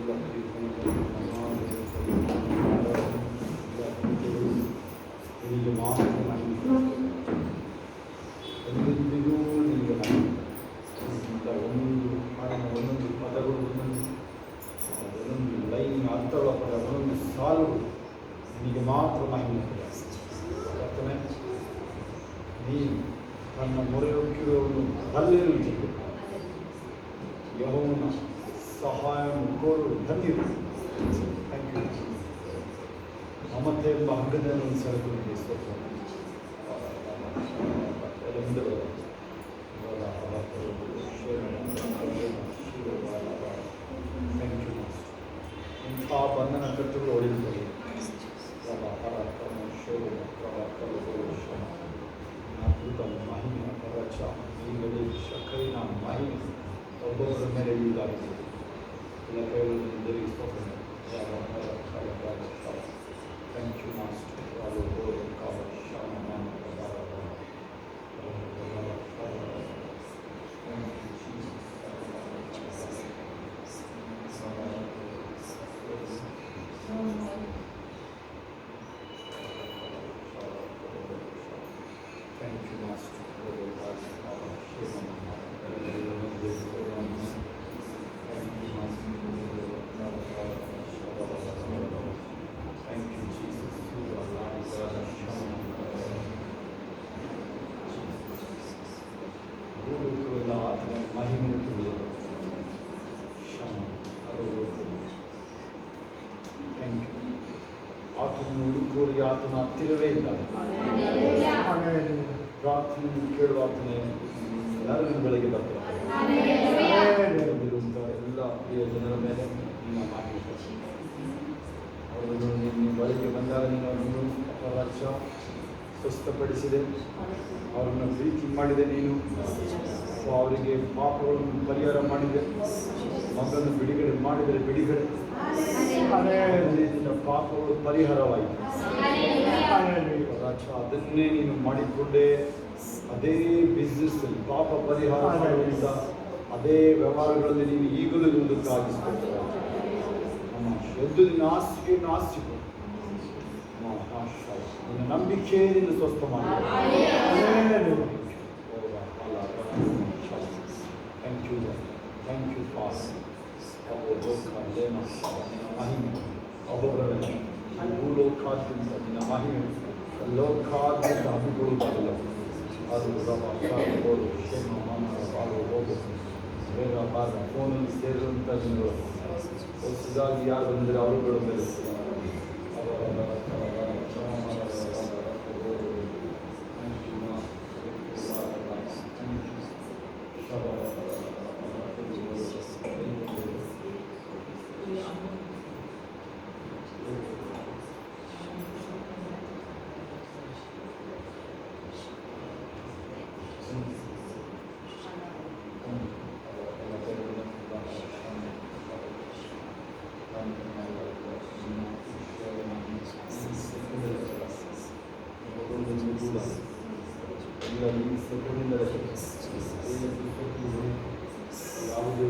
ನಿನಗೆ ಮಾತ್ರ ಎಂದೆಂದಿಗೂ ನಿನಗೆ ಒಂದೊಂದು ಹಾಡಿನ ಒಂದೊಂದು ಪದಗಳು ಒಂದೊಂದು ಲೈನ್ ಅರ್ಥಗಳ ಪದ ಒಂದೊಂದು ಸಾಲು ನಿನಗೆ ಮಾತ್ರ ಮಹಿಮೆ. ಕರ್ತನೇ, ನೀನು ತನ್ನ ಮೊರೆಹೊಕ್ಕಿರುವವನು ಬಲ್ಲೆನುಂಟು ಯೆಹೋವನ ಸಹಾಯವನ್ನು ಕೋರಲು ಧನ್ಯರು. Thank you. ಮಮತೆ ಎಂಬ ಹಗ್ಗದನ್ನು ಸೆಳೆದುಕೊಂಡಿದೆ ಸ್ತೋತ್ರ. ಇಂಥ ಬಂಧನ ಕಟ್ಟುಗಳು ಹೊಡೆಯುತ್ತದೆ. ಅದ್ಭುತ ಮಹಿಮೆಯ ಕವಚ ಈಗಲೇ ಶಕರಿನ ಮಹಿಮೆ ಒಬ್ಬೊಬ್ಬರ ಮೇಲೆ ಇಳಿದಾಗಿದೆ. ಎಲ್ಲ ಕೈಗಳನ್ನು ದೇವರಿಗೆ ಸ್ತೋತ್ರ. Thank you, Master. ಆತನನ್ನು ಹುಡುಕೋರಿಗೆ ಆತನ ಹತ್ತಿರವೇ ಇಲ್ಲ. ಪ್ರಾರ್ಥನೆ ಕೇಳುವ ಆತನೇ ಎಲ್ಲರೂ ಬೆಳಗ್ಗೆ ಬರ್ತಾರೆ. ಎಲ್ಲ ಪ್ರಿಯ ಜನರ ಮೇಲೆ ನಿಮ್ಮ ಮಾತು ಅವರನ್ನು ನಿಮ್ಮ ಬಳಿಗೆ ಬಂದಾಗ ನೀನು ಅವರನ್ನು ಅಪರಾಧ ಸ್ವಸ್ಥಪಡಿಸಿದೆ, ಅವರನ್ನು ಪ್ರೀತಿ ಮಾಡಿದೆ. ನೀನು ಅವರಿಗೆ ಪಾಪಗಳನ್ನು ಪರಿಹಾರ ಮಾಡಿದೆ. ಮಗನ್ನು ಬಿಡುಗಡೆ ಮಾಡಿದರೆ ಬಿಡುಗಡೆ, ನಿನ್ನ ಪಾಪಗಳು ಪರಿಹಾರವಾಯಿತು. ಅದನ್ನೇ ನೀನು ಮಾಡಿಕೊಂಡೇ ಅದೇ ಬಿಸ್ನೆಸ್ ಅಲ್ಲಿ ಪಾಪ ಪರಿಹಾರ ಮಾಡುವಂಥ ಅದೇ ವ್ಯವಹಾರಗಳಲ್ಲಿ ನೀನು ಈಗಲೂ ಮುಂದಕ್ಕಾಗಿಸ್ಬೇಕು. ಎದ್ದು ನಿನ್ನ ಆಸ್ತಿಯನ್ನು ಆಸ್ತಿಕೊ. ನಿನ್ನ ನಂಬಿಕೆ ನಿನ್ನ ಸ್ವಸ್ಥ ಮಾಡಿ. Thank you, thank you fast. ಮಹಿಮೆ ಒಬ್ಬೊಬ್ಬರಲ್ಲಿ ಭೂಲೋಕಾದ್ಯಂತ ನಿನ್ನ ಮಹಿಮೆ ಲೋಕಾದ್ಯಂತ ಹಮ್ಮಿಕೊಳ್ಳುವುದಲ್ಲ. ಅದು ಬೋಲು ಕ್ಷೇಮ ಮಾನವ ಬಾಳು ಹೋಗು ಬೇಗ ಬಾರ ಫೋನಲ್ಲಿ ಸೇರಿದಂಥ ಜನಗಳು ಹೊಸದಾಗಿ ಯಾರು ಬಂದರೆ ಅವರುಗಳ ಮೇಲೆ ಯಾವುದೇ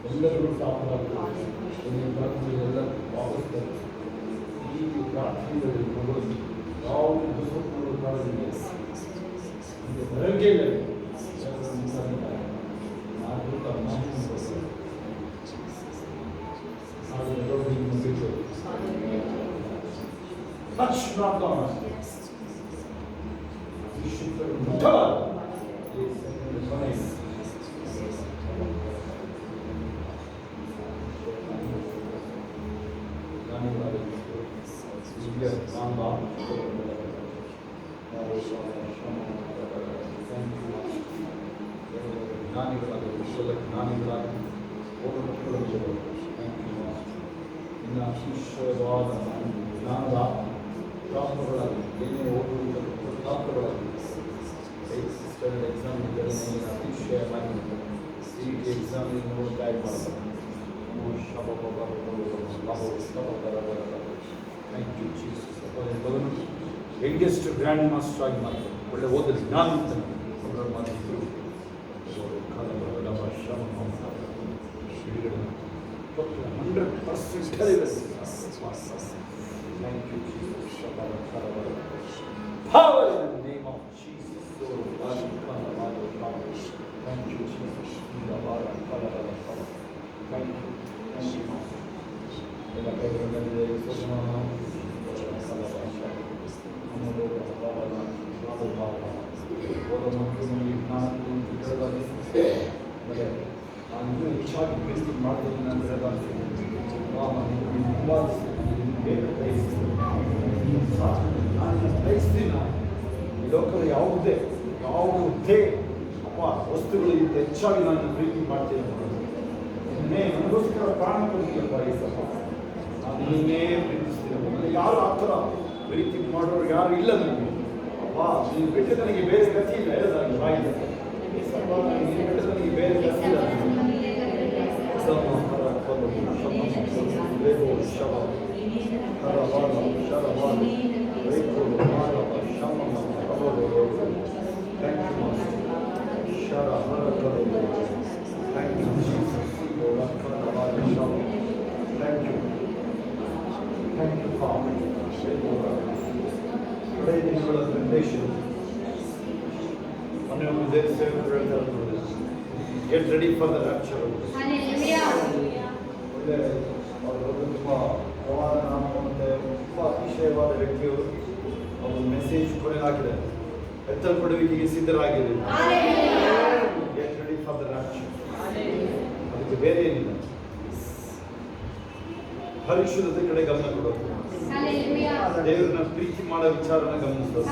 ಎಲ್ಲರೂ ಸಾಫರಾಗ್ತದೆ. ಎಲ್ಲ ವಾಪಸ್ ಈ ಪ್ರಾರ್ಥನೆಗಳಲ್ಲಿ ಮಗಳು ಯಾವುದು ದುಃಖಗಳು ಕಾರಣವಿದೆ ಹೊರಗೆ ಜ್ಞಾನಿಗಳಾದ ವಿಶ್ವದ ಜ್ಞಾನಿಗಳಾದ ಮಕ್ಕಳು ಇನ್ನು ವಿಶ್ವವಾದ ಜ್ಞಾನದ ಶಾಸ್ತ್ರಗಳಾಗಿ ಏನೇ ಓದುವುದಕ್ಕೆ ಶಾಸ್ತ್ರಗಳಾಗಿ ಸ್ಟಡಿ ಎಕ್ಸಾಮ್ ಅತಿಶಯವಾಗಿ CET ಎಕ್ಸಾಮ್ ನೋಡ್ತಾ ಮಾಡಬೇಕು. Thank you Jesus. ಮಗನು ಯಂಗೆಸ್ಟ್ ಗ್ರ್ಯಾಂಡ್ ಮಾಸ್ಟರ್ ಆಗಿ ಮಾಡ್ತಾರೆ. ಒಳ್ಳೆ ಓದಲಿ ಜ್ಞಾನ ಅಂತ ಮಾಡಿದ್ರು. 100% ಕಲಿಬೇಕು. Thank you, Jesus. Power in the name of Jesus. Thank you, Jesus. Thank you. ನಾನು ಹೆಚ್ಚಾಗಿ ಪ್ರೀತಿ ಮಾಡಿದ ನಂತರ ನಾನು ಬಯಸ್ತೀನಿ. ಈ ಲೋಕದ ಯಾವುದೇ ಅಪ್ಪ ವಸ್ತುಗಳಿಗಿಂತ ಹೆಚ್ಚಾಗಿ ನಾನು ಪ್ರೀತಿ ಮಾಡ್ತೀನಿ. ನನಗೋಸ್ಕರ ಪ್ರಾಣ ಕೊಡ್ತೀಯಪ್ಪ ಏಸಪ್ಪ. ನಾನು ನಿನ್ನೇ ಪ್ರೀತಿಸ್ತೀನಿ. ನನಗೆ ಯಾರು ಆ ಥರ ಪ್ರೀತಿ ಮಾಡೋರು ಯಾರು ಇಲ್ಲ ನನಗೆ. ಅಪ್ಪ ನೀನು ಬಿಟ್ಟು ನನಗೆ ಬೇರೆ ಗತಿ ಇಲ್ಲ. ಹೇಳೋದಾಗಿ ಬಾಯಿದೆ ಏಸಪ್ಪ, ನೀನು ಬಿಟ್ಟು ನನಗೆ ಬೇರೆ ಗತಿ ಇಲ್ಲ. Thank you, Jesus. Thank you. Thank you, Father. Today is your presentation. Honorable Dear Savior, get ready for the rapture. Hallelujah. ತುಂಬ ಪ್ರವಾದನಾಮವಂತೆ ತುಂಬ ಅತಿಶಯವಾದ ವ್ಯಕ್ತಿಯವರು ಅವರು ಮೆಸೇಜ್ ಕೊನೆಯಾಗಿದೆ. ಎತ್ತಲ್ಪಡುವಿಕೆಗೆ ಸಿದ್ಧರಾಗಿದೆ. Get ready for the rapture. ಅದಕ್ಕೆ ಬೇರೆ ಏನಿಲ್ಲ. ಪರಿಶುದ್ಧತೆ ಕಡೆ ಗಮನ ಕೊಡೋದು, ದೇವರನ್ನ ಪ್ರೀತಿ ಮಾಡೋ ವಿಚಾರನ ಗಮನಿಸೋದು,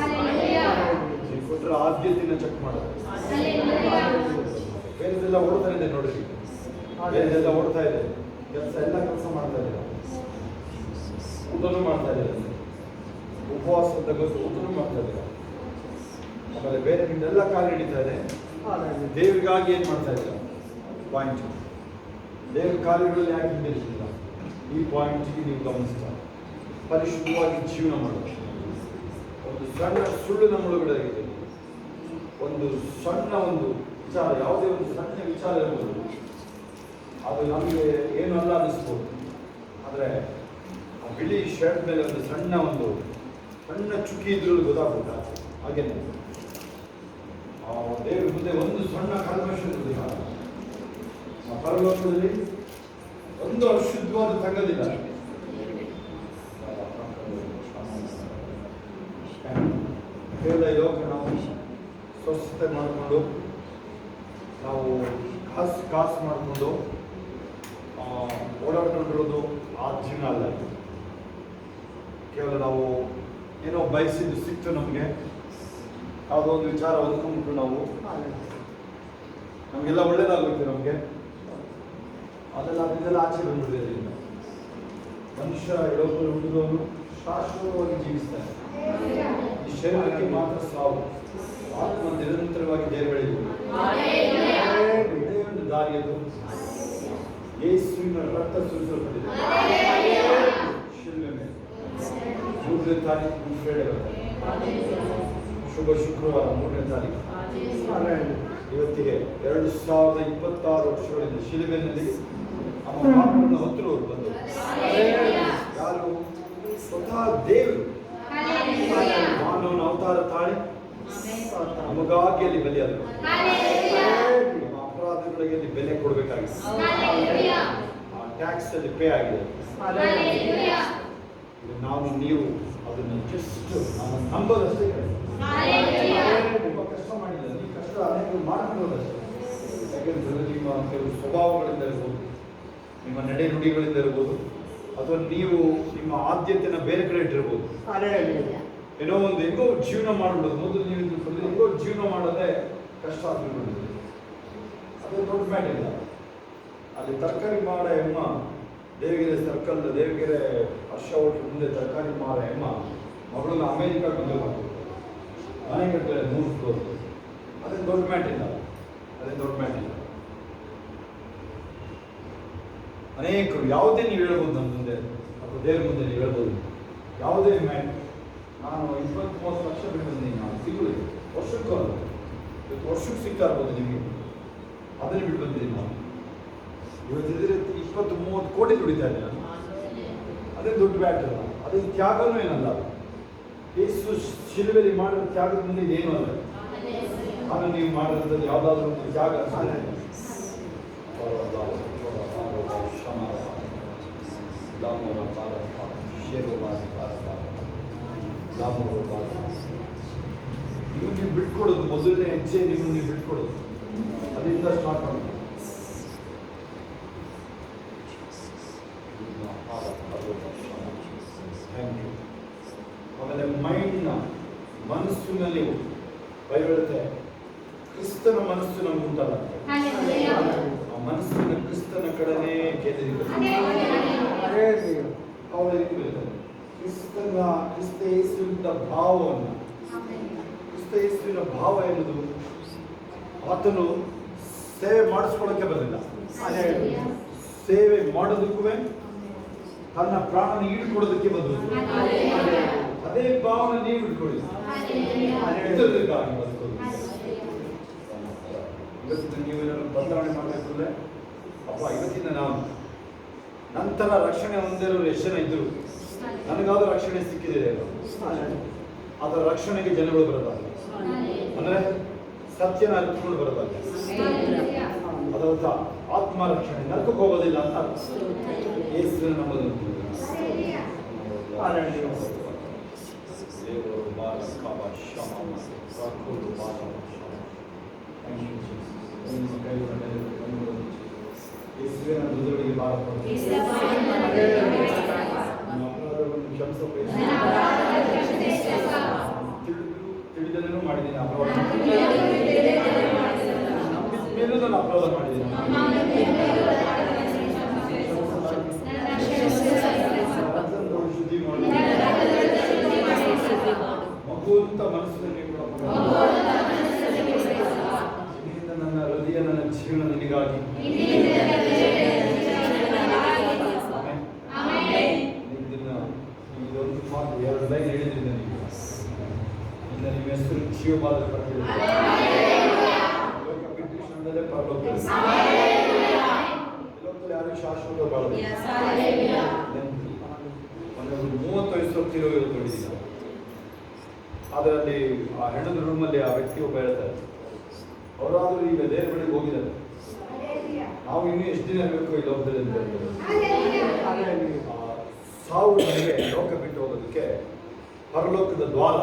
ನೀವು ಕೊಟ್ಟರೆ ಆದ್ಯತೆನ ಚೆಕ್ ಮಾಡೋದು. ಬೇರೆದೆಲ್ಲ ಓಡ್ತಾ ಇದೆ ನೋಡ್ರಿ, ಬೇರೆದೆಲ್ಲ ಓಡ್ತಾ ಇದೆ. ಕೆಲಸ ಮಾಡ್ತಾ ಇದ್ದೀರಾ, ಊಟನೂ ಮಾಡ್ತಾ ಇದ್ದೀರಾ, ಉಪವಾಸ ತಗೋದು ಊಟನೂ ಮಾಡ್ತಾ ಇದ್ದೀರಾ. ಆಮೇಲೆ ಬೇರೆ ನಿಮ್ದೆಲ್ಲ ಕಾಲ ಹಿಡಿತಾ ಇದೆ. ದೇವರಿಗಾಗಿ ಏನು ಮಾಡ್ತಾ ಇದ್ದೀರಾ? ಪಾಯಿಂಟ್. ದೇವ್ರ ಕಾರ್ಯಗಳಲ್ಲಿ ಯಾಕೆ ಹಿಂದಿರ್ತಿಲ್ಲ? ಈ ಪಾಯಿಂಟಿಗೆ ನೀವು ಗಮನಿಸ್ತಾ ಪರಿಶುದ್ಧವಾಗಿ ಜೀವನ ಮಾಡೋದು. ಒಂದು ಸಣ್ಣ ಸುಳ್ಳು ನಮ್ಮ ಒಳಗಡೆ ಇದೆ. ಒಂದು ಸಣ್ಣ ಒಂದು ವಿಚಾರ, ಯಾವುದೇ ಒಂದು ಸಣ್ಣ ವಿಚಾರ ಇರ್ಬೋದು, ಅದು ನಮಗೆ ಏನು ಅಲ್ಲ ಅನ್ನಿಸ್ಬೋದು. ಆದರೆ ಆ ಬಿಳಿ ಶರ್ಟ್ ಮೇಲೆ ಒಂದು ಸಣ್ಣ ಚುಕ್ಕಿ ಇದ್ರೂ ಗೊತ್ತಾಗ್ಬೋದಾ? ಹಾಗೇನೆ ದೇವ್ರ ಮುಂದೆ ಒಂದು ಸಣ್ಣ ಕಲ್ಮಶ ಇರುವುದಿಲ್ಲ. ಆ ಪರಲೋಕದಲ್ಲಿ ಒಂದು ಅಶುದ್ಧವಾದ ತಗದಿಲ್ಲ. ಕೇವಲ ಈ ಲೋಕ ನಾವು ಸ್ವಸ್ಥತೆ ಮಾಡಿಕೊಂಡು ನಾವು ಕಾಸು ಮಾಡಿಕೊಂಡು ಓಡಾಡ್ಕೊಂಡಿರೋದು ಆ ಜೀವನ ಅಲ್ಲ. ಕೇವಲ ನಾವು ಏನೋ ಬಯಸಿದ್ದು ಸಿಕ್ತು, ನಮಗೆ ಯಾವುದೋ ಒಂದು ವಿಚಾರ ಹೊಂದ್ಕೊಂಡ್ಬಿಟ್ಟು ನಮಗೆಲ್ಲ ಒಳ್ಳೇದಾಗುತ್ತೆ. ನಮಗೆ ಅದೆಲ್ಲ ಆಚೆ ಬಂದ್ಬಿಟ್ಟಿದೆ. ಮನುಷ್ಯ ಹೇಳೋದು ಹುಡುಗರು ಶಾಶ್ವತವಾಗಿ ಜೀವಿಸ್ತಾರೆ. ಈ ಶರೀರಕ್ಕೆ ಮಾತ್ರ ಸಾವು, ಆತ್ಮ ನಿರಂತರವಾಗಿ ದೇವಳಿದೆ. ಇದೇ ಒಂದು ದಾರಿಯದು. ಯೇಸುವಿನ ರಕ್ತ ಸುರಿಸಲ್ಪಟ್ಟಿದೆ ಶಿಲುಬೆ ಮೇಲೆ. 3ನೇ ತಾರೀಕು ಫ್ರೈಡೆ, ಶುಭ ಶುಕ್ರವಾರ 3ನೇ ತಾರೀಕು. ಇವತ್ತಿಗೆ 2026 ವರ್ಷಗಳಿಂದ ಶಿಲುಬೆಯಲ್ಲಿ ನಮ್ಮ ಪಾಪಗಳನ್ನು ಹೊತ್ತರು ಬಂದರು. ಯಾರು? ಸ್ವತಃ ದೇವರು ಮಾನವನ ಅವತಾರ ತಾಳಿ ನಮಗಾಗಿ ಅಲ್ಲಿ ಬಲಿಯಾದರು. ನಮ್ಮ ಅಪರಾಧಗಳಿಗೆ ಅಲ್ಲಿ ಬೆಲೆ ಕೊಡಬೇಕಾಗಿದೆ. ಆ ಟ್ಯಾಕ್ಸ್ ಅಲ್ಲಿ ಪೇ ಆಗಿದೆ. ನಾವು ನೀವು ಅದನ್ನು ಜಸ್ಟ್ ನಾವು ನಂಬೋದಷ್ಟೇ. ತುಂಬ ಕಷ್ಟ ಮಾಡಿಲ್ಲ, ಈ ಕಷ್ಟ ಅನೇಕರು ಮಾಡ್ಕೊಳ್ಳೋದಷ್ಟೇ. ಯಾಕೆಂದ್ರೆ ನಿಮ್ಮ ಕೆಲವು ಸ್ವಭಾವಗಳಿಂದ ಇರ್ಬೋದು, ನಿಮ್ಮ ನಡೆ ನುಡಿಗಳಿಂದ ಇರ್ಬೋದು, ಅಥವಾ ನೀವು ನಿಮ್ಮ ಆದ್ಯತೆನ ಬೇರೆ ಕಡೆ ಇಟ್ಟಿರ್ಬೋದು. ಏನೋ ಒಂದು ಹೆಂಗೋ ಜೀವನ ಮಾಡ್ಬಿಡೋದು. ಮೊದಲು ನೀವು ಹೆಂಗೋ ಜೀವನ ಮಾಡೋದೇ ಕಷ್ಟ ಆಗ್ಬಿಡ್ಬೋದು. ಅದೇ ದೊಡ್ಡ ಮ್ಯಾಟ್ ಇಲ್ಲ. ಅಲ್ಲಿ ತರಕಾರಿ ಮಾರ ಎಮ್ಮ ದೇವಗೆರೆ ಸರ್ಕಲ್, ದೇವಗೆರೆ ಹರ್ಷ ಹೋಟ್ಲ್ ಮುಂದೆ ತರಕಾರಿ ಮಾರ ಎಮ್ಮ ಮಗಳನ್ನ ಅಮೇರಿಕಾಗೆ ಮದುವೆ ಮಾಡ್ತಾರೆ. ಮನೆ ಕಟ್ತಾರೆ 3 ಫ್ಲೋರ್. ಅದೇ ದೊಡ್ಡ ಮ್ಯಾಟ್ ಇಲ್ಲ. ಅನೇಕರು ಯಾವುದೇ ನೀವು ಹೇಳ್ಬೋದು, ನಮ್ಮ ಮುಂದೆ ಅಥವಾ ದೇವ್ರ ಮುಂದೆ ನೀವು ಹೇಳ್ಬೋದು, ಯಾವುದೇ ಮ್ಯಾಟ್ ನಾನು 20-30 ಲಕ್ಷ ಬಿಟ್ಟು ಬಂದೀನಿ, ನಾನು ಸಿಗುವುದು ವರ್ಷಕ್ಕೂ ಅಲ್ಲ, ವರ್ಷಕ್ಕೆ ಸಿಗ್ತಾ ಇರ್ಬೋದು ನಿಮಗೆ, ಅದನ್ನೇ ಬಿಟ್ಟು ಬಂದಿದ್ದೀನಿ ನಾನು. ಇವತ್ತಿದ್ರೆ 20-30 ಕೋಟಿ ದುಡಿತಾ ಇದ್ದೆ ನಾನು. ಅದೇ ದೊಡ್ಡ ಮ್ಯಾಟ್ ಅಲ್ಲ, ಅದೇ ತ್ಯಾಗನೂ ಏನಲ್ಲ. ಯೇಸು ಶಿಲುಬೆಯಲ್ಲಿ ಮಾಡಿರೋ ತ್ಯಾಗದ ಮುಂದೆ ಇದೇನು ಅಲ್ಲ. ಆಗ ನೀವು ಮಾಡಿರೋದು ಯಾವುದಾದ್ರೂ ಒಂದು ತ್ಯಾಗ ನೀವು ಬಿಟ್ಕೊಡೋದು, ಮೊದಲನೇ ಹೆಜ್ಜೆ ನೀವು ಬಿಟ್ಕೊಡೋದು, ಅಲ್ಲಿಂದ ಸ್ಟಾರ್ಟ್ ಮಾಡಿ. ಆಮೇಲೆ ಮೈಂಡ್ನ ಮನಸ್ಸಿನಲ್ಲಿ ಬೈಬೀಳುತ್ತೆ, ಕ್ರಿಸ್ತನ ಮನಸ್ಸು ನಮ್ಗೆ ಉಂಟಲ್ಲ, ಆ ಮನಸ್ಸಿನ ಕ್ರಿಸ್ತನ ಕಡೆನೇ ಕೇಂದ್ರೀಕರಿಸಿ ಕ್ರಿಸ್ತ ಯೇಸುವಿನ ಭಾವವನ್ನು, ಕ್ರಿಸ್ತ ಯೇಸುವಿನ ಭಾವ ಎನ್ನುವುದು ಆತನು ಸೇವೆ ಮಾಡಿಸ್ಕೊಳ್ಳೋಕ್ಕೆ ಬರಲಿಲ್ಲ, ಸೇವೆ ಮಾಡೋದಕ್ಕೂ ತನ್ನ ಪ್ರಾಣನ ಈಡ್ಕೊಡೋದಕ್ಕೆ ಬಂದದ್ದು. ಅದೇ ಭಾವನೆ ನೀವು ಇಟ್ಕೊಳ್ಳಿ, ಇತರರಿಗಾಗಿ ಬದುಕೋದು. ಇವತ್ತು ನೀವೇನಾದ್ರು ಬದಲಾವಣೆ ಮಾಡಬೇಕಂದ್ರೆ, ಅಪ್ಪ ಇವತ್ತಿನ ನಾನು ನಂತರ ರಕ್ಷಣೆ ಹೊಂದಿರೋರು ಎಷ್ಟು ಜನ ಇದ್ರು, ನನಗಾದ್ರೂ ರಕ್ಷಣೆ ಸಿಕ್ಕಿದೆ, ಅದರ ರಕ್ಷಣೆಗೆ ಜನಗಳು ಬರೋದಲ್ಲ, ಅಂದ್ರೆ ಸತ್ಯನ ಅರಿತುಕೊಂಡು ಬರೋದಲ್ಲ, ಅದರ ಆತ್ಮ ರಕ್ಷಣೆ ನರಕಕ್ಕೆ ಹೋಗೋದಿಲ್ಲ ಅಂತ ಯೇಸುವಿನ ನಮ್ಮದು. ಯೇಸುವಿನ ಮೃದುಗಳಿಗೆ ಭಾರ ತಿಳಿದನೇನೂ ಮಾಡಿದ್ದೀನಿ, ಅಪರಾಧ ಮೇಲೂ ನಾನು ಅಪರಾಧ ಮಾಡಿದ್ದೀನಿ. ಶುದ್ಧಿ ಮಾಡಿ ಮಗುವಂತ ಮನಸ್ಸಿನಲ್ಲಿ ನನ್ನ ಹೃದಯ, ನನ್ನ ಜೀವನ ನಿನಗಾಗಿ ಇದೊಂದು ಮಾತು 2 ಲೈನ್ ಹೇಳಿದ್ರಿಂದ ನೀವು ಇನ್ನು ನಿಮ್ಮ ಹೆಸರು ಜೀವವಾದ ಕ್ಷಣದಲ್ಲೇ ಪರಲೋಕದಲ್ಲಿ ಯಾರು ಶಾಶ್ವತ ಬಾಳದು. 30 ವಯಸ್ಸು ನೋಡಿದ್ದೀವಿ, ಅದರಲ್ಲಿ ಆ ಹೆಣ್ಣದ ರೂಮಲ್ಲಿ ಆ ವ್ಯಕ್ತಿ ಒಬ್ಬ ಹೇಳ್ತಾರೆ, ಅವರಾದ್ರೂ ಈಗ ದೇವ್ರ ಬಳಿಗೆ ಹೋಗಿದ್ದಾರೆ, ನಾವು ಇನ್ನೂ ಎಷ್ಟು ದಿನ ಇರಬೇಕು ಈ ಲೋಕದಲ್ಲಿ ಅಂತ ಹೇಳ್ತಾರೆ. ಸಾವು ನನಗೆ ಲೋಕ ಬಿಟ್ಟು ಹೋಗೋದಕ್ಕೆ ಪರಲೋಕದ ದ್ವಾರ.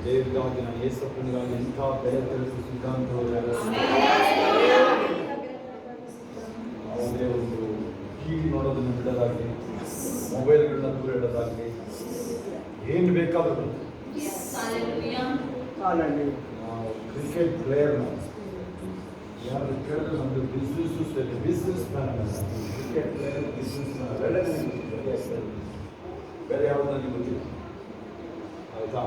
ದೇವರಿಗಾಗಿ ನಾನು ಯೇಸಪ್ಪನಿಗಾಗಿ ಇಂಥ ಬೆಲೆ ತಿಳಿಸಿ ಸಿದ್ಧಾಂತಗಳು ಯಾವುದೇ ಒಂದು ಟಿವಿ ನೋಡೋದನ್ನು ಬಿಡೋದಾಗಲಿ, ಮೊಬೈಲ್ಗಳನ್ನ ದೂರ ಇಡೋದಾಗಲಿ, ಏನು ಬೇಕಾದರೂ ಕ್ರಿಕೆಟ್ ಪ್ಲೇಯರ್ನ ಯಾರು ಕೇಳಿದ್ರೆ ನಮ್ಮದು business man cricket player business man ಬೇರೆ ಯಾವುದು ನನಗೆ ಗೊತ್ತಿಲ್ಲ, ಆಯಿತಾ?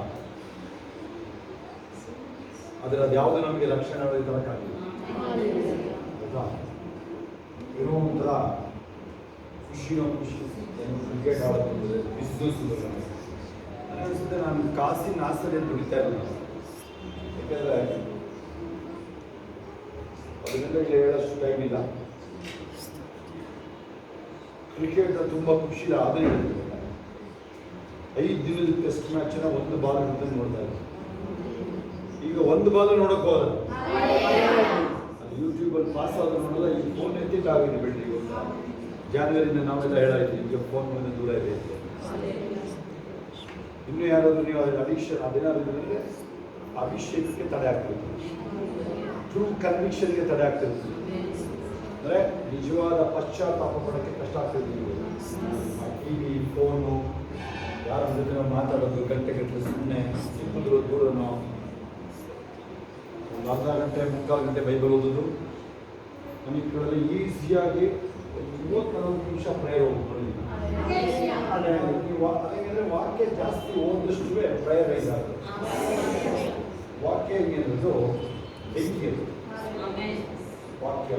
ಆದರೆ ಅದು ಯಾವುದು ನಮಗೆ ರಕ್ಷಣೆ ತರೋಕ್ಕಾಗಿಲ್ಲ. ಏನೋ ಒಂಥರ ಖುಷಿನೋ ಖುಷಿ. ಕ್ರಿಕೆಟ್ ಆಡೋದು ಬಿಸ್ನೆಸ್ ನನಗೆ ಅನಿಸುತ್ತೆ ನಾನು ಕಾಸಿನ ಆಸರೆ ದುಡಿತಾ ಇಲ್ಲ. ಯಾಕೆಂದರೆ ಅದರಿಂದ ಹೇಳೋಷ್ಟು ಟೈಮ್ ಇಲ್ಲ. ಕ್ರಿಕೆಟ್ ತುಂಬ ಖುಷಿ ಆದರೆ 5 ದಿನದ ಟೆಸ್ಟ್ ಮ್ಯಾಚನ್ನ 1 ಬಾಲ್ ಹಿಡಿದು ನೋಡ್ತಾ ಇದ್ದೆ. ಈಗ 1 ಬಾಲ್ ನೋಡೋಕೆ ಹೋದ ಅದು ಯೂಟ್ಯೂಬಲ್ಲಿ ಪಾಸ್ ಆದರೂ ನೋಡೋಲ್ಲ. ಈಗ ಫೋನ್ ಎತ್ತಿದ್ದಾಗಿದೆ ಬಿಡ್ರಿ. ಜಾನ್ವರಿಯಿಂದ ನಾವೆಲ್ಲ ಹೇಳಾಯ್ತು ಈಗ ಫೋನ್ ಮುಂದೆ ದೂರ ಇದೆ ಅಂತ. ಇನ್ನೂ ಯಾರಾದರೂ ನೀವು ಅದರ ಅಡಿಕ್ಷನ್ ಅದೇನಾದ್ರು ಅಂದರೆ ಅಭಿಷೇಕಕ್ಕೆ ತಡೆ ಆಗ್ತಿರ್ತದೆ, ಟ್ರೂ ಕನ್ವಿಕ್ಷನ್ಗೆ ತಡೆ ಆಗ್ತಿರ್ತದೆ. ಅಂದರೆ ನಿಜವಾದ ಪಶ್ಚಾತ್ತಾಪ ಪಡೋಕ್ಕೆ ಕಷ್ಟ ಆಗ್ತಿರ್ತೀವಿ. ಟಿ ವಿ ಫೋನು ಯಾರ ಜೊತೆ ನಾವು ಮಾತಾಡೋದು ಗಂಟೆಗಟ್ಟಲೆ ಸುಮ್ಮನೆ ಸಿಕ್ಕಿದ್ರು ದೂರನೋ ಒಂದು ಅರ್ಧ ಗಂಟೆ 3/4 ಗಂಟೆ ಬೈಬಲ್ ಓದೋದು ನಮಗೆ ಕೇಳಲು ಈಸಿಯಾಗಿ 30-40 ನಿಮಿಷ ಪ್ರೇಯರ್ ಹೋಗ್ಕೊಳ್ಳಿ. ಯಾಕೆಂದರೆ ವಾಕ್ಯ ಜಾಸ್ತಿ ಓದಿದಷ್ಟು ಪ್ರೇಯರ್ ರೈಸ್ ಆಗುತ್ತೆ. ವಾಕ್ಯ ಏನಿರೋದು ಬೆಂಕಿ ಅದು. ವಾಕ್ಯ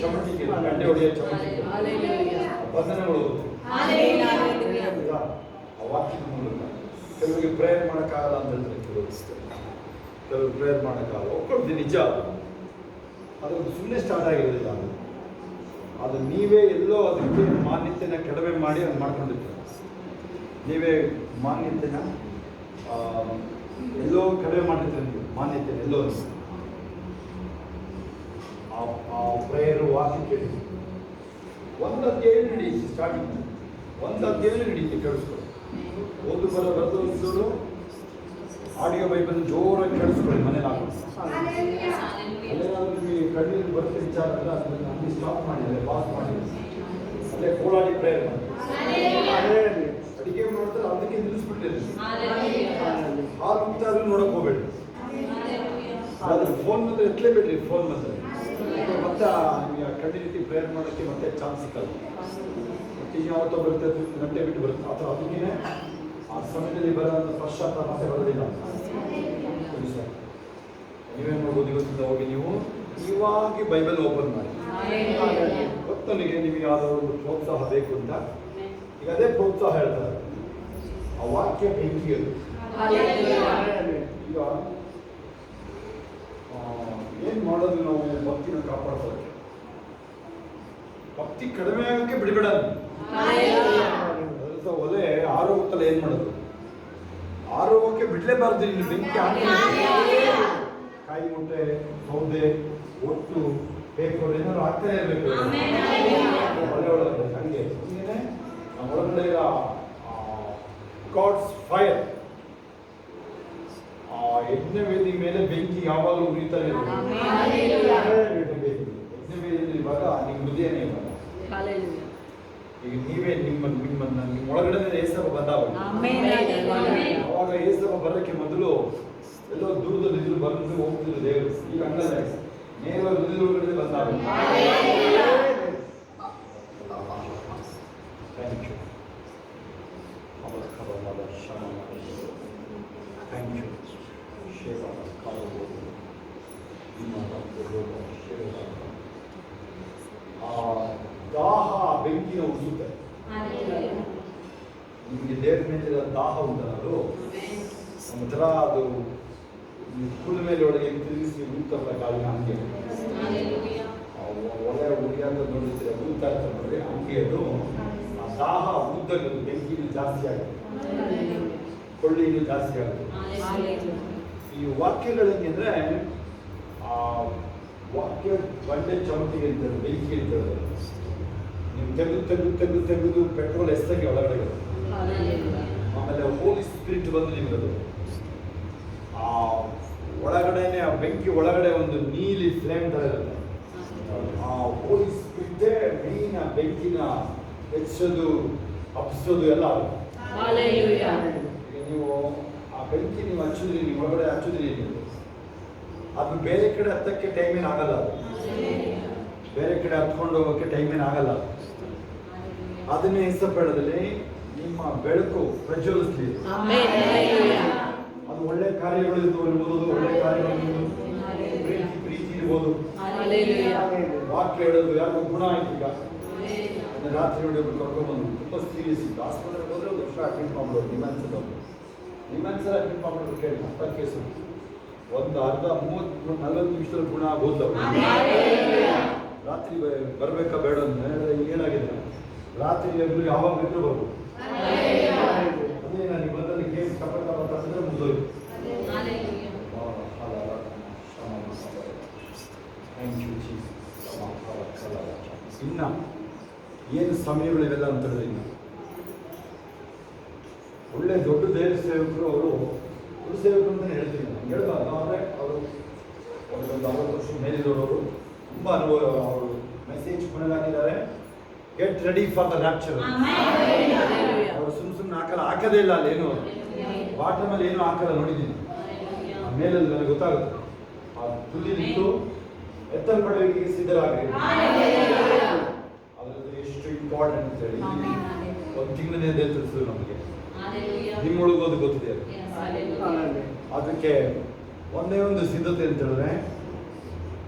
ಚಮಟಿಗೆ ಗಂಟೆ ಹೊಡೆಯ ಚಮಟಿಗೆ ಬಂಧನಗಳು ಆ ವಾಕ್ಯದ ಮೂಲಕ. ಕೆಲವರಿಗೆ ಪ್ರೇಯರ್ ಮಾಡೋಕ್ಕಾಗಲ್ಲ ಅಂತ ಹೇಳ್ತಾರೆ, ಕೆಲವರು ಪ್ರೇಯರ್ ಮಾಡೋಕ್ಕಾಗಲ್ಲ. ಒಪ್ಕೊಳ್ತೀನಿ, ನಿಜ. ಅದು ಸುಮ್ಮನೆ ಸ್ಟಾರ್ಟ್ ಆಗಿರೋದಿಲ್ಲ. ಅದು ನೀವೇ ಎಲ್ಲೋ ಅದಕ್ಕೆ ಮಾನ್ಯತೆನ ಕಡಿಮೆ ಮಾಡಿ ಅದು ಮಾಡ್ಕೊಂಡಿರ್ತೀರ. ನೀವೇ ಮಾನ್ಯತೆನ ಎಲ್ಲೋ ಕಡಿಮೆ ಮಾಡಿರ್ತೀರ. ನೀವು ಮಾನ್ಯತೆ ಎಲ್ಲೋ ಆ ಪ್ರೇಯರು ವಾಕ್ಯ ಕೇಳಿ 1 ಅಧ್ಯಾಯ ನಡೀತಿ. ಸ್ಟಾರ್ಟಿಂಗ್ 1 ಅಧ್ಯಾಯ ನಡೀತಿ. ಕೇಳಿಸ್ಕೊಳ್ಳಿ. ಓದು ಬರೋದು ಆಡಿಯೋ ಬೈಬಲ್ ಜೋರಾಗಿ ಕೇಳಿಸ್ಕೊಳ್ಳಿ. ಮನೇಲಿ ಅಲ್ಲೇನಾದ್ರೂ ನಿಮಗೆ ಕಣ್ಣೀರು ಬರುತ್ತೆ ವಿಚಾರ ಅಂದರೆ ಅದನ್ನು ಅಲ್ಲಿ ಸ್ಟಾಪ್ ಮಾಡಿ, ಅಲ್ಲೇ ಪಾಸ್ ಮಾಡಿ, ಅಲ್ಲೇ ಕೋಲಾಡಿ ಪ್ರೇಯರ್ ಮಾಡಿ. ಅಡಿಗೆ ಮಾಡ್ತಾರೆ ಅದಕ್ಕೆ ನಿಲ್ಲಿಸ್ಬಿಟ್ಟಿದೆ. ಹಾಲು ಮುಟ್ಟಾದ್ರೂ ನೋಡಕ್ ಹೋಗ್ಬೇಡ್ರಿ. ಅದು ಫೋನ್ ಮಾತ್ರ ಎತ್ತಲೇಬೇಡ್ರಿ. ಫೋನ್ ಮಾತ್ರ ಮತ್ತೆ ನಿಮಗೆ ಕಣ್ಣಿರಿತಿ ಪ್ರೇಯರ್ ಮಾಡೋಕ್ಕೆ ಮತ್ತೆ ಚಾನ್ಸ್ ಸಿಕ್ಕಲ್ಲ. ಮತ್ತೆ ಯಾವತ್ತೋ ಬರುತ್ತೆ, ಗಂಟೆ ಬಿಟ್ಟು ಬರುತ್ತೆ. ಅಥವಾ ಅದಕ್ಕೇ ಆ ಸಮಯದಲ್ಲಿ ಬರೋಂಥ ಪಶ್ಚಾತ್ತಾಪ ಮತ್ತೆ ಬರೋದಿಲ್ಲ. ಸರ್ ನೀವೇನು ಮಾಡ್ಬೋದು, ಇವತ್ತಿಂದ ಹೋಗಿ ನೀವು ನೀವಾಗಿ ಬೈಬಲ್ ಓಪನ್ ಮಾಡಿ. ಗೊತ್ತನಿಗೆ ನಿಮಗೆ ಯಾವುದಾದ್ರು ಒಂದು ಪ್ರೋತ್ಸಾಹ ಬೇಕು ಅಂತ ಈಗ ಅದೇ ಪ್ರೋತ್ಸಾಹ ಹೇಳ್ತಾರೆ. ಆ ವಾಕ್ಯ ಬೆಂಕಿಯದು. ಈಗ ಏನು ಮಾಡೋದು ನಾವು ಭಕ್ತಿನ ಕಾಪಾಡ್ಕೊಳ್ಳೋಕ್ಕೆ? ಭಕ್ತಿ ಕಡಿಮೆ ಆಗೋಕ್ಕೆ ಬಿಡಬೇಡ. ಅದರ ಒಲೆ ಆರೋಗ್ಯದಲ್ಲಿ ಏನು ಮಾಡೋದು? ಆರೋಗ್ಯಕ್ಕೆ ಬಿಡಲೇಬಾರ್ದು. ಇಲ್ಲಿ ಬೆಂಕಿ ಕಾಯಿ ಮೊಟ್ಟೆ, ಸೌದೆ, ಒಟ್ಟು ಬೇಕು ಏನಾದ್ರು ಆಗ್ತಾನೆ ಇರಬೇಕು ಒಲೆ ಒಳಗಡೆ. ಹಂಗೆ ಹಿಂಗೇನೆ ನಮ್ಮ ಒಳಗಡೆ ಇರೋ ಗಾಡ್ಸ್ ಫೈರ್, ಆ ಯಜ್ಞ ವೇದಿ ಮೇಲೆ ಬೆಂಕಿ ಯಾವಾಗಲೂ ಉರಿತಾನೆ ಇರಬೇಕು. ಯಜ್ಞ ವೇದಿಯಲ್ಲಿ ಇವಾಗ ನಿಮ್ಮ ಹೃದಯನೇ ಇವಾಗ ಈಗ ನೀವೇ ನಿಮ್ಮ ಒಳಗಡೆ ಏಸವ ಬಂದಾಗ ಅವಾಗ ಏಸವ ಬರೋಕ್ಕೆ ಮೊದಲು ಎಲ್ಲೋ ದೂರದಲ್ಲಿ ಇದ್ರು ಬಂದು ಹೋಗ್ತಿದ್ರು ದೇವರು. ಈಗ ಹಂಗಲ್ಲ, ನೇರ ಹೃದಯದೊಳಗಡೆ ಬಂದಾಗ. Thank you. Thank you. ದಾಹ ಬೆಂಕಿನ ಉಳಿಸುತ್ತೆ. ನಿಮಗೆ ದೇವರ ಮೇಲೆ ದಾಹ ಉಂಟಲ್ಲ, ಅದು ಒಂಥರ ಅದು ಕುಲ ಮೇಲೆ ಒಳಗೆ ತಿರುಗಿಸಿ ಉಳಿತಾರಲ್ಲ ಕಾಲಿನ ಹಂಗೆ. ಒಳ್ಳೆ ಉಳಿಯಂತ ನೋಡಿದ್ರೆ ಉಳಿತಾ ಇರ್ತಾರೆ ನೋಡಿ, ಹಂಗೆ ಅದು ಆ ದಾಹ ಉದ್ದದ್ದು ಬೆಂಕಿನೂ ಜಾಸ್ತಿ ಆಗುತ್ತೆ, ಕೊಳ್ಳಿನೂ ಜಾಸ್ತಿ ಆಗುತ್ತೆ. ಈ ವಾಕ್ಯಗಳು ಹೆಂಗೆಂದ್ರೆ ಆ ವಾಕ್ಯ ಬಂಡೆ ಚಮಟಿಗೆ ಇರ್ತದೆ, ಬೆಂಕಿ ಇರ್ತದೆ. ನೀವು ತೆಗೆದು ಪೆಟ್ರೋಲ್ ಎಷ್ಟಂಗೆ ಒಳಗಡೆ. ಆಮೇಲೆ ಹೋಲಿ ಸ್ಪಿರಿಟ್ ಬಂದು ನಿಮ್ಗದು ಆ ಒಳಗಡೆನೆ ಆ ಬೆಂಕಿ ಒಳಗಡೆ ಒಂದು ನೀಲಿ ಫ್ಲೇಮ್ ತರ ಇರುತ್ತೆ. ಆ ಹೋಲಿ ಸ್ಪಿರಿಟ್ ಮೇನ್ ಆ ಬೆಂಕಿನ ಹೆಚ್ಚೋದು ಹಬ್ಸೋದು ಎಲ್ಲ ಆಗುತ್ತೆ. ಈಗ ನೀವು ಆ ಬೆಂಕಿ ನೀವು ಹಚ್ಚಿದ್ರಿ, ನೀವು ಒಳಗಡೆ ಹಚ್ಚಿದ್ರಿ, ಅದು ಬೇರೆ ಕಡೆ ಹತ್ತಕ್ಕೆ ಟೈಮ್ ಏನು ಆಗಲ್ಲ. ಬೇರೆ ಕಡೆ ಹತ್ಕೊಂಡು ಹೋಗೋಕ್ಕೆ ಟೈಮ್ ಏನು ಆಗಲ್ಲ. ಅದನ್ನೇ ಇಷ್ಟಪಡೋದಲ್ಲಿ ನಿಮ್ಮ ಬೆಳಕು ಪ್ರಜ್ವಲಿಸ್ಲಿ. ಅದು ಒಳ್ಳೆ ಕಾರ್ಯಗಳು ಇರ್ಬೋದು, ಒಳ್ಳೆ ಕಾರ್ಯಗಳು ಪ್ರೀತಿ ಇರ್ಬೋದು, ವಾಕ್ಯ ಹೇಳೋದು ಯಾರಿಗೂ ಗುಣ ಆಯ್ತು. ಈಗ ರಾತ್ರಿ ನೋಡಿ ಒಬ್ರು ಕರ್ಕೊಂಡ್ಬಂದು ತುಂಬ ಸೀರಿಯಸ್ ಇತ್ತು. ಆಸ್ಪತ್ರೆಗೆ ಹೋದ್ರೆ ಒಂದು ವರ್ಷ ಅಡ್ಮಿಟ್ ಮಾಡ್ಬೋದು. ನಿಮ್ಯಾನ್ಸರ್ ಅಡ್ಮಿಟ್ ಮಾಡ್ಬಿಟ್ಟು ಕೇಳಿ ಅಂತ ಕೇಸು ಒಂದು ಅರ್ಧ 30-40 ನಿಮಿಷದಲ್ಲಿ ಗುಣ ಆಗೋದು. ರಾತ್ರಿ ಬರಬೇಕಾ ಬೇಡ ಅಂತ ಏನಾಗಿದೆ, ರಾತ್ರಿ ಎಬ್ರು ಯಾವಾಗ ಬೇಕಾದ್ರೂ ಬರ್ಬೋದು. ಅದೇ ನಾನು ಬಂದಲ್ಲಿ ಗೇಮ್ ತಗೊಂಡ್ರೆ ಮುಗಿದೋಯ್ತು. ಇನ್ನ ಏನು ಸಮಯಗಳಿವೆಲ್ಲ ಅಂತ ಹೇಳಿದ್ರೆ, ಇನ್ನು ಒಳ್ಳೆ ದೊಡ್ಡ ದೇವ ಸೇವಕರು ಅವರು ಗುರು ಸೇವಕರು ಅಂತಲೇ ಹೇಳ್ತೀನಿ. ನಾನು ಹೇಳ್ಬಾರ್ದು, ಆದರೆ ಅವರು ಒಂದು 60 ವರ್ಷ ಮೇಲಿರೋರು ತುಂಬ ಅನುಭವ. ಅವರು ಮೆಸೇಜ್ ಕೊನೆಗಾಕಿದ್ದಾರೆ, get ready for the rapture. ಅವರು ಸುಮ್ಮನೆ ಹಾಕದೇ ಇಲ್ಲ. ಅಲ್ಲಿ ಏನು ಬಾಟಮಲ್ಲಿ ಏನು ಹಾಕಲ್ಲ, ನೋಡಿದ್ದೀನಿ ಮೇಲಲ್ಲಿ ನನಗೆ ಗೊತ್ತಾಗುತ್ತೆ. ಆ ತುದಿ ನಿಂತು ಎತ್ತಲ್ಪಡುವಿಕೆಗೆ ಸಿದ್ಧರಾಗ್ರಿ. ಅದ್ರದ್ದು ಎಷ್ಟು ಇಂಪಾರ್ಟೆಂಟ್ ಅಂತ ಹೇಳಿ ಒಂದು ತಿಂಗಳನ್ನೇ ತಿಳಿಸಿದ್ರು ನಮಗೆ. ನಿಮ್ಮೊಳಗೋದು ಗೊತ್ತಿದೆ. ಅದಕ್ಕೆ ಒಂದೇ ಒಂದು ಸಿದ್ಧತೆ ಅಂತ ಹೇಳಿದ್ರೆ,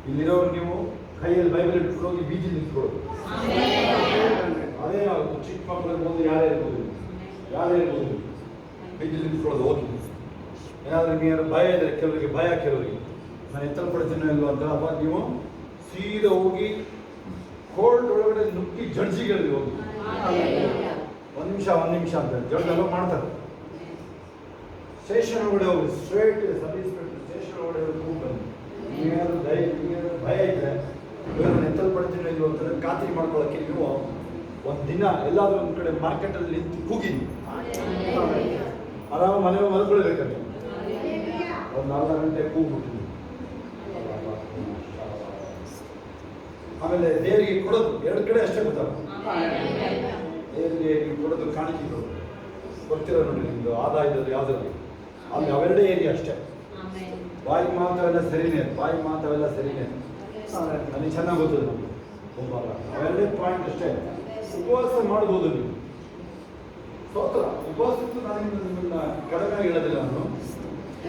ಇಲ್ಲಿರೋರು ನೀವು ಕೈಯಲ್ಲಿ ಬೈಬಲ್ ಇಟ್ಕೊಂಡು ಹೋಗಿ ಬೀಜ ನಿಂತ್ಕೊಳ್ಳೋದು. ಅದೇ ಆಗುತ್ತೆ. ಚಿಕ್ಕ ಮಕ್ಕಳಿಗೆ ಬಂದು ಯಾರೇ ಇರ್ಬೋದು ಬೀಜ ನಿಂತ್ಕೊಳ್ಳೋದು. ಹೋಗಿ ಏನಾದರೂ ನಿಮಗೆ ಭಯ ಇದ್ರೆ, ಕೆಲವರಿಗೆ ಭಯ, ಕೆಲವರಿಗೆ ನಾನು ಎತ್ತಲ್ಪಡ್ತೀನೋ ಇಲ್ವೋ ಅಂತ, ಅವಾಗ ನೀವು ಸೀದಾ ಹೋಗಿ ಕೋರ್ಟ್ ಒಳಗಡೆ ನುಗ್ಗಿ ಜಡ್ಜಿಗಳಿಗೆ ಹೋಗಿ ಒಂದು ನಿಮಿಷ ಅಂತ ಜಡ್ಜ್ ಎಲ್ಲ ಮಾಡ್ತಾರೆ. ಸ್ಟೇಷನ್ ಒಳಗಡೆ ಹೋಗಿ ಸ್ಟ್ರೇಟ್ ಸಬ್ ಇನ್ಸ್ಪೆಕ್ಟರ್ ಸ್ಟೇಷನ್ ಒಳಗಡೆ ಹೋಗಿ ಬನ್ನಿ. ನೀವೇನಾದ್ರು ಭಯ ಇದ್ರೆ, ಎತ್ತಲ್ಪಡ್ತೀನೋ ಇಲ್ವೋ ಅಂತ ಖಾತ್ರಿ ಮಾಡ್ಕೊಳ್ಳೋಕ್ಕೆ ನೀವು ಒಂದು ದಿನ ಎಲ್ಲಾದ್ರೂ ಒಂದು ಕಡೆ ಮಾರ್ಕೆಟಲ್ಲಿ ನಿಂತು ಕೂಗಿನಿ, ಆರಾಮ ಮನೆ ಮಲ್ಕೊಳ್ಬೇಕಂತ ಒಂದು ಅರ್ಧ ಗಂಟೆ ಕೂಗ್ಬಿಟ್ಟು. ಆಮೇಲೆ ದೇವರಿಗೆ ಕೊಡೋದು 2 ಕಡೆ ಅಷ್ಟೇ ಗೊತ್ತಾಗ. ದೇವರಿಗೆ ನೀವು ಕೊಡೋದು ಕಾಣಿಕೆಗಳು ಕೊಡ್ತೀರ ನೋಡಿ, ನಿಮ್ಮದು ಆದಾಯದಲ್ಲಿ ಯಾವುದ್ರಲ್ಲಿ ಅಲ್ಲಿ ಅವೆರಡೇ ಏರಿಯಾ ಅಷ್ಟೇ. ಬಾಯಿ ಮಾತವೆಲ್ಲ ಸರಿನೇ, ನನಗೆ ಚೆನ್ನಾಗಿ ಗೊತ್ತದ. ನಮಗೆ ಹೋಗಲ್ಲ, ಅವೆರಡೇ ಪಾಯಿಂಟ್ ಅಷ್ಟೇ. ಉಪವಾಸ ಮಾಡ್ಬೋದು ನೀವು. ಸ್ತೋತ್ರ. ಉಪವಾಸಕ್ಕೂ ನಾನು ನಿಮ್ಮನ್ನ ಕಡಿಮೆ ಹೇಳೋದಿಲ್ಲ. ನಾನು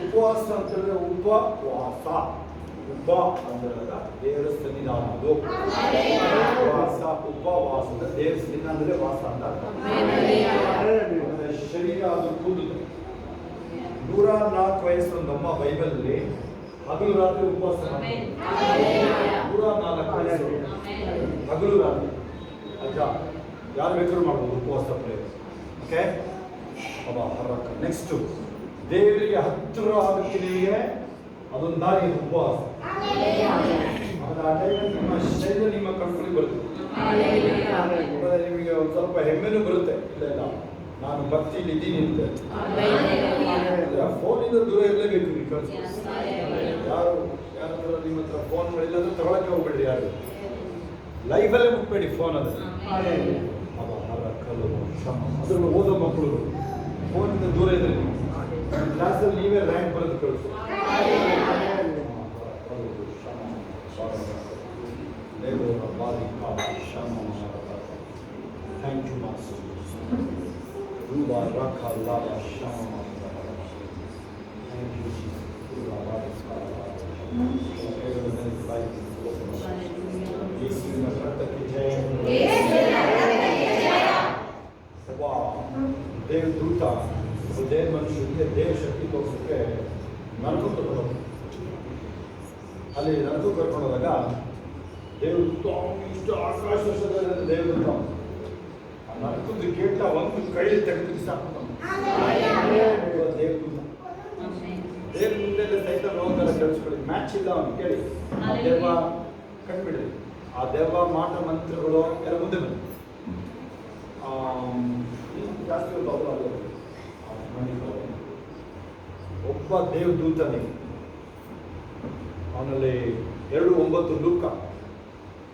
ಉಪವಾಸ ಅಂತ ಹೇಳಿದ್ರೆ ಉಪವಾಸ ಅಂದ್ರೆ ದೇವರ ಸನ್ನಿಧಾನ. ಅದು ಉಪವಾಸದ ದೇವರ ಸನ್ನಿಧಾನ ಅಂದ್ರೆ ವಾಸ ಅಂತ ಅರ್ಥ. ಶರೀರ ಅದು ಕೂದುತ್ತೆ. 104 ವಯಸ್ಸು ನಮ್ಮ ಬೈಬಲಲ್ಲಿ ಹಗಲು ರಾತ್ರಿ ಉಪವಾಸ 104 ವಯಸ್ಸು ಹಗಲು ರಾತ್ರಿ. ಅಜ್ಜ ಯಾರು ಬೇಕಾದ್ರೂ ಮಾಡ್ಬೋದು ಉಪವಾಸ ಪ್ರೇಯರ್. ಓಕೆ, ನೆಕ್ಸ್ಟ್ ದೇವರಿಗೆ ಹತ್ತಿರ ಆಗುತ್ತೆ ನಿಮಗೆ, ಅದೊಂದು ದಾರಿ ಉಪವಾಸ. ಆಮೇಲೆ ಆ ಟೈಮಲ್ಲಿ ನಿಮ್ಮ ಶರೀರ ನಿಮ್ಮ ಕಂಟ್ರೋಲಿಗೆ ಬರುತ್ತೆ. ಆಮೇಲೆ ನಿಮಗೆ ಒಂದು ಸ್ವಲ್ಪ ಹೆಮ್ಮೆನೂ ಬರುತ್ತೆ. ಇಲ್ಲ ನಾನು ಭಕ್ತಿಯಲ್ಲಿ ಇದ್ದೀನಿ ಅಂತ. ಫೋನಿಂದ ದೂರ ಇರಲೇಬೇಕು ನೀವು. ಯಾರ ಹತ್ರ ನಿಮ್ಮ ಹತ್ರ ಫೋನ್ ಮಾಡಿಲ್ಲ ಅಂದ್ರೆ ತಗೊಳಕ್ಕೆ ಹೋಗ್ಬೇಡ್ರಿ. ಯಾರು ಲೈಫಲ್ಲೇ ಮುಟ್ಬೇಡಿ ಫೋನ್. ಅದನ್ನು ಓದೋ ಮಕ್ಕಳು ಫೋನಿಂದ ದೂರ ಇದ್ರೆ ಕ್ಲಾಸಲ್ಲಿ ನೀವೇ ರ್ಯಾಂಕ್ ಬರೋದು ಕಳಿಸು. Thank you master. ದೇವದೂತ ದೇವ ಮನುಷ್ಯರಿಗೆ ದೇವ ಶಕ್ತಿ ತೋರಿಸೋಕ್ಕೆ ನರಕು ಕರ್ಕೊಂಡು, ಅಲ್ಲಿ ನರಕು ಕರ್ಕೊಂಡು ಹೋದಾಗ ದೇವದೂತ ಇಷ್ಟು ಆಕಾಶ ವರ್ಷದಲ್ಲಿ ದೇವದೂತ ಆ ನರಕದ ಗೇಟ ಒಂದು ಕೈಲಿ ತೆಗೆದು ಸಾಕು. ದೇವದೂತ ದೇವ್ರ ಮುಂದೆ ಸಹಿತ ಹೋಗಲ್ಲ. ಕೇಳಿಸ್ಕೊಳ್ಳಿ, ಮ್ಯಾಚ್ ಇಲ್ಲ ಅವನು. ಕೇಳಿ, ಆ ದೇವ ಕಂಡುಬಿಡ್ರಿ. ಆ ದೇವ ಮಾಟ ಮಂತ್ರಗಳು ಎಲ್ಲ ಮುಂದೆ ಬನ್ನಿ. ಜಾಸ್ತಿ ಒಬ್ಬ ದೇವದೂತನೇ ಅವನಲ್ಲಿ 2:9 ಲೂಕ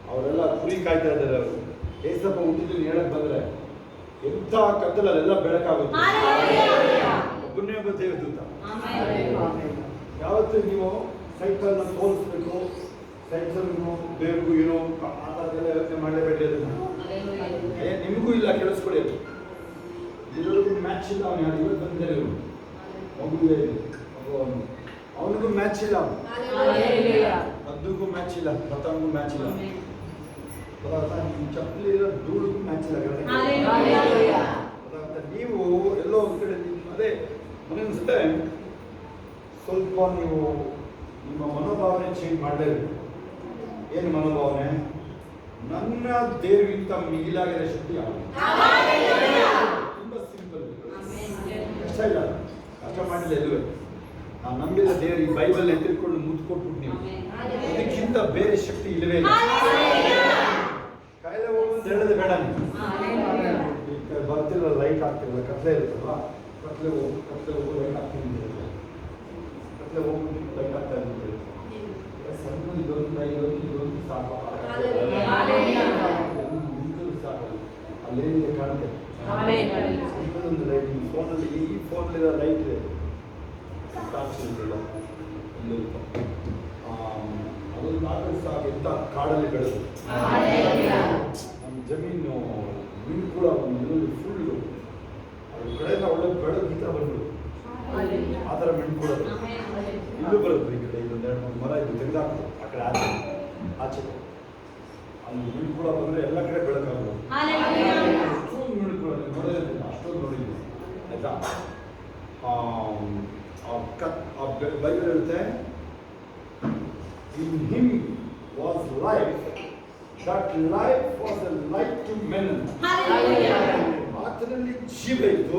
ಅವರೆಲ್ಲ ಕುರಿ ಕಾಯ್ತಾ ಇದ್ದಾರೆ. ಅವರು ಏಸಪ್ಪ ಹುಟ್ಟಿದ್ದು ಹೇಳಕ್ ಬಂದ್ರೆ ಎಂಥ ಕತ್ತಲಲ್ಲೆಲ್ಲ ಬೆಳಕಾಗುತ್ತೆ. ಒಬ್ಬನೇ ಒಬ್ಬ ದೇವದೂತ. ಯಾವತ್ತು ನೀವು ಸೈಕಲ್ನ ತೋರಿಸ್ಬೇಕು, ಸೈಕಲ್ಗೂ ದೇವ್ರಿಗೂ ಏನೋ ಆ ಥರದೆಲ್ಲ ಯೋಚನೆ ಮಾಡಲೇಬೇಡಿ. ಅದನ್ನು ನಿಮಗೂ ಇಲ್ಲ, ಕೇಳಿಸ್ಕೊಳ್ಳಿ. ಅದು ಇರೋರಿಗೂ ಮ್ಯಾಚ್ ಇಲ್ಲ. ಅವನು ಯಾರು ಇವತ್ತು ಬಂದಿದ್ದಾರೆ, ಇವರು ಮಗುವಿಗೆ ಅವನಿಗೂ ಮ್ಯಾಚ್ ಇಲ್ಲ. ಮದ್ದುಗೂ ಮ್ಯಾಚ್ ಇಲ್ಲ, ಪತಂಗೂ ಮ್ಯಾಚ್ ಇಲ್ಲ. ನಿಮ್ಮ ಚಪ್ಪಲಿ ಧೂಳಿಗೂ ಮ್ಯಾಚ್ ಇಲ್ಲ. ನೀವು ಎಲ್ಲೋ ಒಂದು ಕಡೆ ಅದೇ ಮನಸ್ಸೆ ಸ್ವಲ್ಪ ನೀವು ನಿಮ್ಮ ಮನೋಭಾವನೆ ಚೇಂಜ್ ಮಾಡಲೇಬೇಕು. ಏನು ಮನೋಭಾವನೆ? ನನ್ನ ದೇವರಿಗಿಂತ ಮಿಗಿಲಾಗಿರೋ ಶಕ್ತಿ ಯಾವುದು? ತುಂಬ ಸಿಂಪಲ್, ಕಷ್ಟ ಇಲ್ಲ, ಕಷ್ಟ ಮಾಡಿಲ್ಲ ಎಲ್ಲೂ. ನಾವು ನಂಬಿದ ದೇವರಿಗೆ ಬೈಬಲ್ ಎತ್ತಿರ್ಕೊಂಡು ಮುದ್ದು ಕೊಟ್ಬಿಟ್ಟು ನೀವು ಇದಕ್ಕಿಂತ ಬೇರೆ ಶಕ್ತಿ ಇಲ್ಲವೇ ಇಲ್ಲ. ಕಾಯಿಲೆ ಹೋಗೋದು ಹೇಳೋದು ಬೇಡ. ನೀವು ಬರ್ತಿಲ್ಲ, ಲೈಟ್ ಆಗ್ತಿರಲ್ಲ, ಕತ್ಲೆ ಇರುತ್ತಲ್ವ, ಕತ್ಲೆ ಹೋಗೋ ಲೈಟ್ ಆಗ್ತೀನಿ, ಕತ್ಲೆ ಹೋಗ್ಬಿಟ್ಟು ಲೈಟ್ ಆಗ್ತಾ ಇರುತ್ತೆ. ಸಣ್ಣ ಇದೊಂದು ಸಾಕು, ಸಾಕು, ಅಲ್ಲೇನಿದೆ ಕಾಣುತ್ತೆ. ಸಣ್ಣದೊಂದು ಲೈಟ್ ಫೋನಲ್ಲಿ, ಈ ಫೋನಲ್ಲಿರೋ ಲೈಟ್ ಇದೆ, ಸಾಕ್ಷಿಲ್ಲ ಅದೊಂದು ಆಕಳು ಸಾಕು. ಎಂತ ಕಾಡಲ್ಲಿ ಬೆಳೆದು ನಮ್ಮ ಜಮೀನು ಮೀನು ಕೂಡ ಒಂದು ಫುಲ್ಲು ಅದ್ರ ಕಡೆಯಿಂದ ಒಳ್ಳೆ ಬೆಳೆದು ಈ ಥರ ಬಂದ್ಬಿಡು, ಆ ಥರ ಮೆಣ್ ಕೂಡ ಇಲ್ಲೂ ಬರುತ್ತೆ. ಈ ಕಡೆ ಇದೊಂದು 2-3 ಮರ ಇದು ತೆಗೆದಾಕ್ತು, ಆ ಕಡೆ ಆಚೆ ಅಲ್ಲಿ ಮೆಣ್ ಕೂಡ ಬಂದರೆ ಎಲ್ಲ ಕಡೆ ಬೆಳಕಾಗ್ಬೋದು. ಅಷ್ಟೊಂದು ಮೆಣ್ ಕೂಡ ನೋಡೋದೇ, ಅಷ್ಟೊಂದು ನೋಡಿದ್ವಿ ಆಯಿತಾ. ಬೈಬಲ್ ಹೇಳುತ್ತೆ, in him was life, that life was a light to men. ಆತನಲ್ಲಿ ಜೀವ ಇತ್ತು,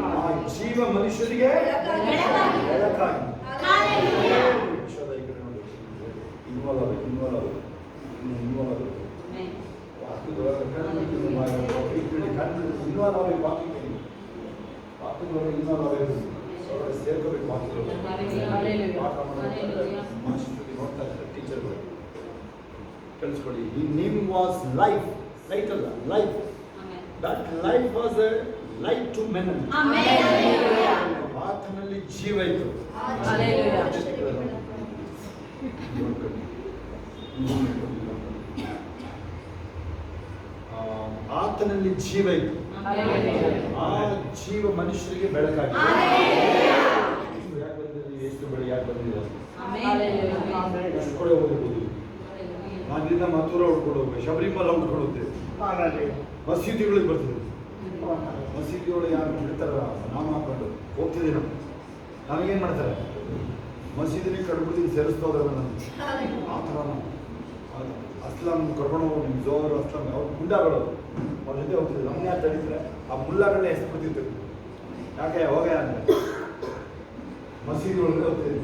ಆ ಜೀವ ಮನುಷ್ಯರಿಗೆ ಬೆಳಕಾಗಿ. ಇನ್ವಾಲ್ವ್ ಆಗಬೇಕು, ಸೇರ್ಕೋಬೇಕು. ಟೀಚರ್ಗಳು ಕಳಿಸ್ಕೊಡಿ. In him was life, light ಅಲ್ಲ, life. That life was a light to men. ಆತನಲ್ಲಿ ಜೀವ ಇತ್ತು. ಆತನಲ್ಲಿ ಜೀವ ಇತ್ತು, ಆ ಜೀವ ಮನುಷ್ಯರಿಗೆ ಬೆಳಕಾಗಿ. ಯಾಕೆ ಬಂದಿದೆ? ಎಷ್ಟು ಬೆಳೆ ಯಾಕೆ ಬಂದಿದೆ? ಎಷ್ಟು ಕಡೆ ಹೋಗ್ಬೋದು? ನಾನಿಂದ ಮಥುರ ಉಳ್ಕೊಂಡು ಹೋಗ್ಬೇಕು, ಶಬರಿಮಲ ಉಳ್ಕೊಂಡು ಹೋಗ್ತೇವೆ, ಮಸೀದಿಗಳಿಗೆ ಬರ್ತದೆ. ಮಸೀದಿಯೊಳಗೆ ಯಾರು ಬಿಡ್ತಾರ ನಾಮ ಹಾಕೊಂಡು ಹೋಗ್ತಿದ್ದೀವಿ ನಾವು. ನಾವೇನು ಮಾಡ್ತಾರೆ? ಮಸೀದಿನ ಕಡ್ಬಿಡ್ತೀನಿ ಸೇರಿಸ್ತಾ ಹೋದ್ರೆ ನಾನು ಆ ಥರ ಅಸ್ಲಾಂ ಕರ್ಕೊಂಡು ಹೋಗಿ ನಿಮ್ಮ ಜೋರು ಅಸ್ಲಾಂ ಅವ್ರು ಗುಂಡಾಗಳು ಅವ್ರ ಜೊತೆ ಹೋಗ್ತಿದ್ರು. ನಮ್ಮನ್ನ ಯಾರು ತಡೀತಾರೆ? ಆ ಮುಲ್ಲಾಗಳನ್ನ ಹೆಸರು ಬರ್ತಿದ್ರು. ಯಾಕೆ ಹೋಗ ಅಂದರೆ ಮಸೀದಿ ಒಳಗೆ ಹೋಗ್ತಿದ್ವಿ.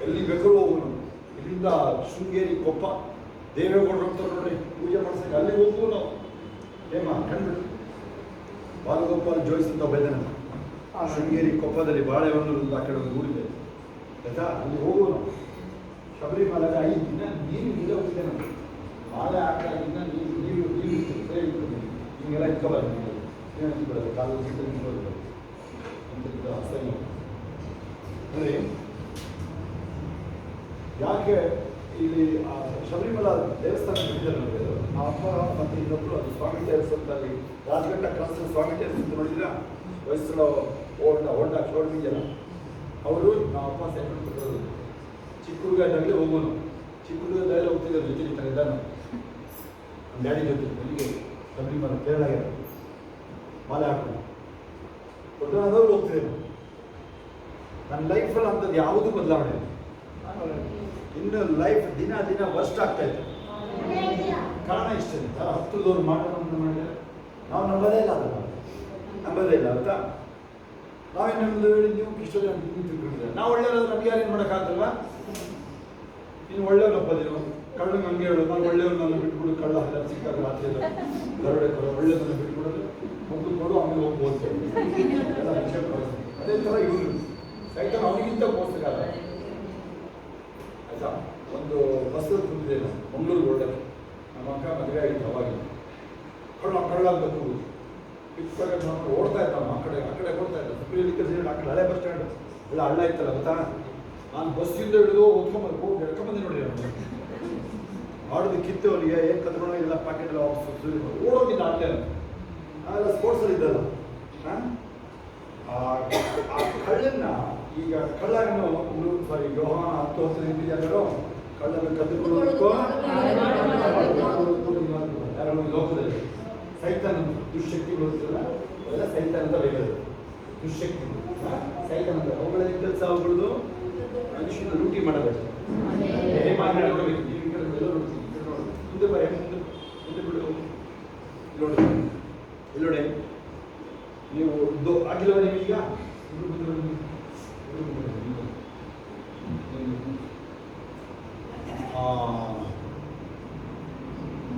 ಎಲ್ಲಿ ಬೇಕಾದ್ರೂ ಹೋಗೋನು. ಇಲ್ಲಿಂದ ಶೃಂಗೇರಿ, ಕೊಪ್ಪ, ದೇವೇಗೌಡರು ಹೋಗ್ತಾರೆ ನೋಡ್ರಿ ಪೂಜೆ ಮಾಡ್ಸಕ್ಕೆ, ಅಲ್ಲಿ ಹೋಗ್ಬೋದು ನಾವು. ಹೇಮ ಕಂಡ್ಬಿಟ್ಟು ಬಾಲಗೋಪಾಲ್ ಜೋಯಿಸ್ ಅಂತ ಬೈದಾನೆ ಶೃಂಗೇರಿ ಕೊಪ್ಪದಲ್ಲಿ ಬಾಳೆಹೊನ್ನೂರು ಆ ಕಡೆ ಒಂದು ಊರಿದೆ ಆಯ್ತಾ, ಅಲ್ಲಿ ಹೋಗೋನು. ಶಬರಿಮಲೆಗೆ 5 ದಿನ ನೀರು ಇಲ್ಲೇ ಹೋಗ್ತಿದ್ದೆ ನಾನು. ಬಾಳೆ ಹಾಕಿನ ನೀರು ಹಿಂಗೆಲ್ಲ ಇಟ್ಕೋಬಾರ್ದು, ಇಟ್ಕೊಳ್ಳೋದು ಕಾಲು ಇಟ್ಕೊಳ್ಳೋದು ಸರಿ. ಅಂದರೆ ಯಾಕೆ ಇಲ್ಲಿ ಶಬರಿಮಲ ದೇವಸ್ಥಾನ ಬಿಟ್ಟಿದ್ದಾರೆ ನೋಡಿದ್ರು. ಆ ಅಪ್ಪ ಮತ್ತು ಇನ್ನೊಬ್ಬರು ಅದು ಸ್ವಾಮಿ ಟೇರ್ಸ್ ಅಂತ, ಅಲ್ಲಿ ರಾಜಘಟ್ಟ ಕ್ರಾಸ್ ಸ್ವಾಮಿ ಟೇರ್ಸ್ ಅಂತ ನೋಡಿದ್ರೆ ವಯಸ್ಸು ಹೊಂಡ ಶೋರ್ಟ್ ಇದೆಯಲ್ಲ, ಅವರು ನಾವು ಅಪ್ಪ ಸೆಕೆಂಡ್ ಕೊಟ್ಟರು. ಚಿಕ್ಕ ಹುಡುಗದಾಗಲೇ ಹೋಗೋನು, ಚಿಕ್ಕ ಹುಡುಗದಾಗಲೇ ಹೋಗ್ತಿದ್ದಾರೆ ಜೊತೆ ಇದ್ದಾನ ನಮ್ಮ ಡ್ಯಾಡಿ ಜೊತೆ. ಅಲ್ಲಿಗೆ ಶಬರಿಮಲ ಕೇರಳಗೆ ಮಾಲೆ ಹಾಕೊಂಡು ದೊಡ್ಡನಾದವ್ರು ಹೋಗ್ತಿದ್ದೇನೆ. ನನ್ನ ಲೈಫಲ್ಲಿ ಅಂಥದ್ದು ಯಾವುದೂ ಬದಲಾವಣೆ. ಇನ್ನು ಲೈಫ್ ದಿನ ದಿನ ವರ್ಸ್ಟ್ ಆಗ್ತಾ ಇತ್ತು. ಕಾರಣ ಇಷ್ಟೇ, 10ದವ್ರು ಮಾಡಿದ್ರೆ ನಾವು ನಂಬೋದೇ ಇಲ್ಲ, ಅದನ್ನು ನಂಬೋದೇ ಇಲ್ಲ ಅಂತ ನಾವೇನು ನಮ್ಮದು ನೀವು ಇಷ್ಟೋ ಜನ ತಿಳ್ಕೊಂಡಿದ್ರೆ ನಾವು ಒಳ್ಳೆಯವ್ರು. ನಮ್ಗೆ ಯಾರೇನು ಮಾಡೋಕ್ಕಾಗಲ್ವಾ? ನೀನು ಒಳ್ಳೆಯವ್ರು ಒಪ್ಪೋದೇನು? ಕಳ್ಳಂಗೆ ಹಂಗೆ ಹೇಳೋದು, ನಾನು ಒಳ್ಳೆಯವ್ರು, ನನ್ನ ಬಿಟ್ಬಿಡು, ಕಳ್ಳ ಎಲ್ಲ ಸಿಕ್ಕಾಗ ರಾತ್ರಿ ದರೋಡೆ ಕೊಡೋ ಒಳ್ಳೆಯದನ್ನು ಬಿಟ್ಬಿಡೋದು, ಮಗು ಕೊಡು, ಆಮೇಲೆ ಹೋಗ್ಬೋದು ಎಲ್ಲ ವಿಷಯ ಕೊಡೋದು. ಅದೇ ಥರ ಇವರು ಸೈತ ಅವನಿಗಿಂತ ಮೋಸಗಾರ ಆಯಿತಾ. ಒಂದು ಬಸ್ಸಲ್ಲಿ ಕುಂತಿದ್ದೆ ನಾವು ಮಂಗಳೂರು ಹೊರಡಕ್ಕೆ. ನಮ್ಮ ಅಕ್ಕ ಮದುವೆ ಆಗಿತ್ತು ಅವಾಗ. ಕಳ್ಳ ಅಂತ ಕೂಗುದು ಪಿಕ್ಕಾಗ ನಾವು ಓಡ್ತಾ ಇದ್ದಾವೆ, ಆ ಕಡೆ ಓಡ್ತಾ ಇದ್ದ ಸುಪ್ರೀಂ ಆ ಕಡೆ ಹಳೆ ಬಸ್ ಸ್ಟ್ಯಾಂಡ್ ಎಲ್ಲ ಹಳ್ಳ ಇತ್ತಲ್ಲ ಗೊತ್ತಾ. ನಾನು ಬಸ್ಸಿಂದ ಹಿಡಿದು ಓದ್ಕೊಂಬಂದು ಹೋಗಿ ಎಡ್ಕೊಂಬಂದೆ ನೋಡಿ. ಆಡೋದು ಕಿತ್ತು ಅವನಿಗೆ ಏನು ಕದ್ಕೊಂಡು ಎಲ್ಲ ಪ್ಯಾಕೆಟ್ ಎಲ್ಲ ಓಡೋಗಿದ್ದ ಆಡಲೇ ನಾವೆಲ್ಲ ಸ್ಪೋರ್ಟ್ಸಲ್ಲಿ ಇದ್ದಲ್ಲ. ಆ ಕಳ್ಳನ್ನ ಈಗ ಕಳ್ಳನು ಯೋಹಾನ 10:10 ಯಾರು ಕಳ್ಳನ ಕದ್ದುಕೊಳ್ಳೋದಕ್ಕೋ ಯಾರು ಲೋಕದಲ್ಲಿ ಸೈತಾನ ದುಶ್ಶಕ್ತಿಗಳು ಇರ್ತಲ್ಲ ಅವೆಲ್ಲ ಸೈತಾನ ಅಂತ ಬೈಯೋದು. ದುಶ್ಶಕ್ತಿ ಸೈತಾನ ಅಂತ ಅವುಗಳಲ್ಲಿ ಕೆಲಸ ಅವುಗಳದು ಮನುಷ್ಯನ ಲೂಟಿ ಮಾಡಬೇಕು. ಮುಂದೆ ಬರ ಮುಂದೆ ಬಿಡು. ಇಲ್ಲೋಡೆ ನೀವು ಆಗಿಲ್ವ ನೀವೀಗ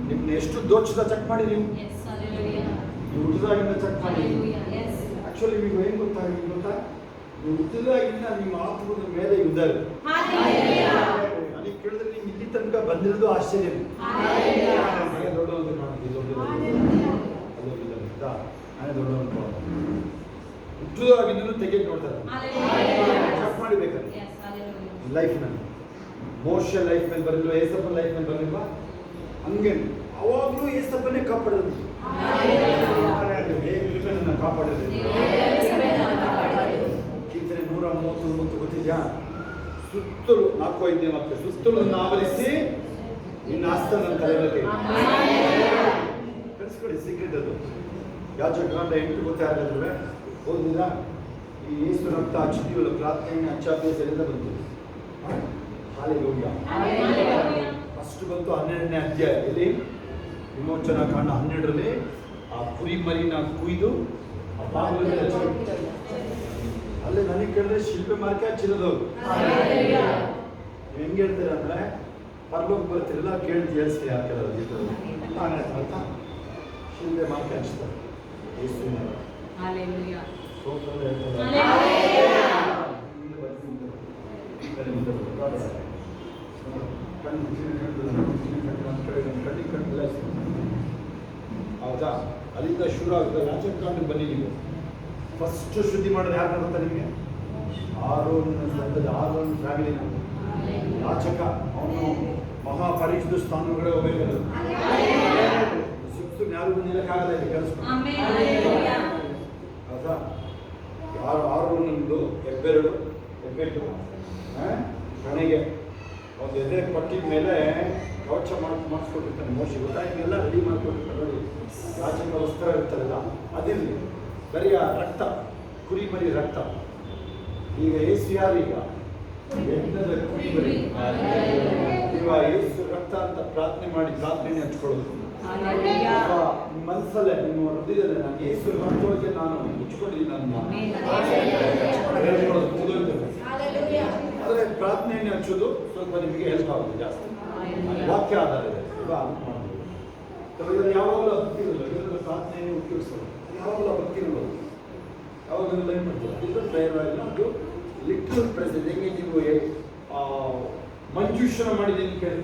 ನಿಮ್ನ ಎಷ್ಟು ದೋಷದ ಚೆಕ್ ಮಾಡಿ ನೀವು ಹುಟ್ಟಿದಾಗಿಂದ ಚೆಕ್ ಮಾಡಿ. ಆಕ್ಚುಲಿ ನೀವು ಏನ್ ಗೊತ್ತಾ ನೀವು ಹುಟ್ಟಿದಾಗಿಂದ ನಿಮ್ಮ ಆತ್ಮದ ಮೇಲೆ ಇದ್ದಾರೆ. ನನಗೆ ಕೇಳಿದ್ರೆ ನೀವು ಇಲ್ಲಿ ತನಕ ಬಂದಿರೋದು ಆಶ್ಚರ್ಯ. ದೊಡ್ಡವಂತ ನಾನೇ ದೊಡ್ಡವಂತ ಹುಟ್ಟಿದಾಗಿಂದ ತೆಗೆದು ನೋಡ್ತಾರೆ. ಚೆಕ್ ಮಾಡಿಬೇಕಾದ್ರೆ ಲೈಫ್ನಲ್ಲಿ ಮೋಶ ಲೈಫ್ ಮೇಲೆ ಬರಲಿಲ್ವ, ಏಸಪ್ಪನ ಲೈಫ್ ಮೇಲೆ ಬರಲಿಲ್ವಾ? ಹಂಗೆ ಅವಾಗಲೂ ಏಸಪ್ಪನೇ ಕಾಪಾಡೋದು. ಕಾಪಾಡೋದು ಕೀರ್ತನೆ 139 ಗೊತ್ತಿದ್ಯಾ? ಸುತ್ತಲೂ 4:5 ಮತ್ತೆ ಸುತ್ತಲೂ ಆವರಿಸಿ ನಿನ್ನ ಆಸ್ತನ ತಲೆಗೆ ಕಳಿಸ್ಕೊಡಿ. ಸೀಕ್ರೆಟ್ ಅದು. ಯಾಜಕಕಾಂಡ 8 ಗೊತ್ತಾಗಲ್ವೇ? ಓದಿದ್ರಾ? ಈ ಯೇಸು ರಕ್ತ ಹಚ್ಚಿದೀವಲ್ಲ, ಪ್ರಾರ್ಥನೆ ಅಚ್ಚಾಭ್ಯಾಸದಿಂದ ಬಂತು. ಹಾಲೆಲೂಯಾ. ಫಸ್ಟ್ ಬಂತು 12ನೇ ಅಧ್ಯಾಯದಲ್ಲಿ ವಿಮೋಚನಾ ಕಾಂಡ 12ರಲ್ಲಿ ಆ ಕುರಿ ಮರಿನ ಕುಯ್ದು ಆ ಬಾಗಿಲಲ್ಲಿ ಅಲ್ಲೇ ನನಗೆ ಕೇಳಿದ್ರೆ ಶಿಲ್ಪೆ ಮಾರ್ಕೆ ಹಚ್ಚಿರೋದು. ನೀವು ಹೆಂಗೆ ಹೇಳ್ತೀರ ಅಂದ್ರೆ ಪರ್ಲೋಕ ಬರ್ತಿರಲ್ಲ ಕೇಳಿ ಹೇಳ್ಸಿ ಹಾಕಿರೋದು ಶಿಲ್ಪೆ ಮಾರ್ಕೆ ಹಚ್ತಾರೆ. ಹೌದಾ? ಅಲ್ಲಿಂದ ಶುರು ಆಗುತ್ತೆ. ಯಾಜಕಕಾಂಡ ಬನ್ನಿ. ನೀವು ಫಸ್ಟ್ ಶುದ್ಧಿ ಮಾಡೋದು ಯಾರು ಬರುತ್ತೆ ನಿಮಗೆ? ಆರೋನ್ ಸಂತತಿ, ಆರೋನ್ ಫ್ಯಾಮಿಲಿನ ಯಾಚಕ. ಅವನು ಮಹಾಪರಿಶುದ್ಧ ಸ್ಥಾನಗಳೇ ಹೋಗಬೇಕು. ಸುತ್ತ ಯಾರು ಬಂದಿರಕ್ಕಾಗಲ್ಲ ಇಲ್ಲಿ ಕೆಲಸ. ಹೌದಾ? ಆರೋನಂದು ಹೆಬ್ಬೆರಳು ಕಣೆಗೆ ಒಂದು ಎದೆ ಪಟ್ಟಿದ ಮೇಲೆ ಕವಚ ಮಾಡಿಸ್ಕೊಟ್ಟಿರ್ತಾನೆ ಮೋಶೆ. ಗೊತ್ತಾಗಿಲ್ಲ ರೆಡಿ ಮಾಡಿಕೊಟ್ಟಿರ್ತಾರೆ ನೋಡಿ. ಯಾಚಕ ವಸ್ತ್ರ ಇರ್ತಾರಲ್ಲ ಅದಿರಲಿ, ಬರೀ ಆ ರಕ್ತ, ಕುರಿ ಮರಿ ರಕ್ತ. ಈಗ ಏಸು ಯಾರು? ಈಗ ಯಜ್ಞದ ಕುರಿ ಮರಿ. ನೀವು ಏಸು ರಕ್ತ ಅಂತ ಪ್ರಾರ್ಥನೆ ಮಾಡಿ ಪ್ರಾರ್ಥನೆ ಹಚ್ಕೊಳ್ಳೋದು. ನಿಮ್ಮ ಮನಸ್ಸಲ್ಲೇ ನಿಮ್ಮ ಹೃದಯದಲ್ಲೇ ನಾನು ಏಸು ರಕ್ತಕ್ಕೆ ನಾನು ಮುಚ್ಕೊಂಡಿದ್ದೀನಿ ನನ್ನ ಆದರೆ ಪ್ರಾರ್ಥನೆಯನ್ನು ಹಚ್ಚೋದು ಸ್ವಲ್ಪ ನಿಮಗೆ ಹೆಲ್ಪ್ ಆಗುತ್ತೆ. ಜಾಸ್ತಿ ವಾಕ್ಯ ಆಧಾರ ಇದೆ. ಯಾವಾಗಲೂ ಭಕ್ತಿ ಇರಲ್ಲ. ಇದರಲ್ಲಿ ಪ್ರಾರ್ಥನೆಯನ್ನು ಉಪಯೋಗಿಸೋದು ಯಾವಾಗಲೂ ಭಕ್ತಿ ಇರಬಹುದು. ಯಾವಾಗಲೂ ಲೈನ್ ಮಾಡ್ತೀವಿ. ಇದು ಪ್ರೇಯರ್ ಇಲ್ಲ, ಅದು ಲಿಟ್ರಲ್ ಪ್ರೆಸೆನ್ಸ್. ಹೆಂಗೆ ನೀವು ಮಂಜೂಷಣ ಮಾಡಿದ್ದೀನಿ ಕೇಳಿ,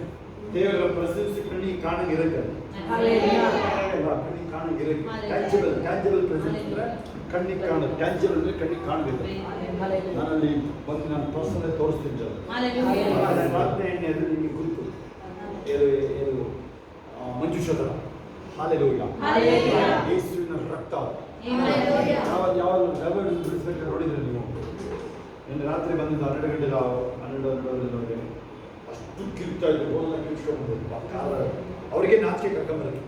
ದೇವರ ಪ್ರೆಸೆನ್ಸ್ ಕಣ್ಣಿಗೆ ಕಾಣಗಿರಕ್ಕೆ, ಕಣ್ಣಿಗೆ ಕಾಣಗಿರಕ್ಕೆ. ಟ್ಯಾಂಜಿಬಲ್ ಪ್ರೆಸೆನ್ಸ್ ಅಂದರೆ ಕಣ್ಣಿಗೆ ಕಾಣೋದು. ಟ್ಯಾಂಜಿಬಲ್ ಅಂದರೆ ಕಣ್ಣಿಗೆ ಕಾಣಬೇಕು. ನಾನಲ್ಲಿ ಬಂದು ನಾನು ಪರ್ಸನಲ್ ತೋರಿಸ್ತೀನಿ ಜನ ಪ್ರಾರ್ಥನೆ ಎಣ್ಣೆ ಅದು ನಿಮಗೆ ಕುರಿತು ಮಂಜುಷದರ. ಹಾಲೆಲೂಯಾ. ಯೇಸುವಿನ ರಕ್ತ ಯಾವ ಬಿಡಿಸ್ಬೇಕು ನೋಡಿದ್ರೆ ನೀವು. ನಿನ್ನೆ ರಾತ್ರಿ ಬಂದಿದ್ದು 12 ಅಷ್ಟು ಕಿರ್ತಾ ಇದ್ರು. ಹೋದ ಕಿರ್ಸ್ಕೊಂಡು ಅವ್ರಿಗೆ ನಾಚಿಕೆ ಕರ್ಕೊಂಬರಕ್ಕೆ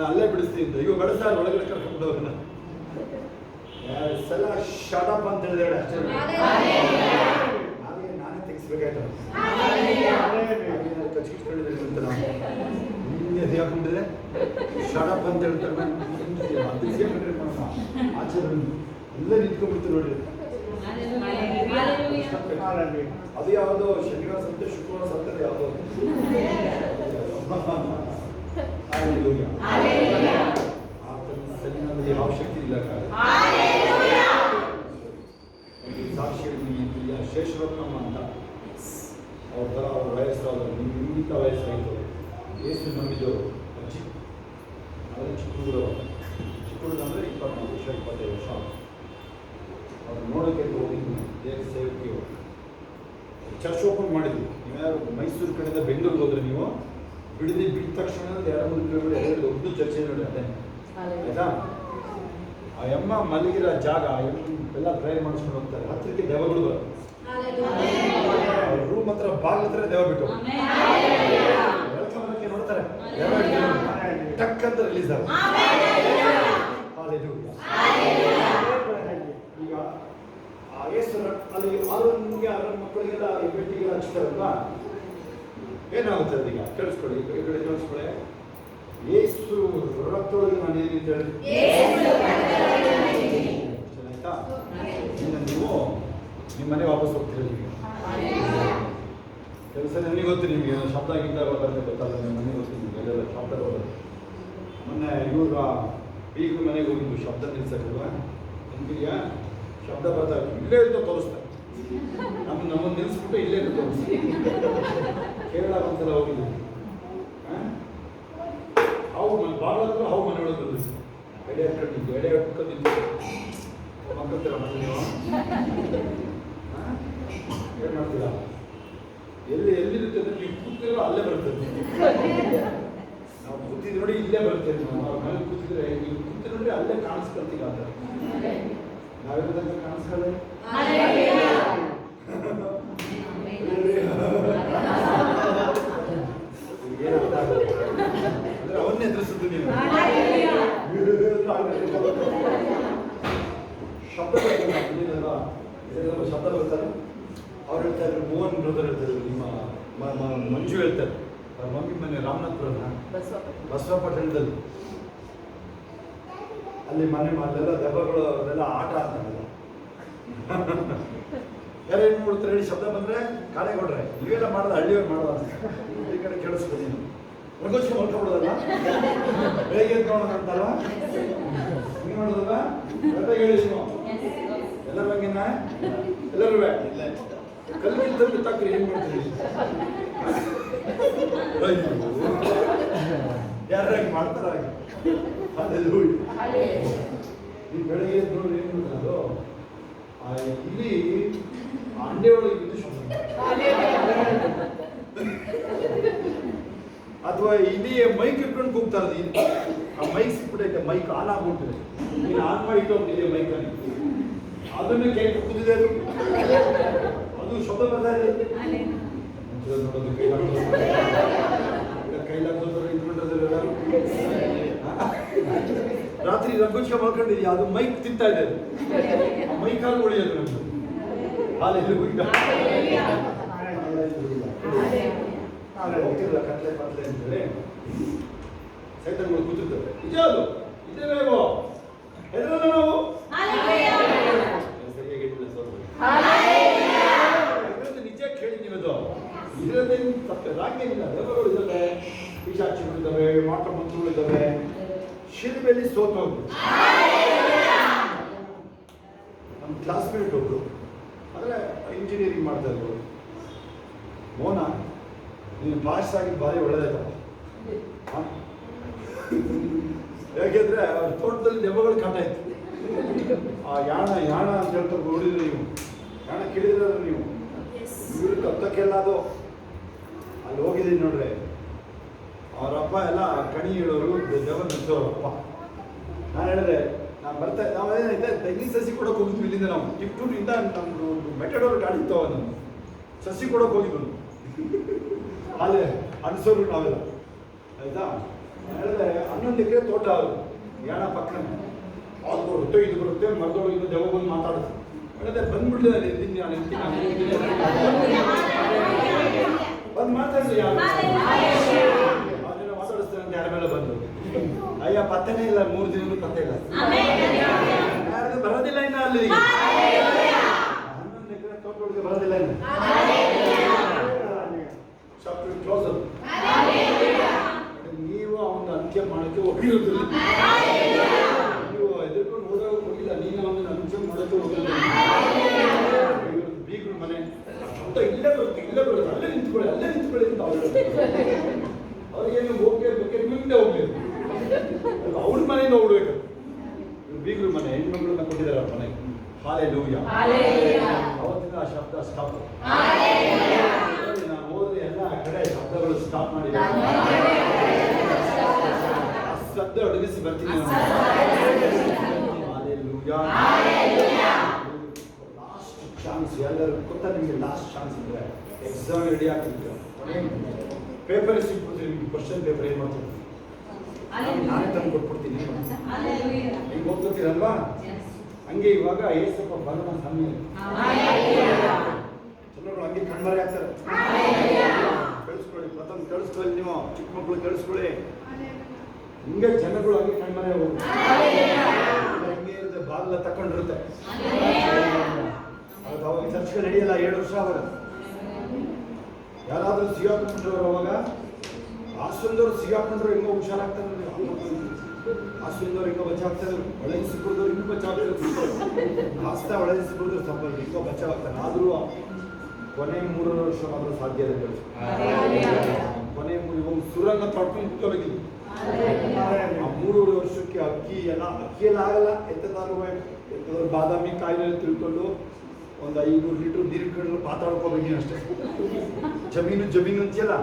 ಅಲ್ಲೇ ಬಿಡಿಸ್ತಿದ್ದೆ. ಈಗ ಬೆಳೆಸಾರ ಒಳಗಡೆ ಕರ್ಕೊಂಡ್ಬಿಡೋರನ್ನ ಸಲ ಶಟಪ್ ಅಂತ ಹೇಳಿದ್ರೆ ಅಷ್ಟೇ. ನಾನೇ ತೆಗಿಸ್ಬೇಕಾಯ್ತು. ಕಚ್ಚಿಟ್ಕೊಂಡಿದ್ರೆ ಅಂತ ನಾವು ನಿನ್ನೆ ಹಾಕೊಂಡಿದ್ರೆ ಶಟಪ್ ಅಂತ ಹೇಳ್ತಾರೆ. ಆಚೆ ಎಲ್ಲ ನಿಂತ್ಕೊಂಡ್ಬಿಡ್ತು ನೋಡಿ. ಅದು ಯಾವುದೋ ಶನಿವಾರ ಸಂತೆ, ಶುಕ್ರವಾರ ಸಂತೆ ಯಾವುದೋ. ಯಾವ ಶಕ್ತಿ ಇಲ್ಲ. ಸಾಕ್ಷಿ ಶೇಷರತ್ನಮ್ಮ ಅಂತ ಅವ್ರ ಥರ ಅವ್ರ ವಯಸ್ಸಾದ್ರು. ನಿಮ್ಗಿಂತ ವಯಸ್ಸಾಯಿತು. ಏಸು ನಂಬಿದವರು ಅಜ್ಜಿ. ಆದರೆ ಚಿಕ್ಕೂರು ಅಂದರೆ 24 ವರ್ಷ 25 ವರ್ಷ. ಅವ್ರು ನೋಡೋಕ್ಕೆ ಹೋಗಿದ್ದು ದೇಹ ಸೇವಕಿ ಚರ್ಚ್ ಓಪನ್ ಮಾಡಿದ್ವಿ. ನೀವ್ಯಾರು ಮೈಸೂರು ಕಡೆಯಿಂದ ಬೆಂಗಳೂರಿಗೆ ಹೋದ್ರೆ ನೀವು ಬಿಡಿದ ತಕ್ಷಣ 2-3 ಕಿಲೋಮೀಟರ್ 2 ದೊಡ್ಡ ಚರ್ಚೆ ನೋಡಿ. ಅದೇ ಆಯ್ತಾ? ಆ ಅಮ್ಮ ಮಲಗಿರೋ ಜಾಗ ಎಲ್ಲ ಟ್ರೈ ಮಾಡಿಸ್ಕೊಂಡು ಹೋಗ್ತಾರೆ. ಹತ್ತಿರಕ್ಕೆ ದೆವ್ವಗಳು ಬರುತ್ತೆ. ರೂಮ್ ಹತ್ರ ಬಾಗಿಲ ಹತ್ರ ದೆವ್ವ ಬಿಟ್ಟು ನೋಡ್ತಾರೆ, ಟಕ್ ಅಂತ ರಿಲೀಸ್ ಆಗುತ್ತೆ. ಈಗ ಆ ಯೇಸು ಅಲ್ಲಿ ಆರೋನ್ಗೆ ಮಕ್ಕಳಿಗೆಲ್ಲ ಬೆಟ್ಟಿಗೆಲ್ಲ ಹಚ್ತಾರಲ್ವಾ, ಏನಾಗುತ್ತೆ ಅದೀಗ? ಕೇಳಿಸ್ಕೊಳ್ಳಿ, ಈ ಕಡೆ ಕೇಳಿಸ್ಕೊಳ್ಳಿ. ಯೇಸು ರಕ್ತದೊಳಗೆ ನಾನು ಏನಿದೆ ಹೇಳಿ, ಆಯ್ತಾ? ಇನ್ನು ನೀವು ನಿಮ್ಮ ಮನೆ ವಾಪಸ್ ಹೋಗ್ತೀರಿ. ಕೆಲಸ ನನಗೆ ಗೊತ್ತು, ನಿಮಗೆ ಶಬ್ದ ಗೀತ ಬರ್ತದೆ ಗೊತ್ತಲ್ಲ, ನಿಮ್ಮ ಮನೆಗೆ ಗೊತ್ತು ನಿಮಗೆ ಎಲ್ಲ ಶಬ್ದ ಬರೋದು. ಮೊನ್ನೆ ಇವಾಗ ಬೀಗರ ಮನೆಗೆ ಹೋಗಿದ್ದು ಶಬ್ದ ನಿಲ್ಸಕ್ಕಲ್ವಾ, ನಿಮಗಿದೆಯಾ? ಶಬ್ದ ಬರ್ತಾ ಇಲ್ಲೇ ಅಂತ ತೋರಿಸ್ತಾರೆ. ನಮ್ಮನ್ನು ನಿಲ್ಲಿಸ್ಬಿಟ್ಟು ಇಲ್ಲೇ ಅಂತ ತೋರಿಸ್ತಾರೆ. ಕೇರಳ ಒಂದ್ಸಲ ಹೋಗಿದ್ದು, ಹಾವು ಬಾಳ ಹತ್ರ ಹಾವು ಮನೆ ಒಳಗೆ ಬಂದಿದ್ದು, ಎಡೆ ಹಟ್ಕೊಂಡಿದ್ದು, ಎಡೆ ಹಟ್ಕೊಂಡಿದ್ದು ಮಕ್ಕಳ್ತೀರ ಮತ್ತೆ ನೀವು ಏನು ಮಾಡ್ತೀರಾ? ಎಲ್ಲಿರುತ್ತೆ ಅಂದ್ರೆ ನೀವು ಕೂತಿರೋ ಅಲ್ಲೇ ಬರ್ತದೆ. ನಾವು ಕೂತಿದ್ ನೋಡಿ ಇಲ್ಲೇ ಬರ್ತೇವೆ. ನಾವು ಮನೆ ಕೂತಿದ್ರೆ ನೀವು ಕೂತಿ ನೋಡಿ ಅಲ್ಲೇ ಕಾಣಿಸ್ಕೊಳ್ತೀವಿ. ಅಂತ ನಾವಿರೋದಂತ ಕಾಣಿಸ್ಕೊಳ್ಳಿ. ಅಂದ್ರೆ ಅವನ್ನೇ ಎದುರಿಸುದು ನೀವು. ಶಬ್ದ ಶಬ್ದ ಬರ್ತಾರೆ. ಅವ್ರು ಹೇಳ್ತಾ ಇದ್ರು, ಮೋಹನ್ ಬ್ರದರ್ ಹೇಳ್ತಾ ಇದ್ರು, ನಿಮ್ಮ ಮಂಜು ಹೇಳ್ತಾರೆ, ಅವ್ರ ಮಮ್ಮಿ ಮನೆ ರಾಮನಾಥ್ಪುರನ ಬಸವಪಟ್ಟಣದಲ್ಲಿ. ಅಲ್ಲಿ ಮನೆ ಅಲ್ಲೆಲ್ಲ ದೆವ್ವಗಳು ಅದೆಲ್ಲ ಆಟ ಆಡ್ತಾರಲ್ಲ. ಯಾರು ಏನು ಮಾಡ್ತಾರೆ ಹೇಳಿ? ಶಬ್ದ ಬಂದರೆ ಕಾಳೆ ಕೊಡ್ರೆ ಇವೆಲ್ಲ ಮಾಡೋದು ಹಳ್ಳಿಯವ್ರು ಮಾಡೋದು ಅಂತ ಈ ಕಡೆ ಕೇಳಿಸ್ಬೋದು. ರಘೋಷ್ ಹೊಲ್ಕೊಬಿಡೋದಲ್ಲ, ಬೆಳಗ್ಗೆ ಎದ್ದು ನೋಡೋಣ ಅಂತಲ್ವ, ಹಿಂಗೆ ಮಾಡೋದಲ್ಲ. ಕರೆಕ್ಟಾಗಿ ಹೇಳಿ ನೀವು ಎಲ್ಲರ ಬಗ್ಗೆನ, ಎಲ್ಲರೂ ಕಲ್ಲಿಗಿಂತ ಬಿತ್ತಾಕ್ರಿ ಏನು ಮಾಡ್ತೀರಿ? ಯಾರಾಗಿ ಮಾಡ್ತಾರ ಹಾಗೆ. ಅದೆಲ್ಲೂ ನೀವು ಬೆಳಗ್ಗೆ ಎದ್ದು ನೋಡಿ ಏನು ಮಾಡ್ತಾರೆ, ಇಲ್ಲಿ ಅಂಡೆ ಒಳಗೆ ಬಿದ್ದು ಶಬ್ದ, ಅಥವಾ ಇಲ್ಲಿ ಮೈಕ್ ಇಟ್ಕೊಂಡು ಕೂಗ್ತಾರದು. ಆ ಮೈಕ್ ಸಿಕ್ಬಿಟ್ಟೈತೆ, ಮೈಕ್ ಆನ್ ಆಗ್ಬಿಟ್ಟಿದೆ, ನೀನು ಆನ್ ಮಾಡಿಟ್ಟು ಹೋಗ್ತಿದೆ ಮೈಕಲ್ಲಿ, ಅದನ್ನೇ ಕೇಳಿ ಕೂತಿದೆ. ಅದು ಶಬ್ದ ಬರ್ತಾ ಇದೆ. ನೋಡೋದು ಕೈಲಾಗ್ತೋದ್ರೆ ಇಟ್ಕೊಂಡ್ರೆ ರಾತ್ರಿ ರಘುಷ ಮಾಡ್ಕೊಂಡಿದ್ಯಾ, ಅದು ಮೈಕ್ ತಿಂತಾ ಇದೆ. ಮೈಕಾಲು ಉಳಿಯೋದು ನಮ್ದು. ಹೋಗ್ತಿರಲ್ಲ ಕತ್ಲೆ ಪತ್ಲೆ ಅಂತೇಳಿ ಸೈತನ್ಗಳು ಕೂತಿರ್ತವೆ. ನಿಜ ಅದು, ಇದೇ ಬೇಗೋ ಹೆದರಲ್ಲ ನಾವು. ನಿಜ ಕೇಳಿದ್ದೀವಿ, ಅದು ಇದರದ್ದೇನು ತಪ್ಪೇನಿಲ್ಲ. ದೇವರುಗಳು ಇದ್ದಾವೆ, ಪಿಶಾಚಿಗಳಿದ್ದಾವೆ, ಮಾಟಮಂತ್ರಗಳಿದ್ದಾವೆ. ಶಿಲ್ಬೆಯಲ್ಲಿ ಸೋತೋದು. ನಮ್ಮ ಕ್ಲಾಸ್ಮೇಟ್ ಒಬ್ರು ಅಂದರೆ ಇಂಜಿನಿಯರಿಂಗ್ ಮಾಡ್ತಾ ಇದ್ರು, ಮೋನ ನೀನು ಪಾಸ್ ಆಗಿದ್ದು ಭಾರಿ ಒಳ್ಳೆದಾಯ್ತಪ್ಪ. ಯಾಕೆಂದ್ರೆ ಅವ್ರ ತೋಟದಲ್ಲಿ ದೆವ್ವಗಳು ಕಾಟ ಇತ್ತು. ಆ ಯಾಣ ಅಂತ ಹೇಳ್ತಾರೆ, ನೋಡಿದ್ರೆ ನೀವು ಯಾಣ ಕೇಳಿದ್ರೆ ನೀವು ಇವ್ರು ಕತ್ತಕ್ಕೆಲ್ಲ ಅದು ಅಲ್ಲಿ ಹೋಗಿದ್ದೀನಿ ನೋಡ್ರಿ. ಅವರಪ್ಪ ಎಲ್ಲ ಕಣಿ ಹೇಳೋರು, ದೆವ್ವ ನಿಲ್ಸೋರು ಅಪ್ಪ. ನಾನು ಹೇಳಿದೆ, ನಾನು ಬರ್ತಾ ನಾವೇನೈತೆ ತೆಂಗಿನ ಸಸಿ ಕೊಡೋಕೆ ಹೋಗಿದ್ವಿ. ಇಲ್ಲಿಂದ ನಾವು ಟಿಪ್ಟೂರಿಂದ ನಮ್ಮದು ಮೆಟಡೋರು ಗಾಡಿ ಇತ್ತವ, ನಾನು ಸಸಿ ಕೊಡೋಕೆ ಹೋಗಿದ್ವಿ. ಅಲ್ಲೇ ಅನ್ಸೋರು ನಾವೆಲ್ಲ, ಆಯ್ತಾ? ನಾನು ಹೇಳಿದೆ 11 ಎಕರೆ ತೋಟ ಅವರು ಯಾಣ ಪಕ್ಕನೆ, ಅದು ಬರುತ್ತೆ ಇದು ಬರುತ್ತೆ, ಮರದೊಳಗಿಂದ ದೆವ್ವ ಬಂದು ಮಾತಾಡುತ್ತೆ. ಹೇಳಿದೆ ಬಂದ್ಬಿಡ್ಲಿ, ಅಲ್ಲಿ ಇರ್ತೀನಿ ನಾನು ಇರ್ತೀನಿ ಬಂದು ಮಾತಾಡಲಿ, ಯಾರು ಅದನ್ನ ಮಾತಾಡಿಸ್ತೇನೆ ಅಂತ ಯಾರ ಮೇಲೆ ಬಂದು. ಅಯ್ಯ ಪತ್ತೆನೇ ಇಲ್ಲ, 3 ದಿನವೂ ಪತ್ತೆ ಇಲ್ಲ, ಯಾರು ಬರೋದಿಲ್ಲ ಇನ್ನು ಅಲ್ಲಿ. 11 ಎಕರೆ ತೋಟದೊಳಗೆ ಬರೋದಿಲ್ಲ ಇನ್ನು. Chapter close. ನೀವು ಅವನ ಅಂತ್ಯ ಮಾಡೋಕ್ಕೆ ಹೋಗಿರೋದಿಲ್ಲ, ನೀವು ಎದುರ್ಕೊಂಡು ಹೋದಾಗ ಹೋಗಿಲ್ಲ, ನೀನು ಅವನ ಅಂತ್ಯ ಮಾಡೋಕ್ಕೆ ಹೋಗಿಲ್ಲ. ಬೀಗರು ಮನೆ ಅಂತ ಇಲ್ಲೇ ಬರುತ್ತೆ, ಅಲ್ಲೇ ನಿಂತ್ಕೊಳ್ಳಿ ಅಂತ ಅವ್ರು ಅವ್ರಿಗೇನು ಹೋಗ್ಬೇಕು, ಮುಂದೆ ಹೋಗ್ಬೇಕು, ಅವ್ರ ಮನೆಯಿಂದ ಹೋಗ್ಬೇಕು. ಬೀಗರು ಮನೆ ಹೆಣ್ಮಗಳನ್ನ ಕೊಟ್ಟಿದ್ದಾರೆ ಅವ್ರ ಮನೆಗೆ. ಹಾಲೆಲೂಯಾ. ಅವತ್ತಿನ ಆ ಶಬ್ದ ಸ್ಟಾಪ್. ನಾನು ಹೋದ್ರೆ ಎಲ್ಲ ಕಡೆ ಶಬ್ದಗಳು ಸ್ಟಾಪ್ ಮಾಡಿದ್ದಾರೆ. ಶಬ್ದ ಒಡಗಿಸಿ ಬರ್ತೀನಿ. Last chance. ಎಲ್ಲರೂ ಗೊತ್ತಾ ನಿಮಗೆ? ಲಾಸ್ಟ್ ಚಾನ್ಸ್ ಅಂದರೆ ಎಕ್ಸಾಮ್ ರೆಡಿ ಆಗ್ತಿದ್ರು, ಪೇಪರ್ ಸಿಕ್ಬಿಡ್ತೀವಿ ನಿಮ್ಗೆ. ಕ್ವಶನ್ ಪೇಪರ್ ಏನು ಮಾಡ್ತೀವಿ? ನಾನೇ ತಂದು ಕೊಟ್ಬಿಡ್ತೀನಿ. ಹಿಂಗೆ ಹೋಗ್ತಿರ್ತೀರಲ್ವಾ? ಹಂಗೆ ಇವಾಗ ಏಸಪ್ಪ ಬರೋಣ ಸಮಯ. ಜನಗಳು ಹಂಗೆ ಕಣ್ಮರೆ ಆಗ್ತಾರೆ. ಕೇಳಿಸ್ಕೊಳ್ಳಿ, ಪ್ರಥಮ ಕೇಳಿಸ್ಕೊಳ್ಳಿ, ನೀವು ಚಿಕ್ಕ ಮಕ್ಕಳು ಕೇಳಿಸ್ಕೊಳ್ಳಿ. ಹಿಂಗೆ ಜನಗಳು ಹಂಗೆ ಕಣ್ಮರೆ ಹೋಗುತ್ತೆ. ಹಂಗೆ ಇರುತ್ತೆ, ಬಾಗಿಲ ತಕೊಂಡಿರುತ್ತೆ. ಅವಾಗ ಚರ್ಚ್ಗೆ ನಡೆಯಲ್ಲ. 7 ವರ್ಷ ಅವಾಗ ಯಾರಾದ್ರೂ ಸಿಗಾಕೊಂಡ್ರು ಅವಾಗ ಆಶ್ರಮದವ್ರು ಸಿಗಾಕೊಂಡ್ರು ಹೆಂಗೋ ಹುಷಾರಾಗ್ತಾರೆ. ಆಶ್ರಮದವ್ರು ಹೆಂಗೋ ಬಚಾಗ್ತಾರೆ, ಒಳಗೆ ಸಿಕ್ಕುಳಿದವ್ರು ಇನ್ನೂ ಬಚಾಗ್ತಾರೆ. ಆಸ್ತ ಒಳಗೆ ಸಿಕ್ಕುಳಿದ್ರು ಸ್ವಲ್ಪ ಹೆಂಗೋ ಬಚಾಗ್ತಾರೆ. ಆದರೂ ಕೊನೆ 3 ವರ್ಷ ಮಾತ್ರ ಸಾಧ್ಯ ಇದೆ. ಕೊನೆ ಸುರಂಗ ತೊಡ್ಕೊಂಡು ಕೂತ್ಕೊಬೇಕಿತ್ತು. ಆ 3 ವರ್ಷಕ್ಕೆ ಅಕ್ಕಿಯೆಲ್ಲ ಆಗಲ್ಲ. ಎಂಥದಾದ್ರು ಬಾದಾಮಿ ಕಾಯಿಲೆ ತಿಳ್ಕೊಂಡು ಒಂದು 500 ಲೀಟರ್ ನೀರು ಕಂಡು ಪಾತಾಡ್ಕೋಬೇಕು ಅಷ್ಟೇ. ಜಮೀನು ಅಂತೀಯಲ್ಲ,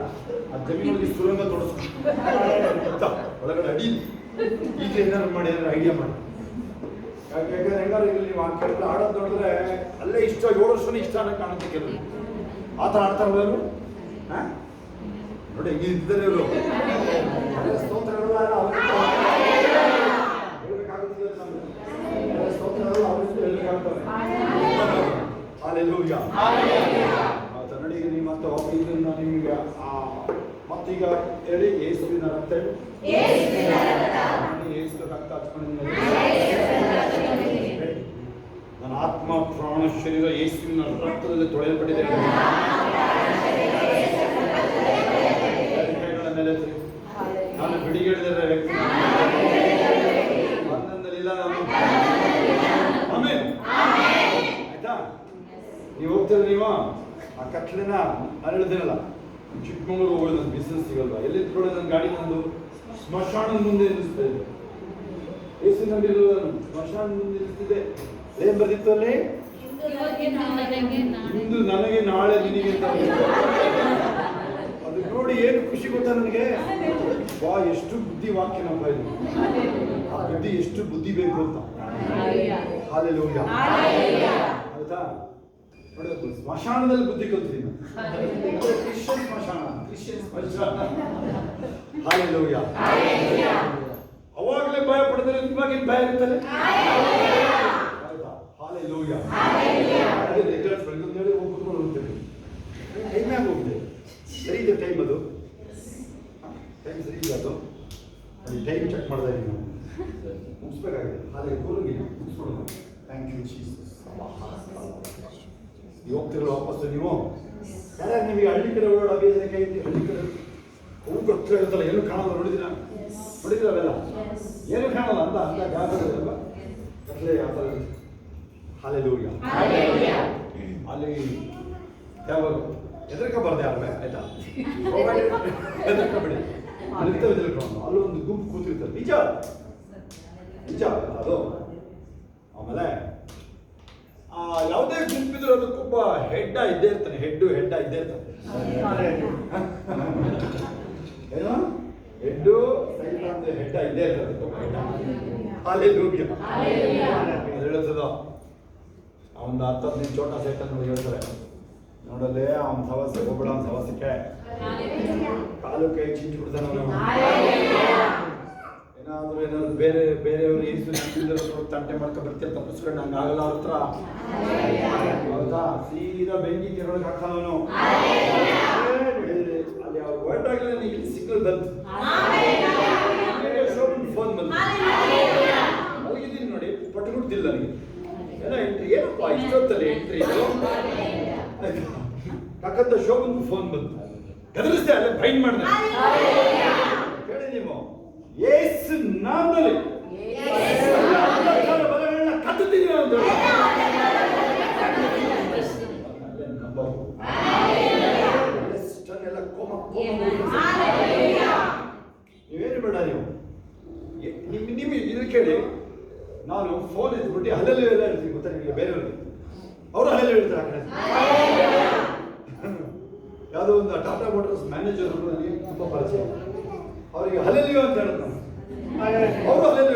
ಆ ಜಮೀನಿಗೆ ಸುರಂಗ ತೊಡಸ್ಕೊ ಒಳಗಡೆ ಅಡಿ. ಈಗ ಏನಾದ್ರು ಮಾಡಿ ಅಂದ್ರೆ ಐಡಿಯಾ ಮಾಡಿ. ಯಾಕಂದ್ರೆ ಹೆಂಗಾರು ಇಲ್ಲಿ ನೀವು ಕೆಲವರು ಆಡೋದು ನೋಡಿದ್ರೆ ಅಲ್ಲೇ ಇಷ್ಟ 7 ವರ್ಷನೇ ಇಷ್ಟ ಅನ್ನೋ ಕಾಣುತ್ತೆ. ಕೆಲವರು ಆ ಥರ ಆಡ್ತಾರಲ್ಲ ಇವರು. ನೋಡಿ ಹಿಂಗೆ ಇದ್ದಾರೆ ಇವರು. ಸ್ತೋತ್ರಗಳು ಹೇಳ್ಬೇಕಾಗುತ್ತಿಲ್ಲ ನಮಗೆ. ಸ್ತೋತ್ರಗಳು ಅವ್ರಿಗೆ ಹೇಳ್ಬೇಕಾಗ್ತವೆ. ಹಾಲೆಲೂಯಾ. ನೋಡಿ ಈಗ ನೀವು ಮತ್ತೆ ಇದನ್ನ ನಿಮಗೆ ಮತ್ತೀಗ ಹೇಳಿ, ಯೇಸುವಿನ ರಕ್ತ. ಯೇಸು ರಕ್ತ ಹಚ್ಕೊಂಡಿದ್ಮೇಲೆ ನನ್ನ ಆತ್ಮ ಪ್ರಾಣ ಶರೀರ ಯೇಸುವಿನ ರಕ್ತದಲ್ಲಿ ತೊಳೆಯಲ್ಪಟ್ಟಿದೆ. ಕೈಗಳ ಮೇಲೆ ನಾನು ಬಿಡಿಗಿಡಿದರೆ ವ್ಯಕ್ತಿ ಬಂಧನದಲ್ಲಿಲ್ಲ ನಾನು. ಆಮೇಲೆ ಆಯ್ತಾ? ನೀವು ಹೋಗ್ತೀರ, ನೀವು ಆ ಕಟ್ಲಿನ ನಾನು ಹೇಳಿದ್ದೀನಲ್ಲ, ಚಿಕ್ಕಮಗಳೂರು ಹೋಗಿ ನನ್ನ ಬಿಸ್ನೆಸ್ ಸಿಗಲ್ವಾ? ಎಲ್ಲಿ ಇಟ್ಕೊಳ್ಳಿ? ನನ್ನ ಗಾಡಿ ನಂದು ಸ್ಮಶಾನದ ಮುಂದೆ ನಿಲ್ಲಿಸ್ತಾ ಇದೆ. ಯೇಸುವಿನಲ್ಲಿರುವ ಸ್ಮಶಾನದ ಮುಂದೆ ನಿಲ್ಲಿಸ್ತಿದೆ. ಏನ್ ಬರ್ದಿತ್ತು ಅಲ್ಲಿ? ಇಂದು ನನಗೆ, ನಾಳೆ ನಿನಗೆ ಅಂತ. ಅದು ನೋಡಿ ಏನು ಖುಷಿ ಗೊತ್ತಾ ನನಗೆ? ವಾ, ಎಷ್ಟು ಬುದ್ಧಿ ವಾಕ್ಯನಪ್ಪ ಇದು. ಆ ಬುದ್ಧಿ ಎಷ್ಟು ಬುದ್ಧಿ ಬೇಕು ಅಂತ. ಹಾಲೆಲೂಯಾ. ಆಯ್ತಾ? ನೋಡಿ, ಸ್ಮಶಾನದಲ್ಲಿ ಬುದ್ಧಿ ಕಲ್ತೀನಿ. ಕ್ರಿಶ್ಚಿಯನ್ ಸ್ಮಶಾನ. ಹಾಲೆಲೂಯಾ. ಅವಾಗಲೇ ಭಯ ಪಡೆದರೆ ಇವಾಗಿನ ಭಯ ಇರ್ತದೆ. ಹಾಲೆಲೂಯಾ. ರಿಸಲ್ಟ್ಸ್ ಬೆಳೆದು ಹೋಗ್ಬಿಟ್ಟು ಹೋಗ್ತೇವೆ. ಟೈಮ್ ಆಗಿ ಹೋಗಿದೆ. ಸರಿ ಇದೆ ಟೈಮ್, ಅದು ಟೈಮ್ ಸರಿ ಇದೆ. ಅದು ಟೈಮ್ ಚೆಕ್ ಮಾಡ್ತಾ ಇದ್ದೀವಿ ನಾವು. ಮುಗಿಸ್ಬೇಕಾಗಿದೆ. ಹಾಗೆ ಕೂರಿಗೆ ಮುಗಿಸ್ಕೊಡೋಣ. Thank you Jesus. ನೀವು ಹೋಗ್ತಿರೋ ವಾಪಸ್ ನೀವು ಯಾರ್ಯಾರು ನಿಮಗೆ ಹಳ್ಳಿ ಕಡೆ ಓಡಾಡೋ ಕೈ ಹಳ್ಳಿ ಕಡೆ ಹೂ ಕಟ್ಟಲೆ ಇರುತ್ತಲ್ಲ, ಏನು ಕಾಣಲ್ಲ. ನೋಡಿದಿರ ಅವೆಲ್ಲ ಏನು ಕಾಣಲ್ಲ ಅಂತ ಜಾಗದಲ್ವಾ ಕಟ್ಲೆ ಯಾವ ಥರ. ಹಾಲೆಲೂಯಾ. ಅಲ್ಲಿ ಯಾವಾಗ ಹೆದರ್ಕೋಬಾರ್ದು ಯಾರು, ಆಯ್ತಾ? ಹೆದರ್ಕೋಬೇಡಿ. ಹೆದರ್ಕೊಂಡು ಅಲ್ಲೊಂದು ಗುಂಪು ಕೂತಿರ್ತಾರೆ. ನಿಜ ಅದು. ಆಮೇಲೆ ಯಾವುದೇ ಗುಂಪಿದ್ರು ಅದಕ್ಕೊಬ್ಬ ಹೆಡ್ಡ ಇದ್ದೇ ಇರ್ತಾನೆ. ಹೆಡ್ಡ ಇದ್ದೇ ಇರ್ತಾನೆ. ಏನು ಹೆಡ್ಡು ಸೈತಾನದ ಹೆಡ್ಡ ಇದ್ದೇ ಇರ್ತದೆ. ಹಾಲೆಲೂಯಾ. ಅದು ಹೇಳ್ತದ ಅವನ 10-15 ಚೋಟ ಸೈತಾನ್ ನೋಡಿ ಹೇಳ್ತಾರೆ, ನೋಡಲ್ಲೇ ಅವನ ಸವಸ್ಸೆ ಹೋಗ್ಬೇಡ, ಅವನ ಸವಸ್ಸಕ್ಕೆ ಕಾಲು ಕೈ ಚಿಂಚು ಬಿಡ್ತಾನೆ ಅವನು. ಏನಾದ್ರು ಬೇರೆಯವರು ಯೇಸು ತಂಟೆ ಮಾಡ್ಕೊಂಡು ಬರ್ತೀರ, ತಪ್ಪಿಸ್ಕೊಂಡು ಹಂಗೆ ಆಗಲ್ಲ ಅವ್ರ ಹತ್ರ. ಹೌದಾ? ಸೀದಾ ಬೆಂಕಿ ಕೆರೊಳಗೆ ಹಾಕ್ತಾನವನು. ಅಲ್ಲಿ ಅವ್ರು ಹೊರಟಾಗಲೇ ನನಗೆ ಇಲ್ಲಿ ಸಿಗ್ನಲ್ ಬಂತು. ಫೋನ್ ಬಂತು. ಮಲಗಿದ್ದೀನಿ ನೋಡಿ, ಪಟ್ಬಿಡ್ತಿಲ್ಲ ನನಗೆ. ಏನಪ್ಪ ಇಷ್ಟೊತ್ತಲ್ಲಿ ಎಂಟ್ರಿ ಇದು ಕಾಕಂತ ಶೋಭನ್ಗೂ ಫೋನ್ ಬಂತು. ಗದರಿಸ್ದೆ, ಅಲ್ಲೇ ಫೈನ್ ಮಾಡಿದೆ. ಹೇಳಿ ನೀವು ಯೇಸು ನಾಮದಲ್ಲಿ ಬಲಗಳನ್ನ ಕತ್ತುತ್ತೀನಿ ಅಂತ ನೀವೇನು ಬೇಡ, ನಿಮಗೆ ಇದು ಕೇಳಿ. ನಾನು ಫೋನ್ ಇದ್ಬಿಟ್ಟು ಹಲ್ಲೆಲ್ಲ ಹೇಳ್ತೀನಿ, ಗೊತ್ತಾ ನಿಮಗೆ? ಬೇರೆಯವ್ರಿಗೆ ಅವರು ಹಲ್ಲೆಲ್ಲ ಹೇಳ್ತಾರೆ. ಆ ಕಡೆ ಯಾವುದೋ ಒಂದು ಟಾಟಾ ಮೋಟರ್ಸ್ ಮ್ಯಾನೇಜರ್ ನನಗೆ ತುಂಬ ಪರಿಚಯ. ಅವರಿಗೆ ಹಲ್ಲೆಲ್ಲ ಅಂತ ಹೇಳಿದ್ರು. ಅವರು ಹಲ್ಲೆಲ್ಲ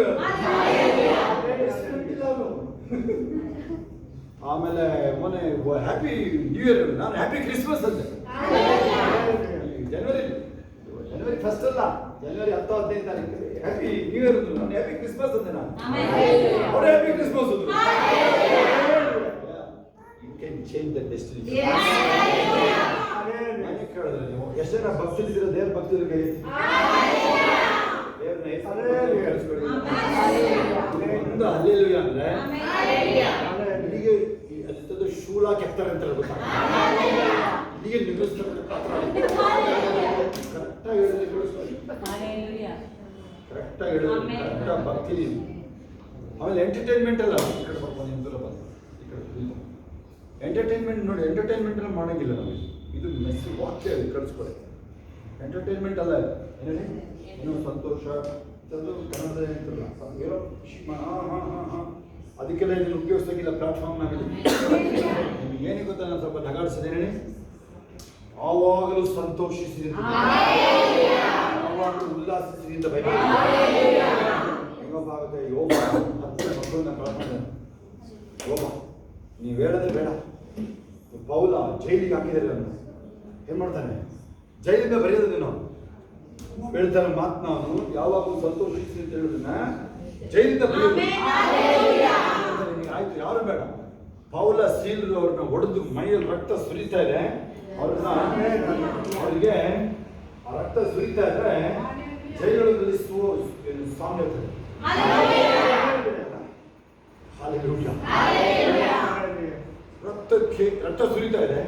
ಆಮೇಲೆ ಮೊನ್ನೆ ಹ್ಯಾಪಿ ನ್ಯೂ ಇಯರ್, ನಾನು ಹ್ಯಾಪಿ ಕ್ರಿಸ್ಮಸ್ ಅಂತೆ. ಜನವರಿ 1 ಅಲ್ಲ, ಜನವರಿ 10-15 ತಾರೀಕು ಹ್ಯಾಪಿ ನ್ಯೂ ಇಯರ್ ಅಂದ್ರು, ನಾನು ಹ್ಯಾಪಿ ಕ್ರಿಸ್ಮಸ್ ಅಂತೆ. ನಾನು ಅವ್ರು ಹ್ಯಾಪಿ ಕ್ರಿಸ್ಮಸ್ ಅಂದ್ರು. You can change the destiny. ಮನೆ ಕೇಳಿದ್ರೆ ನೀವು ಎಷ್ಟು ಜನ ಭಕ್ತರಿದ್ದೀರ? ದೇವ್ರ ಭಕ್ತರು ಕೈ ದೇವ್ರನ್ನ ಕಳಿಸ್ಕೊಳ್ಳಿ. ಒಂದು ಹಲ್ಲೆಲೂಯಾ ಅಂದ್ರೆ ಇಲ್ಲಿಗೆ ಅದು ಶೂಲ ಕೆತ್ತಾರೆ ಅಂತ ಗೊತ್ತಾ? ಇಲ್ಲಿಗೆ ನಿಲ್ಲಿಸ್ತಾರೆ. ಕರೆಕ್ಟಾಗಿ ಹೇಳಿದ್ರೆ ಕಳಿಸ್ಕೊಳ್ಳಿ, ಕರೆಕ್ಟಾಗಿ ಹೇಳಿದ್ರೆ ಕರೆಕ್ಟಾಗಿ ಭಕ್ತಿ. ಆಮೇಲೆ ಎಂಟರ್ಟೈನ್ಮೆಂಟ್ ಅಲ್ಲ, ಈ ಕಡೆ ಬರ್ಬೋದು, ನಿಮ್ಮ ದೂರ ಬಂದು ಈ ಕಡೆ ಎಂಟರ್ಟೈನ್ಮೆಂಟ್ ನೋಡಿ, ಎಂಟರ್ಟೈನ್ಮೆಂಟ್ ಎಲ್ಲ ಮಾಡೋಂಗಿಲ್ಲ ನಾವು. ಇದು ಮೆಸ್ ವಾಕ್ಯ ಕಳಿಸ್ಕೊಳ್ಳಿ. ಎಂಟರ್ಟೈನ್ಮೆಂಟ್ ಅಲ್ಲ, ಏನೋ ಸಂತೋಷ ಕನ್ನಡ ಏನಂತಿಲ್ಲ, ಏನೋ ಅದಕ್ಕೆಲ್ಲ ಇದನ್ನು ಉಪಯೋಗಿಸೋಕ್ಕಿಲ್ಲ ಪ್ಲಾಟ್ಫಾರ್ಮ್ನಾಗ. ನಿಮ್ಗೆ ಏನಿಗೆ ಗೊತ್ತಾ, ನಾನು ಸ್ವಲ್ಪ ನಗಾಡಿಸಿದ್ದೇನೆ. ಆವಾಗಲೂ ಸಂತೋಷಿಸಿರಿ, ಆವಾಗಲೂ ಉಲ್ಲಾಸಿಸಿರಿ ಅಂತ ಬೈಬಲ್. ಹೆಂಗಪ್ಪ ಆಗುತ್ತೆ? ಯೋಗ 10 ಮಕ್ಕಳನ್ನ ಪ್ರಾರ್ಥನೆ. ಯೋಗ ನೀವು ಹೇಳೋದೇ ಬೇಡ. ಪೌಲ ಜೈಲಿಗೆ ಹಾಕಿದರೆ ಅವನು ಏನ್ ಮಾಡ್ತಾನೆ? ಜೈಲಿಂದ ಬರೆಯೋದನ್ನು ನಾವು ಹೇಳ್ತಾನೆ ಮಾತು. ನಾನು ಯಾವಾಗಲೂ ಸಂತೋಷಿಸಿ ಅಂತ ಹೇಳೋದನ್ನ ಜೈಲಿಂದ ಬರೆಯೋದು. ಆಯ್ತು, ಯಾರು ಬೇಡ. ಪೌಲ ಸೀಲರು ಅವ್ರನ್ನ ಹೊಡೆದು ಮೈಯಲ್ಲಿ ರಕ್ತ ಸುರಿತಾ ಇದೆ, ಅವ್ರನ್ನ ಅವರಿಗೆ ಆ ರಕ್ತ ಸುರಿತಾ ಇದ್ರೆ ಜೈಲೊಳಗಲ್ಲಿ ಸಾಂಗ್ ಹೇಳ್ತಾರೆ, ರಕ್ತ ಸುರಿತಾ ಇದೆ,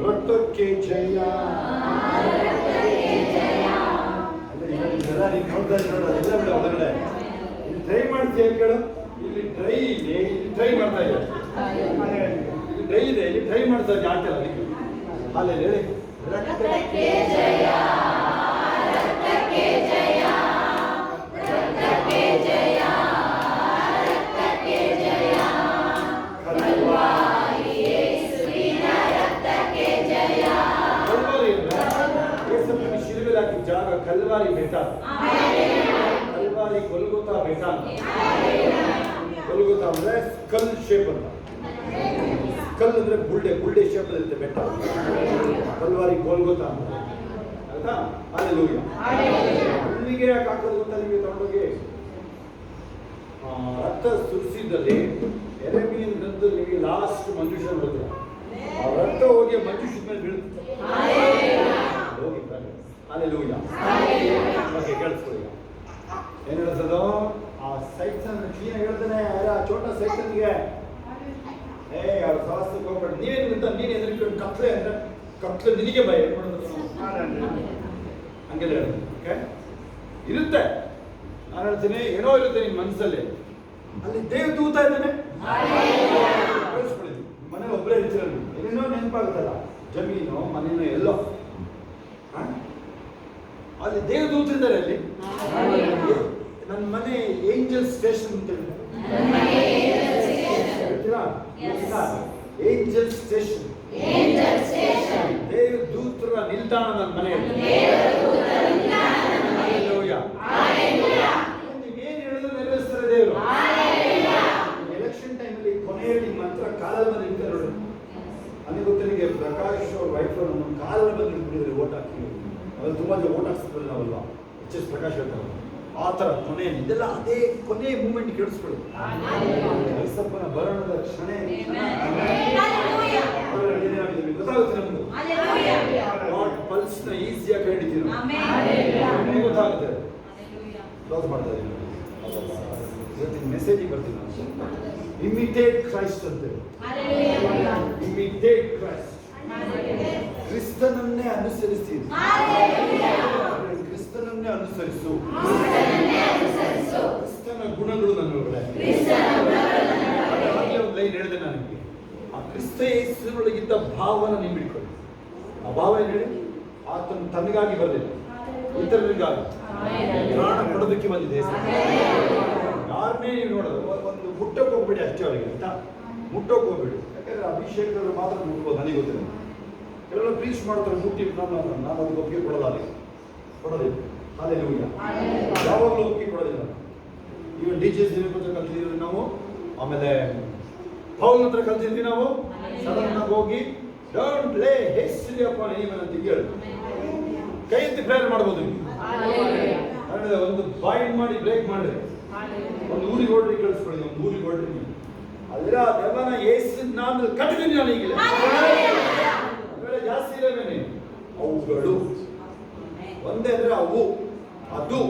ರಕ್ತಕ್ಕೆ ಜಯ. ಹೊರಗಡೆ ಇಲ್ಲಿ ಟ್ರೈ ಮಾಡ್ತೀಯ ಕೇಳು, ಇಲ್ಲಿ ಟ್ರೈ ಇದೆ, ಇಲ್ಲಿ ಟ್ರೈ ಮಾಡ್ತಾ ಇದೆ, ಇಲ್ಲಿ ಟ್ರೈ ಇದೆ, ಇಲ್ಲಿ ಟ್ರೈ ಮಾಡ್ತಾ ಇದೆ ಆಟಲ್ಲ. ಅದಕ್ಕೆ ಹಾಲೆ ಹೇಳಿ, ರಕ್ತಕ್ಕೆ ಜಯ, ರಕ್ತಕ್ಕೆ ಜಯ, ರಕ್ತಕ್ಕೆ ಜಯ, ರಕ್ತಕ್ಕೆ ಜಯ, ಕಲ್ವಾರಿ ಯೇಸುವಿನ ರಕ್ತಕ್ಕೆ ಜಯ. ಕಲ್ವಾರಿ ಯೇಸುವಿನ ಶಿಲುಬೆಗೆ ಹಾಕಿದ ಜಾಗ ಕಲ್ವಾರಿ ಬೆಟ್ಟ, ಕಲ್ವಾರಿ ಗೊಲ್ಗೊತಾ ಬೆಟ್ಟ. ಗೊಲ್ಗೊತಾ ಅಂದ್ರೆ ಸ್ಕಲ್ ಶೇಪ್ ಅಂತ. ಸ್ಕಲ್ ಅಂದ್ರೆ ಬುಲ್ಡೆ ಶೇಪ್ ಇರುತ್ತೆ ಬೆಟ್ಟ. ಕಲ್ವಾರಿ ಗೊಲ್ಗೊತಾ ಅಂತ ಆಯ್ತಾ? ಹಲ್ಲೆಲೂಯಾ. ಹುಲ್ಲಿಗೆ ಯಾಕೆ ಹಾಕೋದು ಗೊತ್ತಾ ನಿಮಗೆ? ತಗೊಂಡೋಗಿ ರಕ್ತ ಸುರಿಸಿದಲ್ಲಿ ಎರೆಮೀನ್ ಗ್ರಂಥದಲ್ಲಿ ನಿಮಗೆ ಲಾಸ್ಟ್ ಮಂಜುಷ ಬರುತ್ತೆ. ಆ ರಕ್ತ ಹೋಗಿ ಮಂಜುಷದ ಮೇಲೆ ಬೀಳುತ್ತೆ. ಹೋಗಿ ಹಲ್ಲೆಲೂಯಾ. ಬಗ್ಗೆ ಕೇಳಿಸ್ಕೊಳ್ಳಿ. ಏನ್ ಹೇಳ್ತದೋ ಆ ಸೈಟ್ಸನ್ ಕ್ಲೀನ್ ಹೇಳ್ತಾನೆ. ಚೋಟ ಸೈಟ್ಸನ್ಗೆ ಅವ್ರ ಸವಾಸಕ್ಕೆ ಹೋಗ್ಬೇಡ. ನೀವೇನು ಗೊತ್ತಾ? ನೀನು ಎದುರ್ಕೊಂಡು ಕತ್ಲೆ ಅಂದ್ರೆ ಕತ್ಲೆ ನಿನಗೆ ಭಯ. ಏನ್ ಮಾಡೋದು? ಹಂಗೆಲ್ಲ ಹೇಳೋದು. ಓಕೆ, ಇರುತ್ತೆ. ನಾನು ಹೇಳ್ತೀನಿ, ಏನೋ ಇರುತ್ತೆ ನಿಮ್ಮ ಮನಸ್ಸಲ್ಲಿ. ಅಲ್ಲಿ ದೇವ್ ದೂತ ಇದ್ದಾನೆ. ಕೇಳಿಸ್ಕೊಳ್ಳಿ, ಮನೇಲಿ ಒಬ್ಬರೇ ಇರ್ತೀರ, ಏನೇನೋ ನೆನಪಾಗುತ್ತಲ್ಲ, ಜಮೀನು ಮನೇನೋ ಎಲ್ಲೋ, ಅಲ್ಲಿ ದೇವ್ ದೂತರಿದ್ದಾರೆ. ಅಲ್ಲಿ ನನ್ನ ಮನೆ ಏಂಜಲ್ ಸ್ಟೇಷನ್ ಅಂತ ಹೇಳ್ತೀರಾ? ಏಂಜಲ್ ಸ್ಟೇಷನ್, ದೇವ್ ದೂತರ ನಿಲ್ದಾಣ ನನ್ನ ಮನೆಯಲ್ಲಿ. ನೀವೇನು ಹೇಳಿದ್ರು ನೆರವೇರಿಸ್ತಾರೆ ದೇವರು. ಎಲೆಕ್ಷನ್ ಟೈಮಲ್ಲಿ ಕೊನೆಯಲ್ಲಿ ಮಾತ್ರ ಕಾಲಲ್ಲಿ ಬಂದು ನಿಂತಾರೆ ನೋಡಿ. ನನಗೆ ಗೊತ್ತಿಗೆ ಪ್ರಕಾಶ್ ಅವ್ರ ವೈಫ್ ನಮ್ಮ ಕಾಲಲ್ಲಿ ಬಂದು ನಿಂತ್ಬಿಟ್ಟಿದ್ರೆ ಓಟ್ ಹಾಕಿ. ಅದ್ರಲ್ಲಿ ತುಂಬ ಜನ ಓಟ್ ಹಾಕ್ಸ್ತಿರಲ್ಲ ನಾವಲ್ವಾ, HS ಪ್ರಕಾಶ್ ಹೇಳ್ತಾರೆ. ಆ ಥರ ಕೊನೆಯಲ್ಲಿ ಇದೆಲ್ಲ ಅದೇ ಕೊನೆ ಮೂಮೆಂಟ್ ಕೇಳಿಸ್ಕೊಳ್ಳಿ. ಕ್ರಿಸ್ತಪ್ಪನ ಬರಣದ ಕ್ಷಣ ಗೊತ್ತಾಗುತ್ತೆ ನಮ್ದು. ಪಲ್ಸ್ನ ಈಸಿಯಾಗಿ ಹಿಡಿತೀವಿ ನಾವು, ಗೊತ್ತಾಗುತ್ತೆ. ಕ್ಲೋಸ್ ಮಾಡ್ತಾ ಇದ್ದೀನಿ. ಇವತ್ತಿನ ಮೆಸೇಜಿಗೆ ಬರ್ತೀನಿ ನಾನು. ಇಮಿಟೇಟ್ ಕ್ರೈಸ್ಟ್ ಅಂತೇಳಿ. ಇಮಿಟೇಟ್ ಕ್ರೈಸ್ಟ್, ಕ್ರಿಸ್ತನನ್ನೇ ಅನುಸರಿಸಿ. ಕ್ರಿಸ್ತನನ್ನೇ ಅನುಸರಿಸು. ಕ್ರಿಸ್ತನ ಗುಣಗಳು ನನ್ನ ಒಳಗಡೆ. ಒಂದು ಲೈನ್ ಹೇಳಿದೆ ನನಗೆ, ಆ ಕ್ರಿಸ್ತ ಯೇಸುವಿನೊಳಗಿದ್ದ ಭಾವನ ನೀವು ಹಿಡ್ಕೊಳ್ಳಿ. ಆ ಭಾವ ಏನು ಹೇಳಿ? ಆತನು ತನಗಾಗಿ ಬರಲಿಲ್ಲ, ಇತರರಿಗಾಗಿ ಪ್ರಾಣ ಕೊಡೋದಕ್ಕೆ ಬಂದಿದೆ. ಯಾರನ್ನೇ ನೀವು ನೋಡೋದು ಒಂದು ಮುಟ್ಟಕ್ಕೆ ಹೋಗ್ಬೇಡಿ ಅಷ್ಟೇ ಅವರಿಗೆ, ಆಯ್ತಾ? ಮುಟ್ಟೋಕೆ ಹೋಗ್ಬೇಡಿ. ಯಾಕಂದ್ರೆ ಅಭಿಷೇಕರು ಮಾತ್ರ ಮುಟ್ಬೋದು. ನನಗೆ ಗೊತ್ತಿಲ್ಲ, ಕೆಲವರು ಪ್ರೀಚ್ ಮಾಡ್ತಾರೆ ಮುಟ್ಟಿ, ನಾನು ಅದಕ್ಕೆ ಒಪ್ಪಿಗೆ ಕೊಡೋಲ್ಲ, ಅದಕ್ಕೆ ಕೊಡೋದಿಲ್ಲ. ಹಲ್ಲೆಲೂಯಾ. ಯಾವಾಗಲೂ ಒಪ್ಪಿಗೆ ಕೊಡೋದಿಲ್ಲ. ಇವನ್ DJ ಕಲ್ತಿದ್ದೀವಿ ನಾವು. ಆಮೇಲೆ ಪೌಲ್ ಹತ್ರ ಕಲ್ತಿದ್ವಿ ನಾವು. ಸಡನ್ ಆಗಿ ಹೋಗಿ ಡೋಂಟ್ ಲೇ ಹೇಸ್ಟಿಲಿ ಅಪಾನ್ ಎನಿವನ್ ಅಂತ ಹೇಳಿ ಕೈ ಎತ್ತಿ ಪ್ರೇಯರ್ ಮಾಡ್ಬೋದು. ಒಂದು ಬಾಯಿಂಡ್ ಮಾಡಿ ಬ್ರೇಕ್ ಮಾಡ್ರಿ, ಒಂದು ಊರಿಗೆ ಹೊಡ್ರಿ ಕಳಿಸ್ಕೊಳ್ಳಿ, ಒಂದು ಊರಿಗೆ ಹೊಡ್ರಿ ನೀವು. ಅದರ ದೆವ್ವನ ಯೇಸುವಿನ ನಾಮದಲ್ಲಿ ಕಟ್ಟಿದ್ದೀನಿ ನಾನು ಈಗಲೇ. ಇವೆಲ್ಲ ಜಾಸ್ತಿ ಇರಬೇನೆ. ಅವುಗಳು ಒಂದೇ ಅಂದ್ರೆ ಅವು ಅದು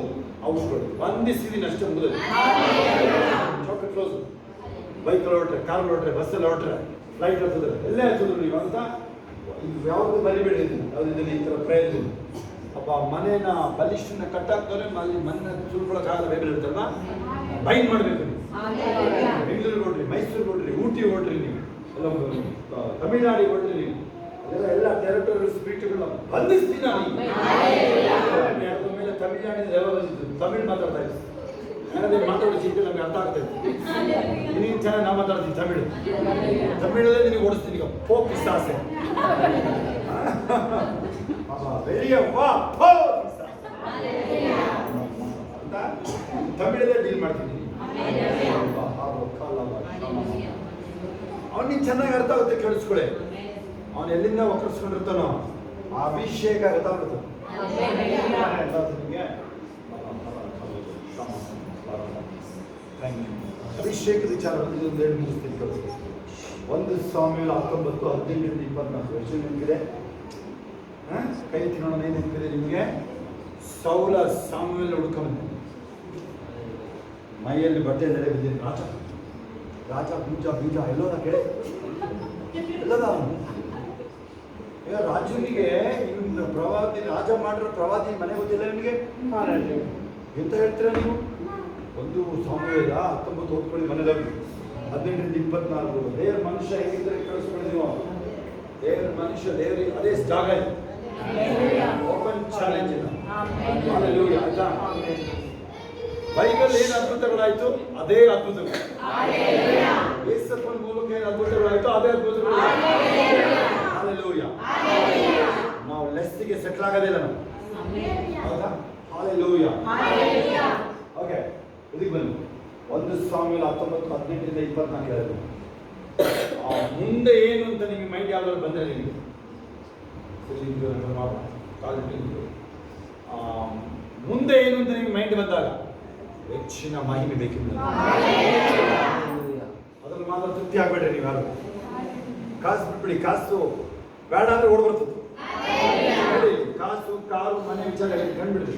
ಅವುಗಳು ಬಂಧಿಸಿದೀನಿ ಅಷ್ಟೇ. ಮುಗಿದ ಚೌಕ ಕ್ಲೋಸ್. ಬೈಕಲ್ಲಿ ಹೊರಟ್ರೆ, ಕಾರಲ್ಲಿ ಹೊರಟ್ರೆ, ಬಸ್ಸಲ್ಲಿ ಹೊರಟ್ರೆ, ಫ್ಲೈಟ್ ಹತ್ತಿದ್ರೆ ಎಲ್ಲೇ ಹತ್ತಿದ್ರು ನೀವು ಅಂತ ಯಾವುದು ಬರಿಬೇಡಿ. ಯಾವುದಿದ್ದೀನಿ ಈ ಥರ ಪ್ರಯತ್ನ ಅಪ್ಪ ಮನೇನ ಬಲಿಷ್ಠನ ಕಟ್ಟಾಕ್ತಾರೆ, ಅಲ್ಲಿ ಮನೆ ಸುಳ್ಕೊಳಕ್ಕಾಗಲ್ಲ. ಬೇರೆ ಇರ್ತಾರಲ್ಲ ಬೈಂಡ್ ಮಾಡಬೇಕು ನೀವು. ಬೆಂಗಳೂರಿಗೆ ಹೊಡ್ರಿ, ಮೈಸೂರಿಗೆ ಹೊಡ್ರಿ, ಊಟಿ ಹೊಡ್ರಿ, ನೀವು ಎಲ್ಲ ತಮಿಳ್ನಾಡಿಗೆ ಹೊಡ್ರಿ, ನೀವು ಎಲ್ಲ ಟೆರಿಟೋರಿಯಲ್ ಸ್ಪಿರಿಟ್ಗಳನ್ನ ಬಂಧಿಸ್ತೀನಿ ನಾನು. ಮೇಲೆ ತಮಿಳ್ನಾಡಿನ ಎಲ್ಲ ಬಂದಿದ್ದು ತಮಿಳ್ ಮಾತಾಡ್ತಾ ಇದ್ದೀನಿ. ನನಗೆ ಮಾತಾಡೋ ಚಿಂತೆ ನಮಗೆ ಅರ್ಥ ಆಗ್ತದೆ. ನೀನು ಚೆನ್ನಾಗಿ ನಾ ಮಾತಾಡ್ತೀನಿ ತಮಿಳಲ್ಲೇ ನಿನಗೆ ಓಡಿಸ್ತೀನಿ. ಈಗ ಪೋಪ್ ಪಿಸಾಸೆ ಅಂತ ತಮಿಳಲ್ಲೇ ಡೀಲ್ ಮಾಡ್ತೀನಿ. ಅವನು ನೀನು ಚೆನ್ನಾಗಿ ಅರ್ಥ ಆಗುತ್ತೆ, ಕೇಳಿಸ್ಕೊಳ್ಳಿ. ಅವನು ಎಲ್ಲಿಂದ ಒಕ್ಕರ್ಸ್ಕೊಂಡಿರ್ತಾನೋ ಆ ಅಭಿಷೇಕ ಅರ್ಥ ಆಗುತ್ತೆ ನಿಮಗೆ. ಅಭಿಷೇಕದ ವಿಚಾರ ಒಂದು ಹೇಳಿ ಮುಗಿಸ್ತೀನಿ. 1 ಸಾಮ್ಯುಯೇಲ 19:18-24 ವರ್ಷ ನಿಮಗಿದೆ. ಕೈ ತಿನ್ನೋಣ. ಏನು ನೆನಪಿದೆ ನಿಮಗೆ? ಸೌಲ ಸಾಮ್ಯುಯೇಲ್ ಹುಡ್ಕೊಂಬಂದು ಮೈಯಲ್ಲಿ ಬಟ್ಟೆ ನಡೆ ಬಿದ್ದೀನಿ. ರಾಜ ಬೀಜ ಎಲ್ಲೋದ ಕೇಳಿ ಎಲ್ಲದ ಈಗ ರಾಜನಿಗೆ ಇವ್ನ ಪ್ರವಾದಿ ರಾಜ ಮಾಡಿರೋ ಪ್ರವಾದಿ ಮನೆ ಗೊತ್ತಿಲ್ಲ ನಿಮಗೆ ಎಂತ ಹೇಳ್ತೀರಾ ನೀವು? 1 ಸಾಮ್ಯುಯೇಲ 19 ಓದ್ಕೊಳ್ಳಿ ಮನೆಯಲ್ಲಿ. 18-24 ದೇವ್ರ ಮನುಷ್ಯ ಹೇಗಿದ್ದರೆ ಕಳಿಸ್ಕೊಳ್ಳಿ ನೀವು. ದೇವ್ರ ಮನುಷ್ಯ ದೇವರಿಗೆ ಅದೇ ಜಾಗ ಇದೆ. ಓಪನ್ ಚಾಲೆಂಜ್ ಆಯ್ತಾ? ಬೈಬಲ್ ಏನು ಅದ್ಭುತಗಳಾಯ್ತು ಅದೇ ಅದ್ಭುತಗಳು. ಯೇಸಪ್ಪನ ಮೂಲಕ ಏನು ಅದ್ಭುತಗಳಾಯ್ತು ಅದೇ ಅದ್ಭುತಗಳು. ನಾವು ಲೆಸ್ಸಿಗೆ ಸೆಟ್ಲ್ ಆಗೋದಿಲ್ಲ ನಾವು. ಹೌದಾ? ಹಾಲೆಲೂಯಾ. ಓಕೆ, ಇದಕ್ಕೆ ಬನ್ನಿ. 1 ಸಾಮ್ಯುಯೇಲ 19:18-24 ಹೇಳಿದ್ರು. ಮುಂದೆ ಏನು ಅಂತ ನಿಮಗೆ ಮೈಂಡ್ ಯಾವ್ದಾದ್ರು ಬಂದರೆ ನಿಮಗೆ ಮುಂದೆ ಏನು ಅಂತ ನಿಮಗೆ ಮೈಂಡ್ ಬಂದಾಗ ಹೆಚ್ಚಿನ ಮಹಿಮೆ ಬೇಕಿಲ್ಲ. ಅದ್ರಲ್ಲಿ ಮಾತ್ರ ತೃಪ್ತಿ ಆಗ್ಬೇಡ್ರಿ ನೀವು ಯಾರು. ಕಾಸು ಬಿಟ್ಬಿಡಿ. ಕಾಸು ಬೇಡ ಅಂದ್ರೆ ಓಡ್ಬರ್ತದೆ. ಕಾಸು ಕಾರು ಮನೆ ವಿಚಾರ ಹೇಳಿ ಕಂಡ್ಬಿಡ್ರಿ.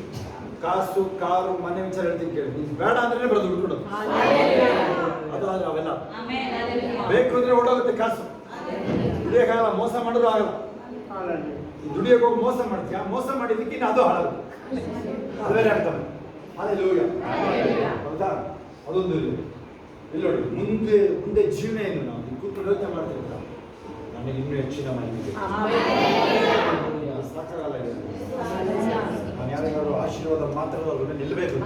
ಕಾಸು ಕಾರು ಮನೆ ವಿಚಾರ ಹೇಳ್ತೀನಿ ಕೇಳಿ. ನೀವು ಬೇಡ ಅಂದ್ರೆ ಬರೋದು ಹುಡ್ಕೊಡೋದು. ಅದಾದ್ರೆ ಅವೆಲ್ಲ ಬೇಕು ಅಂದ್ರೆ ಓಡೋಗುತ್ತೆ. ಕಾಸು ದುಡಿಯೋಕ್ಕಾಗಲ್ಲ, ಮೋಸ ಮಾಡೋದು ಆಗಲ್ಲ. ದುಡಿಯೋಕೆ ಹೋಗಿ ಮೋಸ ಮಾಡ್ತೀಯ, ಮೋಸ ಮಾಡಿದ್ದಕ್ಕೆ ಇನ್ನು ಅದು ಹಾಳಾಗುತ್ತೆ. ಅದು ಬೇರೆ ಆಗ್ತದೆ. ಹಾಲೆಲೂಯಾ. ಹೌದಾ? ಅದೊಂದು ಇಲ್ಲಿ ನೋಡಿ. ಮುಂದೆ ಜೀವನ ಏನು ನಾವು ಕೂತ್ಕೊಂಡು ಯೋಚನೆ ಮಾಡ್ತಿರ್ತ ನನಗೆ ಇನ್ನೂ ಹೆಚ್ಚಿನ ಮಾಹಿತಿ ಸಾಕಾಗಲ್ಲ. ನಾನು ಯಾರಿಗಾದ್ರು ಆಶೀರ್ವಾದ ಮಾತಾಡೋದ್ರ ನಿಲ್ಲಬೇಕು,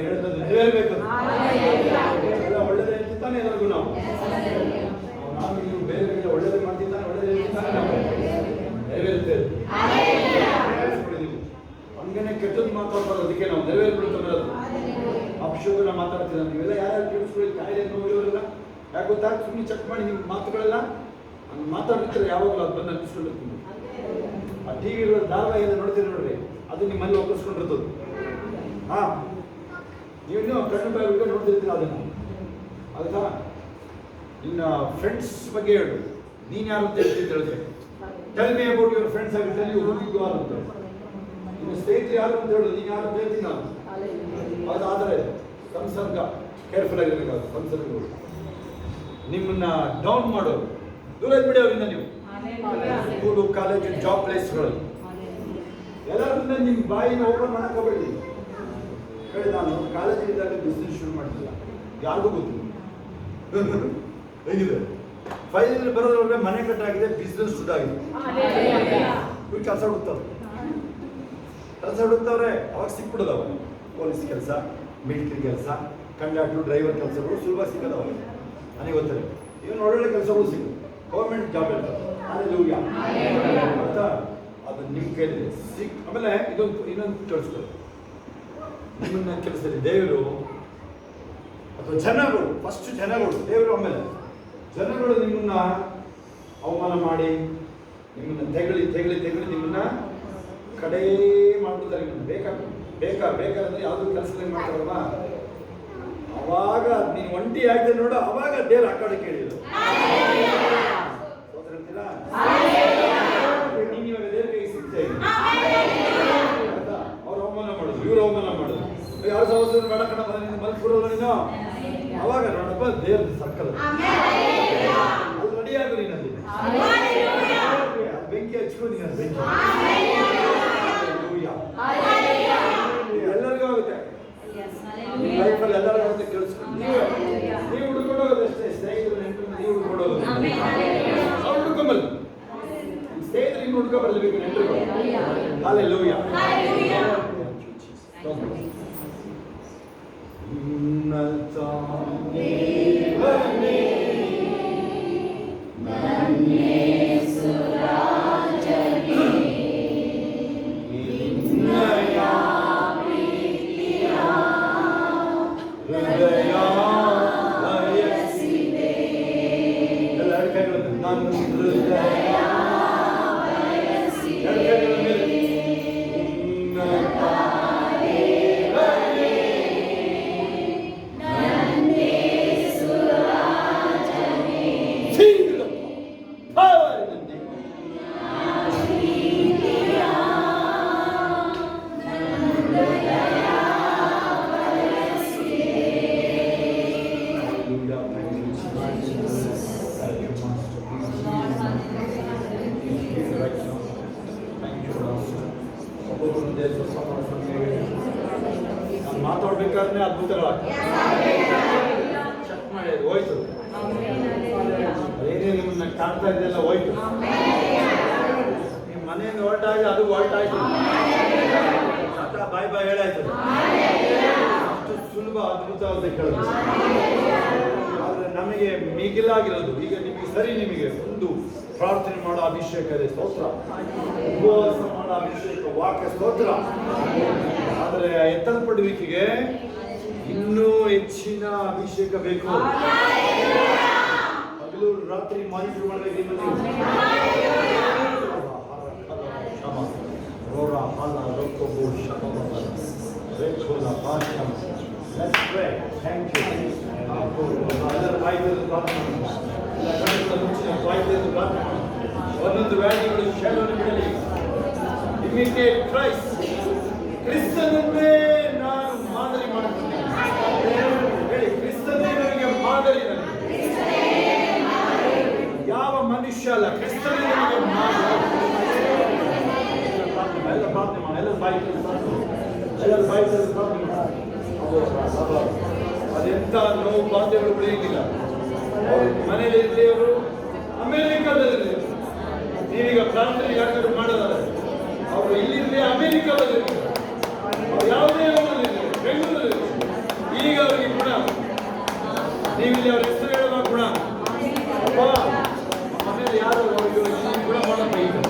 ಹೇಳಿದ್ದು ನೆರವೇರಬೇಕು. ಎಲ್ಲ ಒಳ್ಳೇದೇ ಹೇಳ್ತಿದ್ದಾನೆ ಎಲ್ಲರಿಗೂ. ನಾವು ನೀವು ಬೇರೆ ಒಳ್ಳೇದೇ ಮಾಡ್ತಿದ್ದಾನೆ, ಒಳ್ಳೇದೇ ಹೇಳ್ತಿದ್ದಾನೆ, ನಾವು ನೆರವೇರುತ್ತೇವೆ. ಹಂಗೇನೆ ಕೆಟ್ಟದ್ದು ಮಾತಾಡ್ಬಾರ್ದು. ಅದಕ್ಕೆ ನಾವು ನೆರವೇರ್ಬಿಡುತ್ತೆ. ಅಪಶೋಧನ ಮಾತಾಡ್ತೀರ ನೀವೆಲ್ಲ ಯಾರ್ಯಾರು ಕೇಳಿಸ್ಕೊಳ್ಳಿ. ಕಾಯಿಲೆ ನೋವು ಇವರೆಲ್ಲ ಯಾಕೆ ಗೊತ್ತಾ? ಸುಮ್ಮನೆ ಚೆಕ್ ಮಾಡಿ ನಿಮ್ಮ ಮಾತುಗಳೆಲ್ಲ ಹಂಗೆ ಮಾತಾಡ್ತಿರ್ತಾರೆ. ಯಾವಾಗಲೂ ಅದು ಬಂದು ಅನ್ನಿಸ್ಕೊಂಡಿರ್ತೀನಿ. ಆ ಟಿವಿಗಳ ಧಾರಾವಾಹಿ ಎಲ್ಲ ನೋಡ್ತೀರಿ ನೋಡ್ರಿ, ಅದು ನಿಮ್ಮಲ್ಲಿ ಒಪ್ಪಿಸ್ಕೊಂಡಿರ್ತದೆ. ನೀವಿನ್ನೂ ಕಣ್ಣು ಬಾಯಿ ಬಿಟ್ಟು ನೋಡ್ತಿರ್ತೀರ ಅದನ್ನು. ಆಯ್ತಾ? ನಿನ್ನ ಫ್ರೆಂಡ್ಸ್ ಬಗ್ಗೆ ಹೇಳು. ನೀನು ಯಾರು ಅಂತ ಹೇಳ್ತೀನಿ ಹೇಳಿದ್ರೆ tell me about your friends. I will tell you who you are ಅಂತ. ನಿಮ್ಮ ಸ್ನೇಹಿತರು ಯಾರು ಅಂತ ಹೇಳು. ನೀನು ಯಾರು ಅಂತ ಹೇಳ್ತೀನಿ ನಾನು. ಅದಾದರೆ ಸಂಸರ್ಗ ಕೇರ್ಫುಲ್ ಆಗಿರಬೇಕಾಗುತ್ತೆ. ಸಂಸರ್ಗಗಳು ನಿಮ್ಮನ್ನ ಡೌನ್ ಮಾಡೋರು ದೂರ ಬಿಡಿ ಅವರಿಂದ. ನೀವು ಸ್ಕೂಲು, ಕಾಲೇಜು, ಜಾಬ್ ಪ್ಲೇಸ್ಗಳು ಎಲ್ಲರಿಂದ ನಿಮ್ಮ ಬಾಯಿನ ಓಪನ್ ಮಾಡಕ್ಕೆ ಹೋಗಬೇಡಿ. ಹೇಳಿ, ನಾನು ಕಾಲೇಜಿನಿಂದ ಬಿಸ್ನೆಸ್ ಶುರು ಮಾಡ್ತಿಲ್ಲ, ಯಾರಿಗೂ ಗೊತ್ತಿಲ್ಲ. ಹೇಗಿದೆ ಫೈನಲ್ ಬರೋದ್ರೊಳಗೆ ಮನೆ ಕಟ್ಟಾಗಿದೆ, ಬಿಸ್ನೆಸ್ ಶುರು ಆಗಿದೆ. ಇವ್ರು ಕೆಲಸ ಹುಡುಕ್ತವ್ರೆ. ಅವಾಗ ಸಿಕ್ಬಿಡೋದವ. ಪೊಲೀಸ್ ಕೆಲಸ, ಮಿಲಿಟರಿ ಕೆಲಸ, ಕಂಡಕ್ಟರ್, ಡ್ರೈವರ್ ಕೆಲಸಗಳು ಸುಲಭ ಸಿಗೋದವ. ನನಗೆ ಗೊತ್ತಿಲ್ಲ. ಇವನು ಒಳ್ಳೊಳ್ಳೆ ಕೆಲಸಗಳು ಸಿಗೋದು. ಗೌರ್ಮೆಂಟ್ ಜಾಬ್ ಇರ್ತದೆ. ಹಾಲೆಲೂಯಾ. ಆಯ್ತಾ? ಅದು ನಿಮ್ಮ ಕೈಲಿ ಆಮೇಲೆ ಇನ್ನೊಂದು ಕೇಳಿಸ್ಕೊಳ್ಳಿ. ನಿಮ್ಮನ್ನ ಕೆಲಸದಲ್ಲಿ ದೇವರು ಅಥವಾ ಜನಗಳು, ಫಸ್ಟ್ ಜನಗಳು, ದೇವರು ಆಮೇಲೆ ಜನಗಳು ನಿಮ್ಮನ್ನ ಅವಮಾನ ಮಾಡಿ, ನಿಮ್ಮನ್ನ ತೆಗಳಿ ತೆಗಳಿ ತೆಗಳಿ ನಿಮ್ಮನ್ನ ಕಡೆ ಮಾಡ್ಬಿಡ್ತಾರೆ. ನಿಮ್ಮನ್ನ ಬೇಕಾದ್ರೆ ಯಾವ್ದು ಕೆಲಸದಲ್ಲಿ ಮಾಡ್ತಾರಲ್ವ, ಅವಾಗ ನೀನು ಒಂಟಿ ಆಗಿದೆ ನೋಡು, ಅವಾಗ ದೇವ್ರು ಆ ಕಡೆ ಕೇಳಿದ್ರು. ನೀನು ಇವಾಗ ದೇವ್ರ ಕೈ ಸಿಗ್ತೇ ಅವ್ರು ಅವಮಾನ ಮಾಡೋದು, ಇವ್ರು ಅವಮಾನ ಮಾಡೋದು, ಯಾರು ಸಹೋದರ ಬೇಡ ಕಣ ಮಲ್ಕೊಡೋಲ್ಲ ನೀನು, ಅವಾಗ ನೋಡಪ್ಪ ದೇವ್ರ ಸರ್ಕಲ್ ಅಲ್ಲಿ ರೆಡಿಯಾಗು. ನೀನು ಅಲ್ಲಿ ಬೆಂಕಿ ಹಚ್ಕೊ, ನೀನು ಬೆಂಕಿ ಎಲ್ಲರಿಗೂ ಆಗುತ್ತೆ ಲೈಫಲ್ಲಿ, ಎಲ್ಲರಿಗೂ ಆಗುತ್ತೆ. ಕೇಳಿಸ್ಕೊಂಡು ನೀವು ಹುಡ್ಕೊಂಡು ಹೋಗೋದು ಅಷ್ಟೇ, ಸ್ನೇಹಿತರು ನೆಂಟರು ನೀವು ಹುಡ್ಕೊಂಡು ಹೋಗೋದು, ಅವ್ರು ಹುಡ್ಕೊಂಬಲ್ಲ, ಸ್ನೇಹಿತರು ನೀವು ಹುಡ್ಕೊಂಬರ್ಲೇಬೇಕು ನೆಂಟರು. ಹಲ್ಲೆಲೂಯಾ. ಮಾತಾಡ್ಬೇಕಾದ್ರೆ ಅದ್ಭುತಗಳಾಗ್ತದೆ. ಚೆಕ್ ಮಾಡಿ ಹೋಯ್ತು, ಏನೇ ನಿಮ್ಮನ್ನ ಕಾಣ್ತಾ ಇದೆಯಲ್ಲ ಹೋಯ್ತು. ನಿಮ್ಮ ಮನೆಯಿಂದ ಹೊರಟಾಗಿ ಅದು ಹೊರಟಾಯ್ತು, ಬಾಯ್ ಹೇಳಾಯ್ತು. ಅಷ್ಟು ಸುಲಭ ಅದ್ಭುತ ಅಂತ ಕೇಳೋದು. ಆದ್ರೆ ನಮಗೆ ಮಿಗಿಲಾಗಿರೋದು ಈಗ ನಿಮಗೆ ಸರಿ, ನಿಮಗೆ ಒಂದು ಪ್ರಾರ್ಥನೆ ಮಾಡೋ ಅಭಿಷೇಕ ಇದೆ, ಸ್ತೋತ್ರ. ಉಪವಾಸ ಮಾಡೋ ಅಭಿಷೇಕ, ವಾಕ್ಯ, ಸ್ತೋತ್ರ. ಆದರೆ ಎತ್ತಲ್ಪಡುವಿಕೆಗೆ ಇನ್ನೂ ಹೆಚ್ಚಿನ ಅಭಿಷೇಕ ಬೇಕು. ಹಗಲು ರಾತ್ರಿ ಮಾನಿಟರ್ ಮಾಡಬೇಕು. ಒಂದೊಂದು ವ್ಯಾಧಿಗಳು ಶರಣು ಬಿಡಲಿ. Imitate Christ. ಕ್ರಿಸ್ತನನ್ನೇ ನಾನು ಮಾದರಿ ಮಾಡುತ್ತೇನೆ ಹೇಳಿ. ಕ್ರಿಸ್ತನೇ ನನಗೆ ಮಾದರಿ. ಯಾವ ಮನುಷ್ಯ ಅಲ್ಲ, ಕ್ರಿಸ್ತನೇ ನನಗೆ ಮಾದರಿ. ಎಲ್ಲ ಪ್ರಾರ್ಥನೆ ಮಾಡಿ, ಎಲ್ಲ ಬಾಯಿತಲ್ಲಿ ಪ್ರಾರ್ಥನೆ ಮಾಡಿ. ಅದೆಂತ ನೋವು ಬಾಧೆಗಳು ಬೆಳೆಯಂಗಿಲ್ಲ. ಅವ್ರ ಮನೆಯಲ್ಲಿ ಇರ್ಲಿಯವರು, ಅಮೆರಿಕದಲ್ಲಿ ನೀವೀಗ ಪ್ರಾರ್ಥನೆ ಯಾರಾದ್ರೂ ಮಾಡೋದಾದ್ರೆ ಅವರು ಇಲ್ಲಿರ್ಲಿ, ಅಮೆರಿಕದಲ್ಲಿ ಯಾವುದೇ ಬೆಂಗಳೂರಲ್ಲಿ ಈಗ ಅವರಿಗೆ ಗುಣ. ನೀವಿಲ್ಲಿ ಅವ್ರ ಹೆಸರು ಹೇಳುವ ಗುಣ. ಅಪ್ಪ ಮನೇಲಿ ಯಾರು ಅವರಿಗೆ ಗುಣ ಮಾಡಬೇಕು.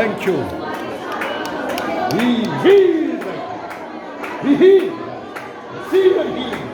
Thank you. We heal. We heal. See the healing.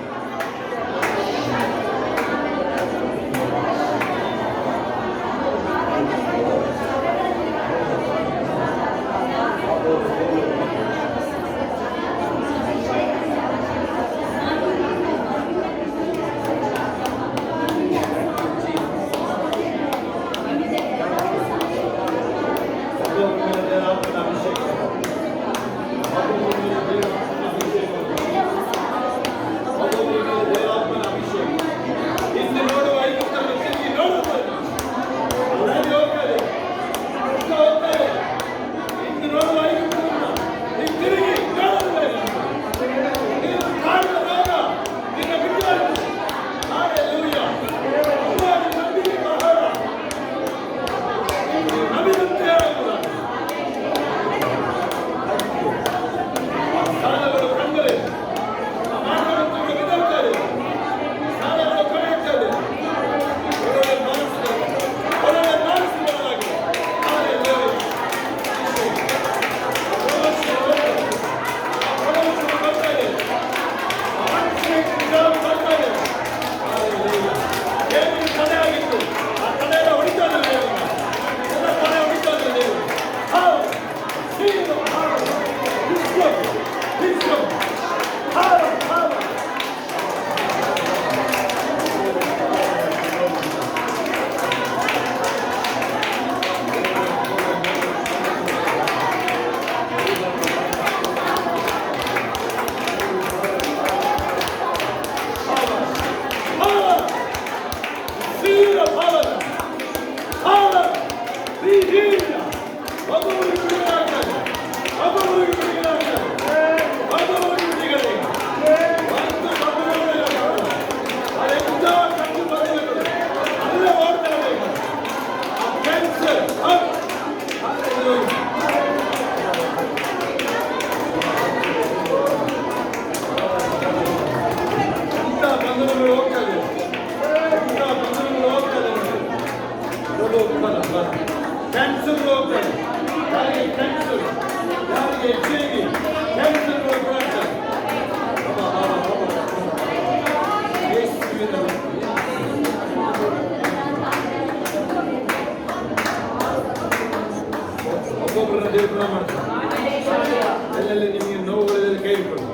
ಎಲ್ಲೆಲ್ಲಿ ನಿಮಗೆ ನೋವುಗಳಲ್ಲಿ ಕೈ ಇಟ್ಕೊಳ್ಳಿ,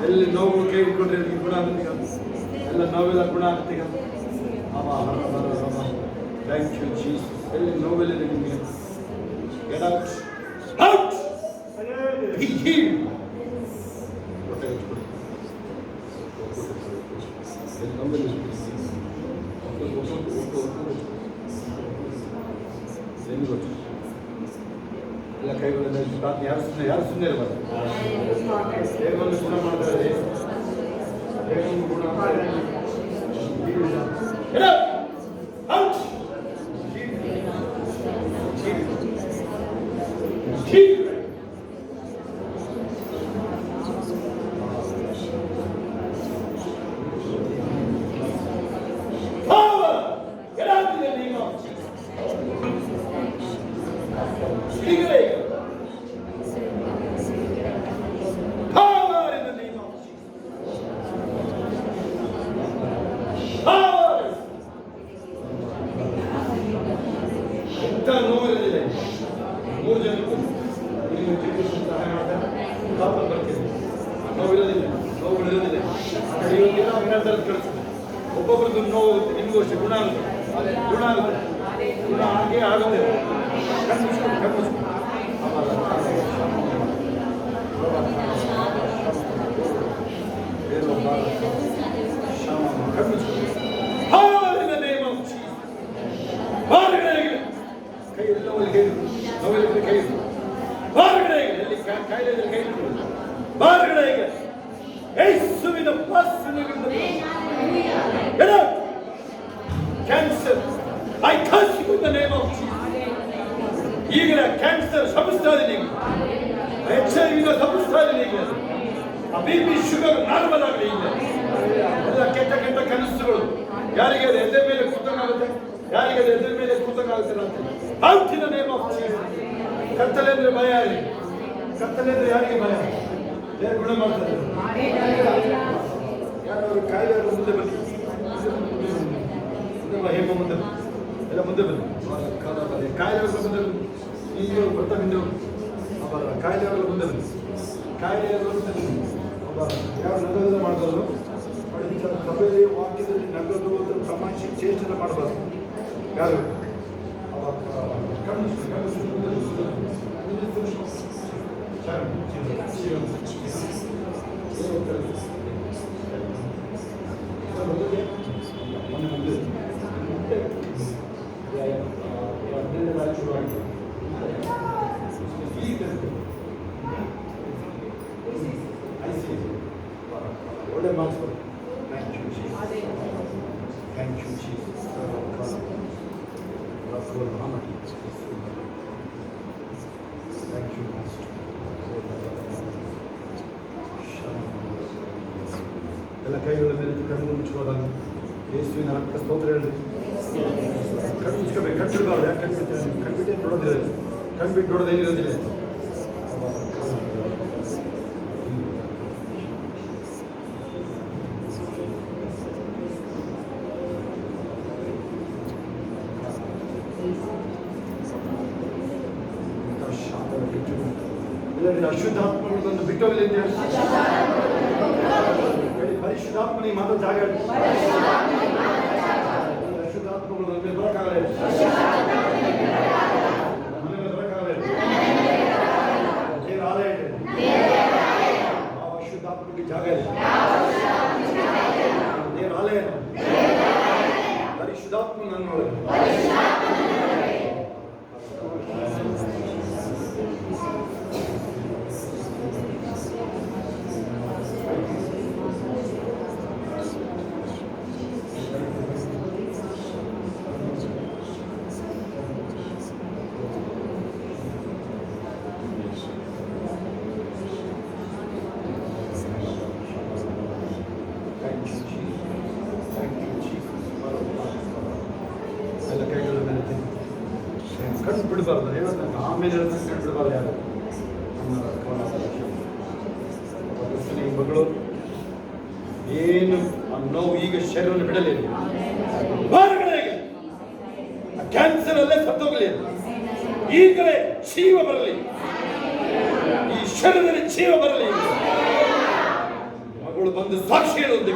ಎಲ್ಲಿ ನೋವು ಕೈ ಇಟ್ಕೊಂಡ್ರೆ ನಿಮಗೆ ಗುಣ ಆಗುತ್ತೆ, ಎಲ್ಲ ನೋವೆಲ್ಲ ಗುಣ ಆಗುತ್ತೆ. Thank you Jesus. ಎಲ್ಲಿ ನೋವೆಲ್ಲ ನಿಮಗೆ get out, out, be healed. ಎಲ್ಲ ಕೈಗಳನ್ನು ಯಾರು ಸುಮ್ಮನೆ ಇರಬಾರ್ದು. ದೇವರನ್ನು ಗುಣ ಮಾಡ್ತಾರೆ, ದೇವರನ್ನು ಗುಣ ಮಾಡ್ತಾರೆ. ಒಬ್ಬೊಬ್ಬರದ್ದು ನೋವು ನಿಮಗೂ ಅಷ್ಟೇ ಗುಣ ಆಗುತ್ತೆ, ಗುಣ ಆಗುತ್ತೆ, ಗುಣ ಹಾಗೆ ಆಗುತ್ತೆ. Cancer, I curse you in the name of Jesus. ಈಗಲೇ ಕ್ಯಾನ್ಸರ್ ಶಪಿಸ್ತಾ ಇದ್ದೀನಿ, HIV ಶಪಿಸ್ತಾ ಇದ್ದೀನಿ. BP ಶುಗರ್ ನಾರ್ಮಲ್ ಆಗಲಿ. ಈಗ ಎಲ್ಲ ಕೆಟ್ಟ ಕೆಟ್ಟ ಕನಸುಗಳು ಯಾರಿಗೆ ಎದೆ ಮೇಲೆ ಕೂತಾಗುತ್ತೆ, ಯಾರಿಗೆ ಎದುರ ಮೇಲೆ ಕೂತಕ್ಕಾಗ್ತಿಲ್ಲ ಅಂತ out in the name of Jesus. ಕತ್ತಲೆ ಅಂದ್ರೆ ಭಯ ಇದೆ. ಕತ್ತಲೆ ಅಂದ್ರೆ ಯಾರಿಗೆ ಭಯ? ಯಾರು ಗುಣ ಮಾಡ್ತಾರೆ? ಯಾರು ಕಾಯಿಲೆ ಮುಂದೆ ಬನ್ನಿ, ಹೇಮ ಮುಂದೆ ಎಲ್ಲ ಮುಂದೆ ಬನ್ನಿ. ಕಾಯಿಲೆ ಮುಂದೆ ಬನ್ನಿ. ಈಗ ಬರ್ತಾ ಬಿಂದು ಕಾಯಿಲೆ ಮುಂದೆ ಬನ್ನಿ. ಕಾಯಿಲೆ ಮುಂದೆ ಬನ್ನಿ. ಯಾರು ನಗರದ ಮಾಡಬಾರ್ದು. ಸಭೆಯಲ್ಲಿ ವಾಕ್ಯದಲ್ಲಿ ನಗದು ತಮಾಷೆ ಚೇಷ್ಟನ ಮಾಡಬಾರ್ದು. ಯಾರು ಒಳ್ಳೆ ಮಾರ್ಕ್ಸ್ ಕೊಡಿ. Thank you Jesus. ಎಲ್ಲ ಕೈಗಳ ಮೇಲೆ ಕಣ್ಣು ಮುಚ್ಚುವಾಗ ಯೇಸುವಿನ ರಕ್ತ ಸ್ತೋತ್ರ ಹೇಳಿ. ಕಣ್ಣು ಮುಚ್ಕೋಬೇಕು, ಕಣ್ಬಿಡಬಾರ್ದು. ಯಾಕೆ ಕಣ್ಬಿಟ್ಟೆ ನೋಡೋದಿಲ್ಲ, ಕಣ್ಬಿಟ್ಟು ನೋಡೋದೇನಿರೋದಿಲ್ಲ. ಅಶುದ್ಧಾತ್ಮಗಳು ಬಂದು ಬಿಟ್ಟೋಗಲಿ ಅಂತ ಹೇಳಿ. ಪರಿಶುದ್ಧಾತ್ಮನಿಗೆ ಮಾತ್ರ ಜಾಗ ಹೇಳಿ. ಅಶುದ್ಧಾತ್ಮಗಳು ನಮಗೆ ಬರೋಕ್ಕಾಗಲ್ಲ, ಮನೆಗೆ ಬರೋಕ್ಕಾಗಲ್ಲ. ದೇವರ ಆಲಯ ಇದೆ, ಯಾವ ಅಶುದ್ಧಾತ್ಮಕ್ಕೆ ಜಾಗ ಇದೆ. ದೇವರ ಆಲಯ ಪರಿಶುದ್ಧಾತ್ಮ ನನ್ನ ಒಳಗೆ. ಕಣ್ಣು ಬಿಡಬಾರ್ದು. ಆಮೇಲೆ ಕಣ್ಣು ಬಿಡಬಾರ್ದು. ಯಾರು ಮಗಳು ಏನು ನೋವು ಈಗ ಶರೀರವನ್ನು ಬಿಡಲಿ. ಕ್ಯಾನ್ಸರ್ ಅಲ್ಲೇ ಸತ್ತೋಗಲಿ. ಈಗಲೇ ಜೀವ ಬರಲಿ, ಈ ಶರೀರದಲ್ಲಿ ಜೀವ ಬರಲಿ. ಮಗಳು ಬಂದು ಸಾಕ್ಷಿ ಹೇಳುವುದಕ್ಕೆ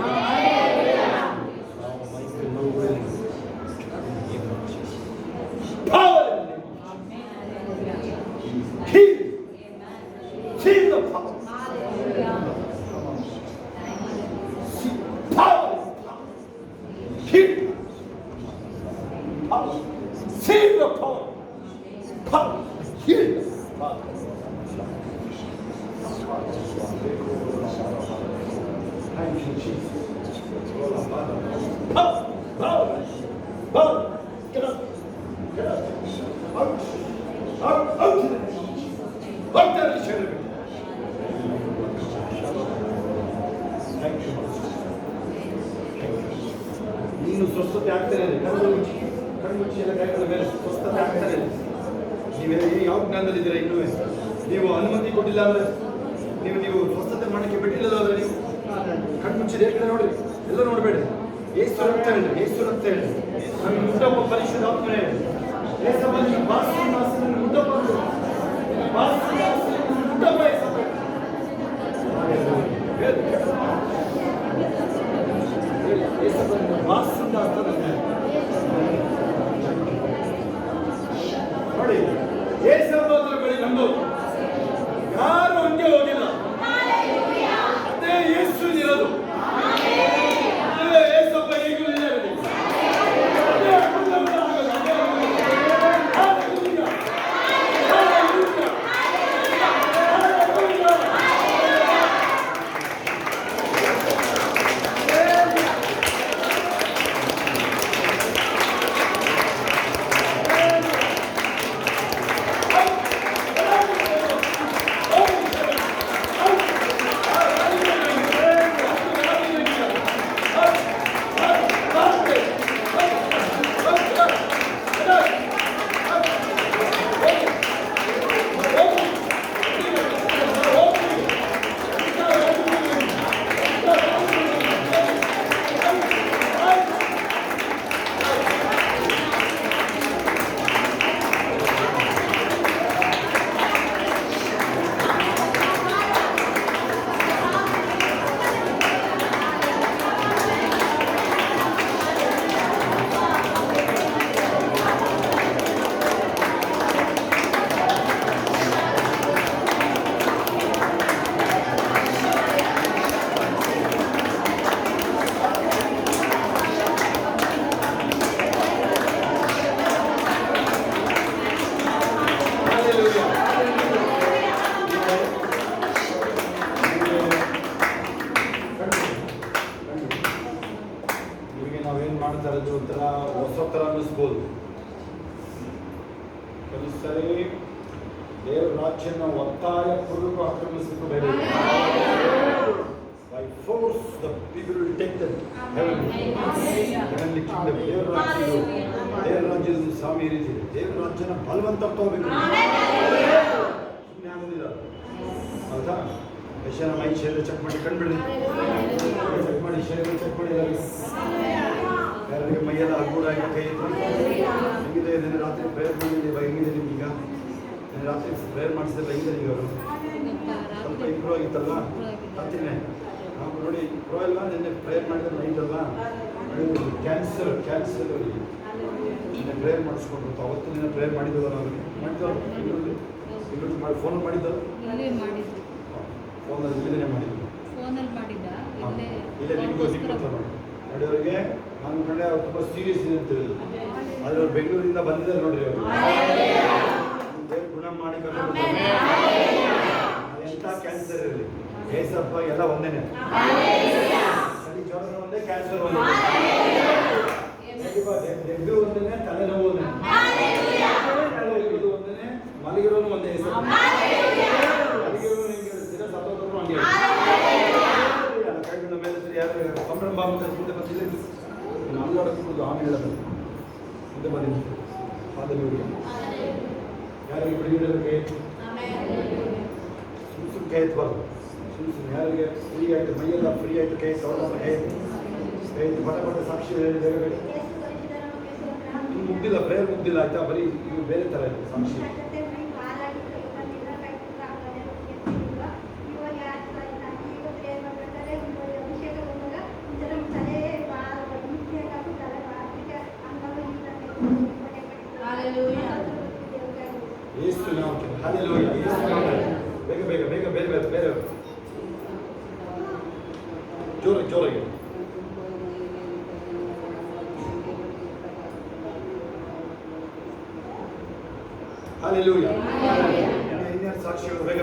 ನೀನು ಸ್ವಸ್ಥತೆ ಆಗ್ತಾನೆ ಇದೆ. ಕಣ್ಣುಚ್ಚಿ ಎಲ್ಲ ಕೈಗಳ ಮೇಲೆ ಸ್ವಸ್ಥತೆ ಆಗ್ತಾನೆ ಇದೆ. ನೀವೇ ಯಾವ ಜ್ಞಾನದಲ್ಲಿದ್ದೀರಾ? ಇನ್ನೂ ನೀವು ಅನುಮತಿ ಕೊಟ್ಟಿಲ್ಲ ಅಂದ್ರೆ, ನೀವು ಸ್ವಸ್ಥತೆ ಮಾಡಲಿಕ್ಕೆ ಬಿಟ್ಟಿಲ್ಲ ಅಂದ್ರೆ, ನೀವು ಕಣ್ಮುಚ್ಚಿದ ಕಡೆ ನೋಡಿ, ಎಲ್ಲ ನೋಡಬೇಡಿ. ಏಸು ರಕ್ತ ಹೇಳಿ, ಏಸು ರಕ್ತ ಹೇಳಿ. ನನ್ನ ಮುದ್ದಪ್ಪ ಪರಿಶುದ್ಧಾತ್ಮ ಹೇಳಿ. ಏಸಪ್ಪ ನೀವು ಬಾಸಿ ಮುದ್ದಪ್ಪ ಮುದ್ದಪ್ಪ ಏಸಪ್ಪ ವಾಸಂತ ನೋಡಿ. ಏಸಂಬತ್ರ ಬಳಿ ನಂಬು. ಯಾರು ಹಂಗೆ ಹೋಗಿಲ್ಲ. ಅದೇ ಯೇಸು ಇರೋದು. ಏಸಪ್ಪ ಈಗಲೂ ಇದೆ. ಒತ್ತಾಯ ಪೂರ್ವಕ ಆಕ್ರಮಿಸಬೇಕು. By force, the people will take the heavenly kingdom. ದೇವರ ರಾಜ್ಯದ ಸ್ವಾಮಿ ಏನಿದೆ, ದೇವರ ರಾಜ್ಯನ ಬಲವಂತ ತಗೋಬೇಕು. ಸುಮ್ಮನೆ ಆಗೋದಿಲ್ಲ. ಹೌದಾ? ಯಶನ ಮೈ ಶರೀರ ಚೆಕ್ ಮಾಡಿ ಕಂಡುಬಿಡಿ. ಚೆಕ್ ಮಾಡಿ ಶರೀರ ಚೆಕ್ ಮಾಡಿ. ಯಾರಿಗೆ ಮೈಯೆಲ್ಲ ಹಗುರಾಗಿ ಕೈ ಹೆಂಗಿದೆ? ನಿನ್ನೆ ರಾತ್ರಿ ಪ್ರೇಯರ್ ಮಾಡಿದ್ದೀವಿ, ಹೆಂಗಿದೆ ನಿಮ್ಗೀಗ? ನಿನ್ನೆ ರಾತ್ರಿ ಪ್ರೇಯರ್ ಮಾಡಿಸಿದ್ರೆ ಹೆಂಗಿದೆ ಈಗ? ಅವರು ಸ್ವಲ್ಪ ಇಂಪ್ರೂವ್ ಆಗಿತ್ತಲ್ವಾ? ರಾತ್ರಿನೇ ನೋಡಿ ಇಂಪ್ರೂವ್ ಅಲ್ವಾ? ನಿನ್ನೆ ಪ್ರೇಯರ್ ಮಾಡಿದ್ರೆ ನೈಟ್ ಅಲ್ವಾ? ಕ್ಯಾನ್ಸರ್ ನಿನ್ನೆ ಪ್ರೇಯರ್ ಮಾಡಿಸ್ಕೊಂಡ್ರು. ಅವತ್ತು ನಿನ್ನೆ ಪ್ರೇಯರ್ ಮಾಡಿದ್ದವ ನಾವು ಮಾಡಿದ್ದವ್ರು ಮಾಡಿ ಫೋನ್ ಮಾಡಿದ್ದವು ಫೋನಲ್ಲಿ ಇಲ್ಲೇ ಮಾಡಿದ್ದು ಇಲ್ಲೇ ನಿಮಗೂ ನೋಡಿ ಅವರಿಗೆ ನನ್ನ ಕಡೆ ಅವ್ರು ತುಂಬ ಸೀರಿಯಸ್ ಇದೆ ಅಂತ ಹೇಳಿದ್ರು. ಆದರೆ ಅವ್ರು ಬೆಂಗಳೂರಿಂದ ಬಂದಿದ್ದಾರೆ ನೋಡ್ರಿ. ಅವರು ದೇವ್ರ ಗುಣ ಮಾಡಿ ಎಂಥ ಕ್ಯಾನ್ಸರ್ ಇರಲಿ, ಏಸಪ್ಪ ಎಲ್ಲ ಒಂದೇನೆ. ಸರಿ ಜ್ವರ ಒಂದೇ, ಕ್ಯಾನ್ಸರ್ ಒಂದೇ, ಡೆಂಗ್ಯೂ ಒಂದೇನೆ, ತಲೆನೋವು ಒಂದೇ, ಒಂದೇನೆ, ಮಲಗಿರೋನು ಒಂದೇ. ಮಲಗಿರೋನು ಹೆಂಗೆ ದಿನ ಸತ್ತೋದ್ರು ಹಂಗೆ ಕೈಗಳ ಮೇಲೆ ಯಾರು ಸಂಭ್ರಮ ಮುಂದೆ ಬಂದಿದೆ. ನಲ್ಲಡಕ್ಕೂ ಆಮೇಲೆ ಹೇಳೋದು ಮುಂದೆ ಬಂದಿದ್ದು ಪಾದಲಿ ಯಾರಿಗೆ ಬಿಡುಗಡೆ ಕೈ ಸುಮ್ ಕೈ ಎತ್ತಬಾರ್ದು. ಸುಮ್ ಯಾರಿಗೆ ಫ್ರೀ ಆಯಿತು, ಮೈಯೆಲ್ಲ ಫ್ರೀ ಆಯಿತು, ಕೈ ತಗೊಂಡು ಕೈ ಪಟ ಸಾಕ್ಷಿ ಹೇಳಿದಾಗ ಮುಗ್ದಿಲ್ಲ, ಪ್ರೇಯರ್ ಮುಗ್ದಿಲ್ಲ ಆಯ್ತಾ? ಬರೀ ಇವು ಬೇರೆ ಥರ ಇದೆ ಸಾಕ್ಷಿ. ಬೇರೆ ಜೋರಾಗಿ Hallelujah. ಇನ್ನೇನು ಸಾಕ್ಷಿಗಳು ಬೇಗ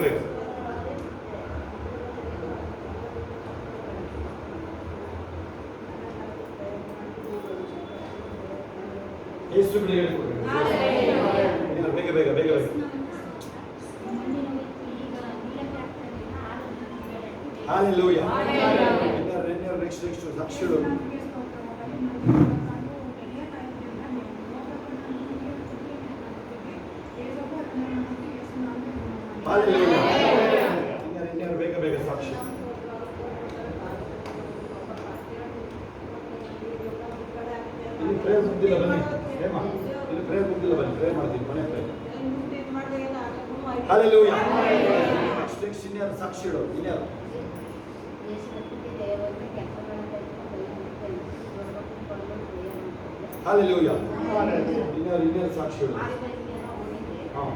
ಯೇಸು ಬಿಡುಗಡೆ ಕೊಡಿ. ಬೇಗ Hallelujah. Next ಸಾಕ್ಷಿಗಳು. Hallelujah. ಇನ್ನೇನು ಬೇಗ ಸಾಕ್ಷಿ. ಇಲ್ಲಿ ಪ್ರೇಯರ್ ಮುಗ್ದಿಲ್ಲ, ಬನ್ನಿ ಇಲ್ಲಿ ಪ್ರೇಯರ್ ಮುಗ್ದಿಲ್ಲ, ಬನ್ನಿ ಪ್ರೇಯರ್ ಮಾಡ್ತೀವಿ. ಮನೆ ಪ್ರೇಯರ್. Hallelujah. ನೆಕ್ಸ್ಟ್ ಇನ್ನೇನು ಸಾಕ್ಷಿಗಳು. ಇನ್ನೇನು Hallelujah. ಇನ್ನೇನು ಸಾಕ್ಷಿಗಳು. ಹಾಂ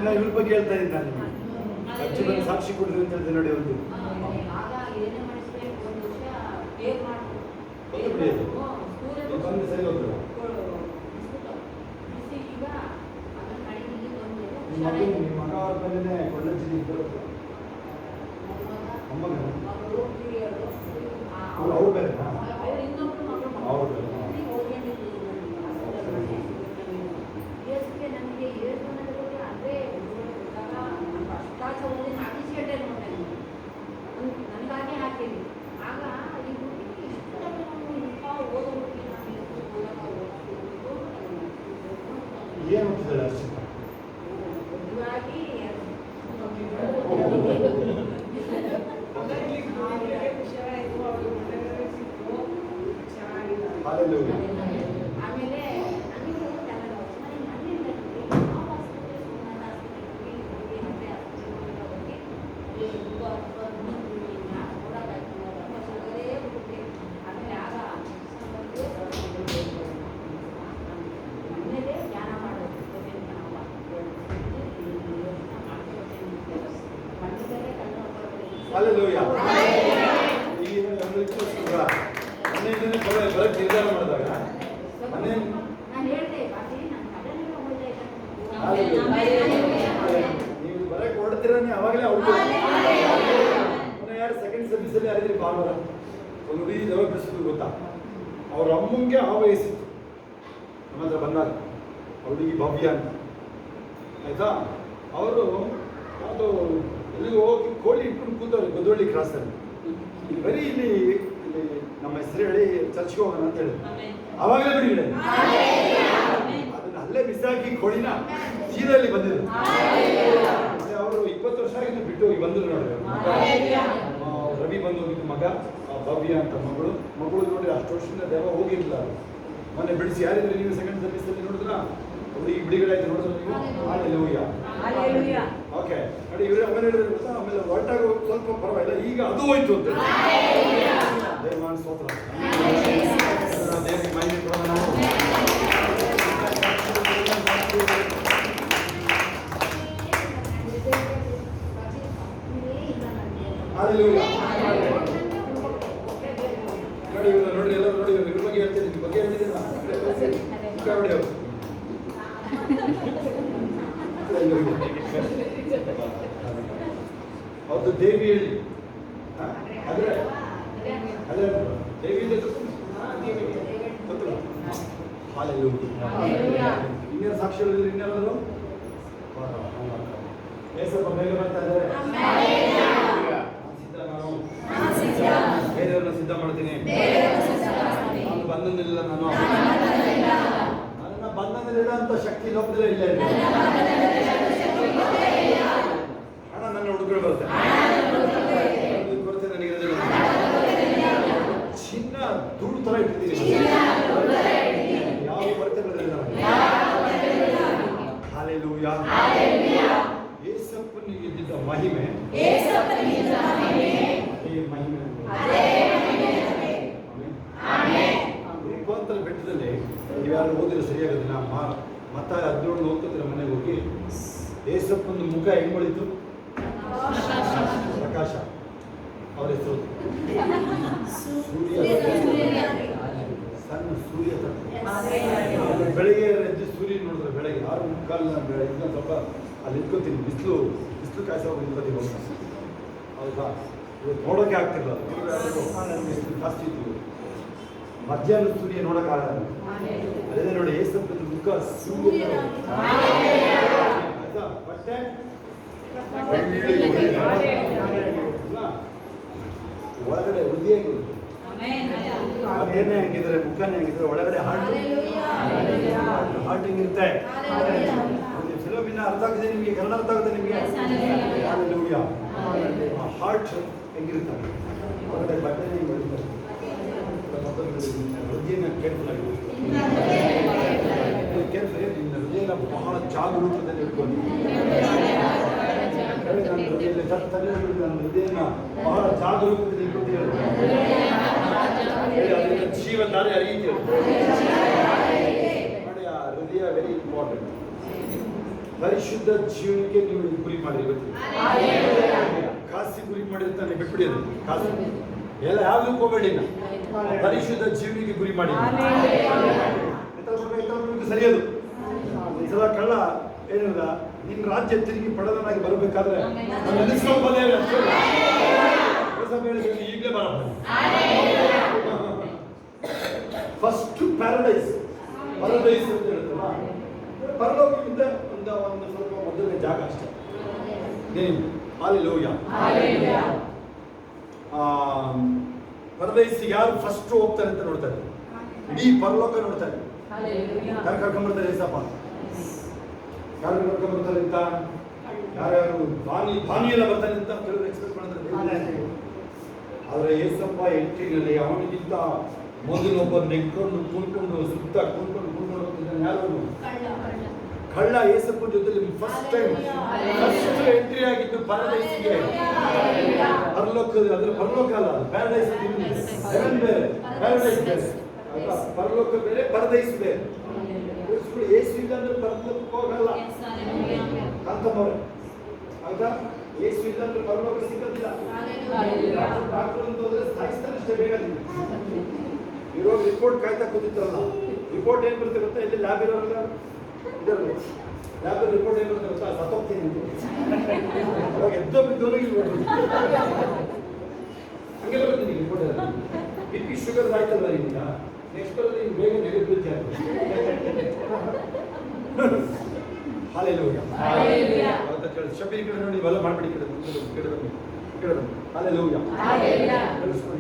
ನಾನು ಇವ್ರ ಬಗ್ಗೆ ಹೇಳ್ತಾ ಇದ್ದೀನಿ. ನಾನು ಸಾಕ್ಷಿ ಕೊಡ್ತೀನಿ ಅಂತ ಹೇಳ್ತೀನಿ ನೋಡಿ. ಒಂದು ಬಂದು ಸರಿ ಹೋಗ್ತದೆ. ನಿಮ್ಮ ಮಗ ಅವ್ರ ಬಂದೇ ಕೊಳ್ಳಜ್ಜಿ ಬರುತ್ತೆ. ಅಮ್ಮಗ ಅವ್ರು ಬೇರೆ ಅವ್ರು ಬೇರೆ. ಏನು ಹೋಗ್ತಿದ್ದಾಳೆ ಅರ್ಚಿತ? Hallelujah. ಮನೆಯಿಂದನೇ ಬರಕ್ಕೆ ನಿರ್ಧಾರ ಮಾಡಿದಾಗ ಮನೆ ನೀವು ಬರಕ್ಕೆ ಹೊರಡ್ತೀರ ಅವಾಗಲೇ ಅವ್ರು ಯಾರು ಸೆಕೆಂಡ್ ಸರ್ವಿಸಲ್ಲಿ ಯಾರಿದ್ರಿ ಭಾನುವಾರ ಒಂದು ಹುಡುಗಿ ದವ ಬೆಳೆಸಿದ್ರು ಗೊತ್ತಾ, ಅವ್ರ ಅಮ್ಮಂಗೆ ಆ ವಯಸ್ಸಿತ್ತು ನಮ್ಮ ಹತ್ರ ಬಂದಾಗ, ಹುಡುಗಿ ಭವ್ಯ ಅಂತ ಆಯ್ತಾ. ಅವರು ಅದು ಎಲ್ಲಿಗೆ ಹೋಗಿ ಕೋಳಿ ಇಟ್ಕೊಂಡು ಕೂತವ್ರು ಗೊದವಳ್ಳಿ ಕ್ರಾಸಲ್ಲಿ. ಇಲ್ಲಿ ಬರೀ ಇಲ್ಲಿ ನಮ್ಮ ಹೆಸರು ಹೇಳಿ ಚರ್ಚ್ಗೆ ಹೋಗೋಣ ಅಂತ ಹೇಳಿ ಅವಾಗಲೇ ಬಿಡಿ ಅದನ್ನ ಅಲ್ಲೇ ಬಿಸಾಕಿ ಕೋಳಿನ ಸೀದಲ್ಲಿ ಬಂದಿದ್ರು. ಅವರು 20 ವರ್ಷ ಆಗಿದ್ದು ಬಿಟ್ಟು ಹೋಗಿ ಬಂದ್ರು ನೋಡಿ. ರವಿ ಬಂದು ಹೋಗಿದ್ದು ಮಗ, ಭವ್ಯ ಅಂತ ಮಗಳು ನೋಡಿ ಅಷ್ಟು ವರ್ಷದಿಂದ ದೇವ ಹೋಗಿರಲಿಲ್ಲ. ಮೊನ್ನೆ ಬಿಡಿಸಿ ಯಾರಿದ್ರೆ ನೀವು ಸೆಕೆಂಡ್ ಸರ್ವಿಸಲ್ಲಿ ನೋಡಿದ್ರ ಹುಡುಗಿ ಬಿಡುಗಡೆ ಆಯ್ತು ನೋಡಿದ್ರೆ ನೀವು ಹಾಲೆಲೂಯಾ. ಓಕೆ ನೋಡಿ ಇವರು ಆಮೇಲೆ ಹೇಳಿದ್ರೆ ಗೊತ್ತಾ, ಆಮೇಲೆ ಹೊರಟಾಗ ಸ್ವಲ್ಪ ಪರವಾಗಿಲ್ಲ, ಈಗ ಅದು ಹೋಯ್ತು ಅಂತ ದೇವಮಾನ ಸ್ತೋತ್ರ. ದೇವರಿಗೆ ಮಹಿಮೆ ಕೊಡೋಣ ನಾವು. ಹಾಲೆಲೂಯಾ. ನೋಡಿ ಇವ್ರು ನೋಡಿ ಎಲ್ಲರೂ ನೋಡಿ ಇವ್ರ ಬಗ್ಗೆ ಹೇಳ್ತೀನಿ, ನಿಮ್ಮ ಬಗ್ಗೆ ಹೇಳ್ತಿದ್ದೀರಾ ನೋಡಿ ಅವರು ಹೌದು ದೇವಿ ಹೇಳಿ ಅದೇ ಅದೇ ದೇವಿ ಗೊತ್ತಿಲ್ಲ. ಹಾಲೆಲೂಯಾ. ಇನ್ನೇನು ಸಾಕ್ಷಿ ಹೇಳಿದ್ರು ಇನ್ನೇನಾದ್ರು ಸ್ವಲ್ಪ ಬೇಗ ಬರ್ತಾ ಇದ್ದಾರೆ. ಬೇರೆಯವ್ರನ್ನ ಸಿದ್ಧ ಮಾಡ್ತೀನಿ. ನಾನು ಬಂಧನದಲ್ಲಿಲ್ಲ, ನನ್ನ ಬಂಧನದಲ್ಲಿಡೋ ಶಕ್ತಿ ಲೋಕದಲ್ಲೇ ಇಲ್ಲ. ಹಣ ನನ್ನ ಹುಡುಗರು ಬರುತ್ತೆ ನನಗೆ ಚಿನ್ನ ಧೂಳು ತರ ಇಟ್ಟಿದ್ದೀನಿ. ಯಾವ ಬರುತ್ತೆ ಬರೋದಿಲ್ಲ. ಹಾಲೆಲೂಯಾ. ಯೇಸಪ್ಪನಿಗೆ ಇದ್ದಿದ್ದ ಮಹಿಮೆ ರೂಪಾಂತರ ಬೆಟ್ಟದಲ್ಲಿ ನೀವ್ಯಾರು ಓದಿದ್ರೆ ಸರಿಯಾಗೋದಿಲ್ಲ. ಮತ್ತ 17 ಹೋಗ್ತಿದ್ರೆ ಮನೆಗೆ ಹೋಗಿ ಯೇಸಪ್ಪನ ಮುಖ ಹೆಂಗೊಳಿತು? ಪ್ರಕಾಶ. ಅವ್ರ ಹೆಸರು ಸಣ್ಣ ಸೂರ್ಯ. ಬೆಳಿಗ್ಗೆ ಎದ್ದು ಸೂರ್ಯ ನೋಡಿದ್ರೆ ಬೆಳಗ್ಗೆ 6:45 ಸ್ವಲ್ಪ ಅಲ್ಲಿ ನಿಂತ್ಕೊತೀನಿ. ಬಿಸಿಲು ಕಾಯಿಸೋಗಿ ನಿಂತ್ಕೊತೀವಿ ಹೋಗ. ಹೌದಾ? ಇವತ್ತು ನೋಡೋಕೆ ಆಗ್ತಿಲ್ಲ, ಬಿಸಿಲು ಜಾಸ್ತಿ ಇತ್ತು. ಮಧ್ಯಾಹ್ನ ಸೂರ್ಯ ನೋಡೋಕ್ಕಾಗಲ್ಲ. ಅದೇ ನೋಡಿ ಯೇಸಪ್ಪನ ಮುಖ ಸೂರ್ಯ. ಆಯ್ತಾ? ಬಟ್ಟೆ ಒಳಗಡೆ ಹೃದಯ ಅದೇನೇ ಹಂಗಿದ್ರೆ ಮುಖನೇ ಹಂಗಿದ್ರೆ ಒಳಗಡೆ ಹಾರ್ಟ್ ಹಿಂಗಿರುತ್ತೆ. ಫಿಲಮಿನ ಅರ್ಥ ಆಗಿದೆ ನಿಮಗೆ, ಕನ್ನಡ ಅರ್ಥ ಆಗುತ್ತೆ ನಿಮಗೆ. ಹಾರ್ಟ್ ಹೆಂಗಿರ್ತಾರೆ ಒಳಗಡೆ ಬಟ್ಟೆ ಹಿಂಗಿರ್ತಾರೆ. ಹೃದಯನ ಕೇರ್ಫುಲ್ ಆಗಿರುತ್ತೆ. ಹೃದಯನ ಬಹಳ ಜಾಗರೂಕತೆಯಲ್ಲಿ ಇಟ್ಕೊಂಡು ನನ್ನ ಹೃದಯನ ಬಹಳ ಜಾಗರೂಕತೆಯಲ್ಲಿ ಇಟ್ಕೊಳ್ತೀವಿ. ಜೀವಧಾರೆ ಅರಿಯುತ್ತೆ ನೋಡಿ. ಆ ಹೃದಯ ವೆರಿ ಇಂಪಾರ್ಟೆಂಟ್. ಪರಿಶುದ್ಧ ಜೀವನಕ್ಕೆ ನೀವು ಗುರಿ ಮಾಡಿರಿ. ಇವತ್ತು ಕಾಸಿ ಗುರಿ ಮಾಡಿರ್ತಾನೆ, ಬಿಟ್ಬಿಡಿ ಅದು ಕಾಸು ಎಲ್ಲ ಯಾವ್ದಕ್ಕೂ ಹೋಗಬೇಡಿ. ಪರಿಶುದ್ಧ ಜೀವನಿಗೆ ಗುರಿ ಮಾಡಿ. ಸರಿಯದು. ಈ ಸಲ ಕಳ್ಳ ಏನಿಲ್ಲ, ನಿನ್ನ ರಾಜ್ಯ ತಿರುಗಿ ಪಡೆದನಾಗಿ ಬರಬೇಕಾದ್ರೆ ಈಗಲೇ ಬರಬಹುದು. ಫಸ್ಟ್ ಪ್ಯಾರಡೈಸ್ ಅಂತ ಹೇಳ್ತಲ್ಲ, ಪರಲೋಕದಿಂದ ಒಂದು ಸ್ವಲ್ಪ ಮೊದಲನೇ ಜಾಗ ಅಷ್ಟೇ. ಹಾಲೆಲೂಯಾ. ಪರದೈಸಿಗೆ ಯಾರು ಫಸ್ಟ್ ಹೋಗ್ತಾರೆ ಅಂತ ನೋಡ್ತಾರೆ. ಇಡೀ ಪರಲೋಕ ನೋಡ್ತಾರೆ. ಯಾರು ಕರ್ಕೊಂಡ್ಬರ್ತಾರೆ? ಏಸಪ್ಪ ಯಾರು ಕರ್ಕೊಂಡ್ಬರ್ತಾರೆ ಅಂತ, ಯಾರ್ಯಾರು ಭಾನಿ ಎಲ್ಲ ಬರ್ತಾರೆ ಅಂತ ಕೆಲವರು ಎಕ್ಸ್ಪೆಕ್ಟ್ ಮಾಡ್ತಾರೆ. ಆದರೆ ಏಸಪ್ಪ ಎಂಟ್ರಿನಲ್ಲಿ ಅವನಿಗಿಂತ ಮೊದಲೊಬ್ಬ ನೆಕ್ಕೊಂಡು ಕೂತ್ಕೊಂಡು ಸುತ್ತ ಕೂತ್ಕೊಂಡು ಹೋಗ್ತಿದ್ದಾನೆ. ಯಾರು? ಕಳ್ಳ. ಏಸಪ್ಪನ ಜೊತೆಲಿ ಫಸ್ಟ್ ಟೈಮ್ ಎಂಟ್ರಿ ಆಗಿದ್ದು ಪ್ಯಾರಡೈಸ್ಗೆ. ಪರಲೋಕದ ಅದ್ರ ಪರಲೋಕ ಅಲ್ಲ, ಪ್ಯಾರಡೈಸ್ ಹೆವೆನ್ ಬೇರೆ, ಪ್ಯಾರಡೈಸ್ ಬೇರೆ. ಪರಲೋಕ ಬೇರೆ, ಪರದೈಸ್ ಬೇರೆ. ಏಸು ಇಲ್ಲ ಅಂದ್ರೆ ಪರಲೋಕಕ್ಕೆ ಹೋಗಲ್ಲ ಅಂತವ್ರೆ. ಆಯ್ತಾ? ಯೇಸು ಇಲ್ಲಂದ್ರೆ ಪರಲೋಕ ಸಿಗೋದಿಲ್ಲ. ಡಾಕ್ಟರ್ ಅಂತ ಹೋದ್ರೆ ಸಾಯಿಸ್ತಾರೆ ಅಷ್ಟೇ ಬೇಗ. ಇರೋ ರಿಪೋರ್ಟ್ ಕಾಯ್ತಾ ಕೂತಿತ್ತಲ್ಲ, ರಿಪೋರ್ಟ್ ಏನ್ ಬರುತ್ತೆ ಗೊತ್ತಾ? ಇಲ್ಲಿ ಲ್ಯಾಬ್ ಇರೋಲ್ಲ, ಇದರಲ್ಲಿ ಲ್ಯಾಬ್ ರಿಪೋರ್ಟ್ ಏನ್ ಬರುತ್ತೆ ಗೊತ್ತಾ? ಸತ್ತೋಗ್ತೀನಿ ಅವಾಗ ಎದ್ದೋ ಬಿದ್ದೋನು ಇಲ್ಲಿ ಬರ್ಬೋದು. ಹಂಗೆಲ್ಲ ಬರ್ತೀನಿ ರಿಪೋರ್ಟ್. BP ಶುಗರ್ ಆಯ್ತಲ್ಲ ಈಗ, ನೆಕ್ಸ್ಟ್ ಅಲ್ಲಿ ಬೇಗ ನೆಗೆಟಿವ್ ಆಗ್ತದೆ. ಹಾಲೆಲೂಯಾ. ಶಬೀರ್ ಕಡೆ ನೋಡಿ, ಇವೆಲ್ಲ ಮಾಡ್ಬಿಡಿ. ಹಾಲೆಲೂಯಾ.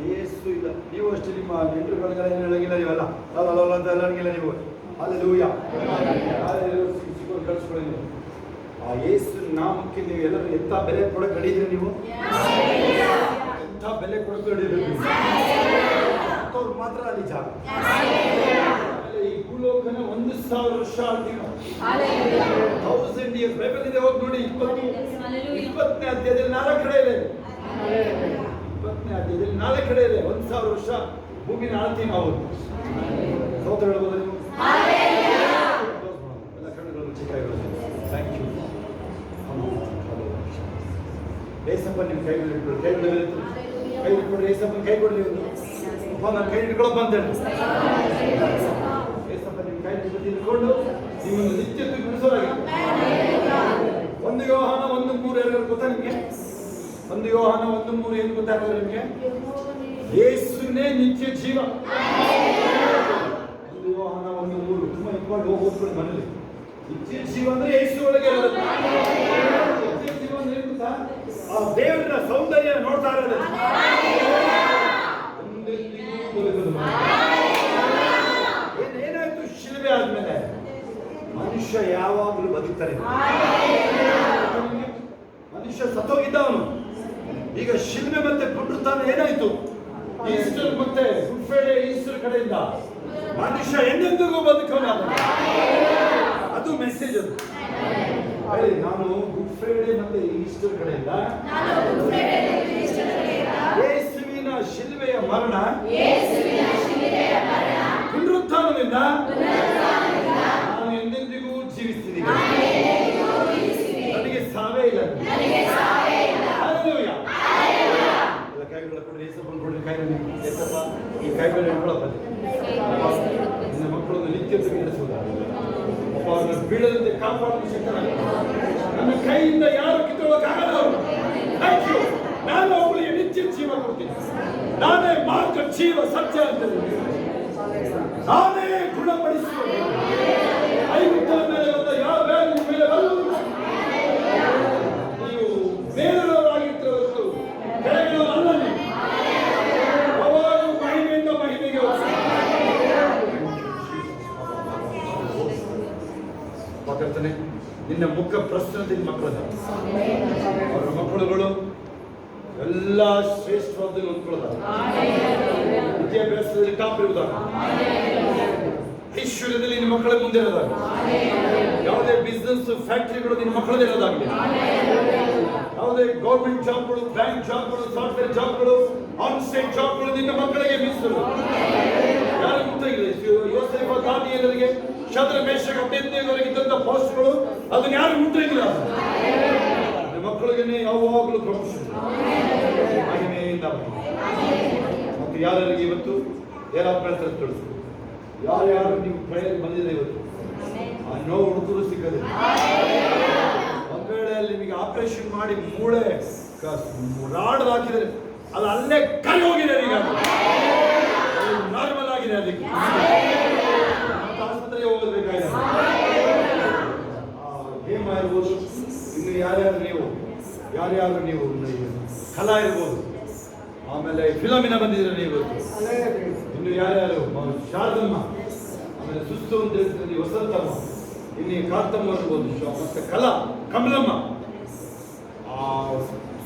ಯೇಸು ಇಲ್ಲ. ನೀವು ಅಷ್ಟೇ ನಿಮ್ಮ ನೆಂಟರುಗಳಿಗೆಲ್ಲ ಏನು ಹೇಳಂಗಿಲ್ಲ, ನೀವೆಲ್ಲ ಅಲ್ಲ ಅಂತ ಹೇಳಂಗಿಲ್ಲ ನೀವು. ಹಾಲೆಲೂಯಾ. ಸಿಗೋರು ಕಳಿಸ್ಕೊಳ್ಳಿ ನೀವು. ಆ ಯೇಸು ನಾಮಕ್ಕೆ ನೀವು ಎಲ್ಲರೂ ಎಂಥ ಬೆಲೆ ಕೊಡಕ್ಕೆ ನಡೀತೀರಿ? ನೀವು ಎಂಥ ಬೆಲೆ ಕೊಡಕ್ಕೆ ನಡೀತೀರಿ? ಅವ್ರು ಮಾತ್ರ ಅಲ್ಲಿ ಜಾಗ. ಈ ಭೂಲೋಕನ 1000 ವರ್ಷ ಆಳ್ತೀವಿ ನಾವು. 1000 years. ಬೈಬಲ್ ಇದೆ, ಹೋಗಿ ನೋಡಿ. 20ನೇ ಅಧ್ಯಾಯದಲ್ಲಿ 4 ಕಡೆ ಇದೆ. 20ನೇ ಅಧ್ಯಾಯದಲ್ಲಿ 4 ಕಡೆ ಇದೆ. 1000 ವರ್ಷ ಭೂಮಿನ ಆಳ್ತೀವಿ ನಾವು. ಸ್ತೋತ್ರ ಹೇಳ್ಬೋದು ನೀವು? ಎಲ್ಲ ಕಣ್ಣುಗಳು ಚಿಕ್ಕ. Thank you. ಏಸಪ್ಪ ನಿಮ್ಮ ಕೈಗಳು ಇಟ್ಕೊಡ್ರಿ. ಏಸಪ್ಪನ ಕೈ ಕೊಡ್ಲಿ. ನನ್ನ ಕೈ ಹಿಡ್ಕೊಳಪ್ಪ ಅಂತ ಹೇಳಿ ಏಸಪ್ಪ ನಿಮ್ಮ ಕೈ ಹಿಡ್ಕೊಂಡು ನಿಮ್ಮನ್ನು ನಿತ್ಯತ್ವ ಬೆಳೆಸೋರಾಗಿ. 1 ಯೋಹಾನ 1:3 ಯಾರು ಗೊತ್ತಾ ನಿಮಗೆ? 1 ಯೋಹಾನ 1:3 ಏನು ಗೊತ್ತಾಗಲ್ಲ ನಿಮಗೆ? ಯೇಸುನೇ ನಿತ್ಯ ಜೀವ. 1 ಯೋಹಾನ 1:3 ತುಂಬಾ ಇಂಪಾರ್ಟೆಂಟ್. ಓದ್ಕೊಳ್ಳಿ ಮನೇಲಿ. ನಿತ್ಯ ಜೀವ ಅಂದ್ರೆ ಯೇಸು ಒಳಗೆ ಇರೋದು. ನಿತ್ಯ ಜೀವ ಅಂದ್ರೆ ಏನು ಗೊತ್ತಾ? ಆ ದೇವರ ಸೌಂದರ್ಯ ನೋಡ್ತಾ ಇರೋದು. ಏನಾಯ್ತು ಶಿಲುಬೆ ಆದ್ಮೇಲೆ? ಮನುಷ್ಯ ಯಾವಾಗಲೂ ಬದುಕ್ತಾರೆ. ಮನುಷ್ಯ ಸತ್ತೋಗಿದ್ದವನು. ಈಗ ಶಿಲುಬೆ ಮತ್ತೆ ಪುನರುತ್ಥಾನ ಏನಾಯ್ತು? ಈಸ್ಟರ್ ಮತ್ತೆ ಗುಡ್ ಫ್ರೈಡೆ ಈಸ್ಟರ್ ಕಡೆಯಿಂದ ಮನುಷ್ಯ ಎಂದೆಂದಿಗೂ ಬದುಕೋಣ. ಅದು ಮೆಸೇಜ್. ಅದು ಹೇಳಿ, ನಾನು ಗುಡ್ ಫ್ರೈಡೆ ಮತ್ತೆ ಈಸ್ಟರ್ ಕಡೆಯಿಂದ ಯೇಸುವಿನ ಶಿಲುಬೆಯ ಮರಣ, ಪುನರುತ್ಥಾನದಿಂದ ನಾನು ಎಂದೆಂದಿಗೂ ಜೀವಿಸ್ತೀನಿ. ನನಗೆ ಸಾವೇ ಇಲ್ಲ. ಹಾಲೆಲೂಯಾ. ಎಲ್ಲ ಕೈಗಳ ಕೊಡ್ರಿ. ಏಸಪ್ಪನ ಕೊಡ್ರಿ ಕೈಯಲ್ಲಿ. ಏಸಪ್ಪ ಈ ಕೈಗಳು ಹಿಡ್ಕೊಳಪ್ಪ. ನಿನ್ನ ಮಕ್ಕಳನ್ನು ನಿತ್ಯತ್ವ ನಡೆಸುವುದಾಗಲಿ. ಅವ್ರನ್ನ ಬೀಳದಂತೆ ಕಾಪಾಡಲು ಶಕ್ತನಾಗಿ. ನನ್ನ ಕೈಯಿಂದ ಯಾರು ಕಿತ್ತೊಳಗಾಗಲ್ಲ. Thank you. ನಾನು ಅವಳಿಗೆ ನಿತ್ಯ ಜೀವ ಕೊಡ್ತೀನಿ. ನಾನೇ ಮಾರ್ಗ, ಜೀವ, ಸತ್ಯ ಅಂತ. ನಾನೇ ಗುಣಪಡಿಸುವ. ಐಗುಪ್ತನ ಮೇಲೆ ಬಂದ ಯಾವ ವ್ಯಾಧಿ ಮೇಲೆ ಬರುವುದಿಲ್ಲ. ನೀವು ಬೇರೆಯವರಾಗಿರ್ತಿರೋದು ಕೆಳಗಿನವರಲ್ಲ. ಯಾವಾಗಲೂ ಮಹಿಮೆಯಿಂದ ಮಹಿಮೆಗೆ ಕರ್ತನೆ, ನಿನ್ನ ಮುಖ ಪ್ರಶ್ನೆ ಮಕ್ಕಳದ ಅವರ ಮಕ್ಕಳುಗಳು ಎಲ್ಲ ಶ್ರೇಷ್ಠವಾದ ಹೊಂದ್ಕೊಳ್ಳೋದ. ವಿದ್ಯಾಭ್ಯಾಸದಲ್ಲಿ ಟಾಪ್ ಇರುವುದಾಗ, ಐಶ್ವರ್ಯದಲ್ಲಿ ನಿನ್ನ ಮಕ್ಕಳ ಮುಂದೆ ಇರೋದಾಗ, ಯಾವುದೇ ಬಿಸ್ನೆಸ್ ಫ್ಯಾಕ್ಟರಿಗಳು ನಿನ್ನ ಮಕ್ಕಳದೇ ಇರೋದಾಗಲಿ, ಯಾವುದೇ ಗೌರ್ಮೆಂಟ್ ಜಾಬ್ಗಳು, ಬ್ಯಾಂಕ್ ಜಾಬ್ಗಳು, ಸಾಫ್ಟ್ವೇರ್ ಜಾಬ್ಗಳು, ಆನ್ ಸೈಟ್ ಜಾಬ್ಗಳು ನಿನ್ನ ಮಕ್ಕಳಿಗೆ ಮೀಸಲು. ಯಾರು ಗೊತ್ತಾಗಿಲ್ಲ? ಯೋಸೇಫ, ದಾನಿಯೇಲರಿಗೆ, ಶದ್ರ, ಮೇಷಕ, ಅಬೇದ್ನೆಗೋರಿಗಿದ್ದಂತ ಪೋಸ್ಟ್ಗಳು ಅದನ್ನ ಯಾರು ಮುಟ್ಟಿಲ್ಲ. ಮಕ್ಕಳಿಗೆ ಯಾವಾಗಲೂ ಪ್ರಮೋಷನ್ ಮಹಿಮೆಯಿಂದ. ಮತ್ತು ಯಾರಿಗೆ ಇವತ್ತು ಯಾರು ತೋರಿಸು, ಯಾರ್ಯಾರು ನೀವು ಪ್ರೇಯರ್ ಬಂದಿದೆ ಇವತ್ತು ಆ ನೋವು ಹುಡುಕರು ಸಿಕ್ಕದಿಲ್ಲ. ಒಂದ್ ವೇಳೆ ಅಲ್ಲಿ ನಿಮಗೆ ಆಪರೇಷನ್ ಮಾಡಿ ಮೂಳೆ ರಾಡ್ ಹಾಕಿದರೆ ಅದು ಅಲ್ಲೇ ಕೈ ಹೋಗಿದೆ. ಈಗ ನಾರ್ಮಲ್ ಆಗಿದೆ. ಅದಕ್ಕೆ ಆಸ್ಪತ್ರೆಗೆ ಹೋಗಬೇಕಾಗಿದೆ. ಹೇಮ ಇರ್ಬೋದು, ಇನ್ನು ಯಾರ್ಯಾರು ನೀವು ಕಲಾ ಇರ್ಬೋದು, ಆಮೇಲೆ ಫಿಲಮಿನ ಬಂದಿದ್ರೆ ನೀವು, ಇನ್ನು ಯಾರ್ಯಾರು ಶಾರದಮ್ಮ, ಆಮೇಲೆ ಸುಸ್ತು ಅಂತ ಹೇಳ್ತೀನಿ ವಸಂತಮ್ಮ, ಇಲ್ಲಿ ಕಾಂತಮ್ಮ ಇರ್ಬೋದು, ಮತ್ತೆ ಕಲಾ ಕಮಲಮ್ಮ,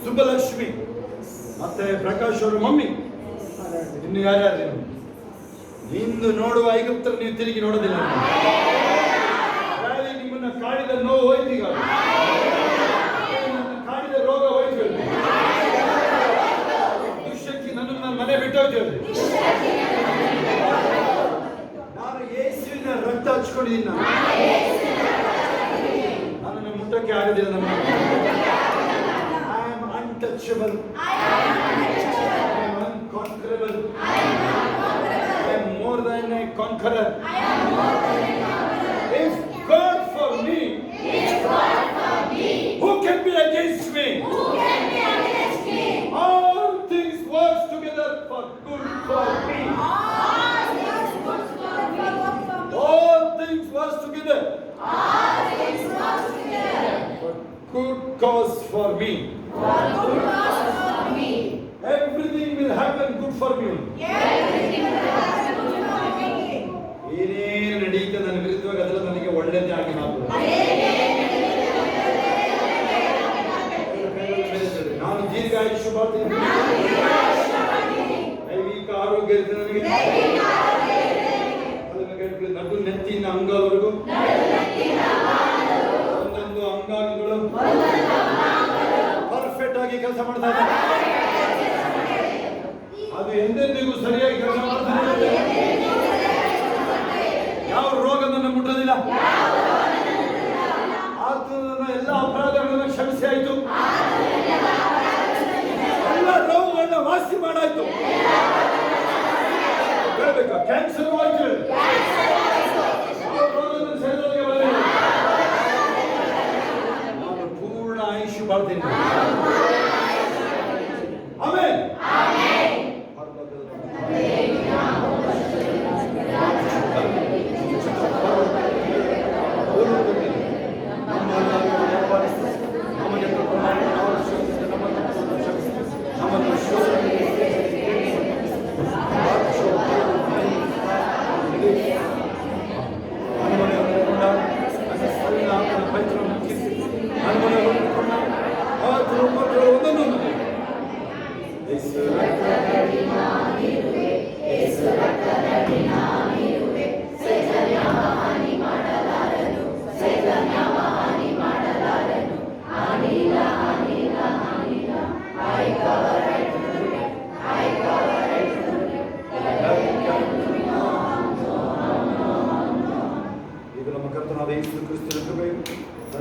ಸುಬ್ಬಲಕ್ಷ್ಮಿ, ಮತ್ತೆ ಪ್ರಕಾಶ್ ಅವರ ಮಮ್ಮಿ, ಇನ್ನು ಯಾರ್ಯಾರು ನೀವು ಇಂದು ನೋಡುವ ಐಗುಪ್ತರು ನೀವು ತಿರುಗಿ ನೋಡೋದಿಲ್ಲ. ನಿಮ್ಮನ್ನ ಕಾಡಿದ ನೋವು ಹೋಯ್ತು. ಈಗ ಕಾಡಿದ ರೋಗ ಹೋಯ್ತು. ದುಶ್ಶಕ್ತಿ ನನ್ನ ಮನೆ ಬಿಟ್ಟೋಯ್ತು. ನಾನು ಯೇಸುವಿನ ರಕ್ತ ಹಚ್ಕೊಂಡಿದ್ದೀನಿ. ನನ್ನನ್ನು ಮುಟ್ಟಕ್ಕೆ ಆಗೋದಿಲ್ಲ. untouchable. I am unconquerable. I am more than a conqueror. If God for me, who can be against me? All things work together for good for me. All things work together for good cause for me. Everything will happen good for me. ಏನೇನು ನಡೀತದೆ ನನ್ನ ವಿರುದ್ಧವಾಗಿ ಅದೆಲ್ಲ ನನಗೆ ಒಳ್ಳೆಯದೇ ಆಗಿ ಮಾಡ್ಬೋದು. ನಾನು ದೀರ್ಘಾಯುಷ್ಯ ಮಾಡ್ತೀನಿ. ದೈವಿಕ ಆರೋಗ್ಯ ನನಗೆ ನಡು ನೆತ್ತಿನ ಅಂಗವರೆಗೂ ಒಂದೊಂದು ಅಂಗಾಂಗಗಳು ಪರ್ಫೆಕ್ಟ್ ಆಗಿ ಕೆಲಸ ಮಾಡ್ತಾ ಇದ್ದಾರೆ. ಅದು ಎಂದೆಂದಿಗೂ ಸರಿಯಾಗಿ ಕೆಲಸ ಮಾಡ್ತಾರೆ. ಯಾವ ರೋಗ ನನ್ನ ಮುಟ್ಟೋದಿಲ್ಲ. ಆತನ ಎಲ್ಲ ಅಪರಾಧಗಳನ್ನು ಕ್ಷಮಿಸಿ ಆಯ್ತು. ಎಲ್ಲ ರೋಗಗಳನ್ನ ವಾಸಿ ಮಾಡಾಯ್ತು. ಹೇಳ್ಬೇಕಾ? ಕ್ಯಾನ್ಸರ್ ಆಯ್ತು. ನಾನು ಪೂರ್ಣ ಆಯುಷ್ಯ ಬಾಳ್ತೀನಿ. ಆಮೆನ್.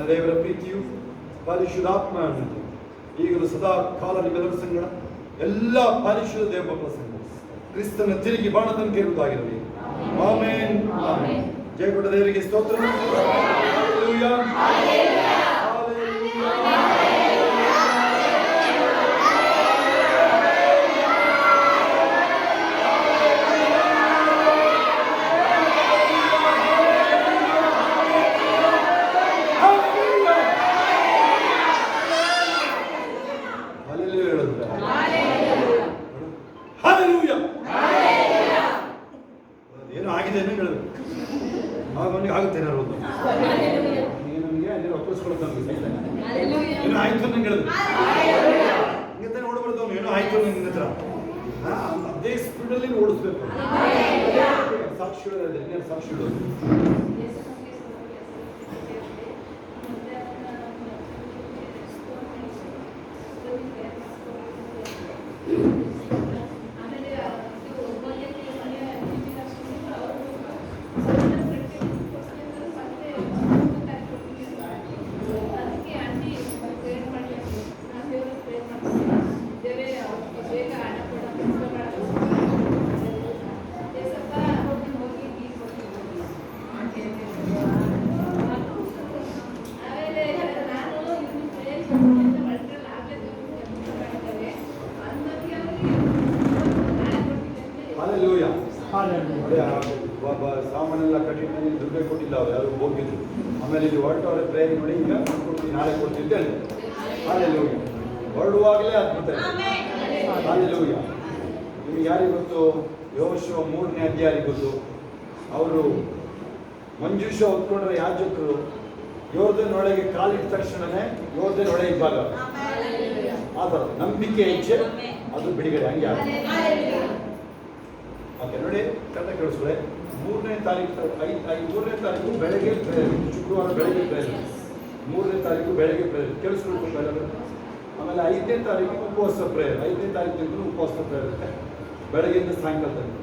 ದೇವರ ಪ್ರೀತಿಯು ಪರಿಶುದ್ಧಾತ್ಮ ಈಗಲೂ ಸದಾ ಕಾಲ ನಿಮ್ಮೆಲ್ಲರ ಸಂಗಡ ಎಲ್ಲ ಪರಿಶುದ್ಧ ದೇವರ ಸಂಗಡ ಕ್ರಿಸ್ತನ ತಿರುಗಿ ಬಾಣ ತನಕ ಇರುವುದಾಗಿರಲಿ. ಆಮೆನ್. ಜಯ ಕೊಟ್ಟ ದೇವರಿಗೆ ಸ್ತೋತ್ರ. ಹಲ್ಲೆಲೂಯಾ. ಏನು ಆಗಿದೆ ಅಂತ ಹೇಳಬೇಕು. ಆಗ ಅವನಿಗೆ ಆಗುತ್ತೆ ಏನಾರು ಒಂದು ನಮಗೆ ಅಲ್ಲಿ ಒಪ್ಪಿಸ್ಕೊಳ್ತಾ ಏನೋ ಆಯ್ತು ನಂಗೆ ಹೇಳಬೇಕು. ಹಿಂಗೆ ನೋಡ್ಬಾರ್ದು. ಅವನು ಏನೋ ಆಯ್ತು ನಿನ್ನ ಹತ್ರ ಅದೇ ಸ್ಪೀಡಲ್ಲಿ ಓಡಿಸ್ಬೇಕು. ಸಾಕ್ಷಿಗಳು ಸಾಕ್ಷಿಗಳು ಸಾಮಾನೆಲ್ಲ ಕಟ್ಟಿಟ್ಟು ದುಡ್ಡು ಕೊಟ್ಟಿಲ್ಲ. ಅವ್ರು ಯಾರು ಹೋಗಿದ್ರು. ಆಮೇಲೆ ಇಲ್ಲಿ ಹೊರಟು ಅವರ ಪ್ರೇಯರ್ ಮಾಡಿ ಈಗ ಕೊಡ್ತೀನಿ ನಾಳೆ ಕೊಡ್ತಿದ್ದೆ ಅಲ್ಲಿ. ಹಲ್ಲೆಲೂಯಾ. ಹೊರಡುವಾಗಲೇ ಅದ್ಭುತ. ಹಲ್ಲೆಲೂಯಾ. ನಿಮಗೆ ಯಾರಿಗೆ ಗೊತ್ತು? ಯೋಶುವ 3ನೇ ಅಧ್ಯಾಯ ಗೊತ್ತು. ಅವರು ಮಂಜೂಷ ಹೊತ್ಕೊಂಡ್ರೆ ಯಾಜಕರು ಯೋರ್ದನ್ ಒಳಗೆ ಕಾಲಿಟ್ಟ ತಕ್ಷಣನೇ ಯೋರ್ದನ್ ಒಳಗೆ ಇದ್ದಾಗ ಆ ಥರ ನಂಬಿಕೆ ಹೆಜ್ಜೆ ಅದು ಬಿಡುಗಡೆ. ಹಂಗೆ ಓಕೆ ನೋಡಿ, ಕರೆಕ್ಟಾಗಿ ಕೇಳಿಸ್ಕೊಳ್ಳಿ. 3ನೇ ತಾರೀಕು 3ನೇ ತಾರೀಕು ಬೆಳಗ್ಗೆ ಪ್ರೇಯರ್, ಶುಕ್ರವಾರ ಬೆಳಗ್ಗೆ ಪ್ರೇಯರ್. 3ನೇ ತಾರೀಕು ಬೆಳಗ್ಗೆ ಪ್ರೇಯರ್ ಕೇಳಿಸ್ಕೊಳ್ಬೇಕು ಎಲ್ಲರೂ. ಆಮೇಲೆ 5ನೇ ತಾರೀಕು ಉಪವಾಸ ಪ್ರೇಯರ್. 5ನೇ ತಾರೀಕು ಉಪವಾಸ ಪ್ರೇಯರ್ ಇರುತ್ತೆ ಬೆಳಗ್ಗೆಯಿಂದ ಸಾಯಂಕಾಲ ತನಕ.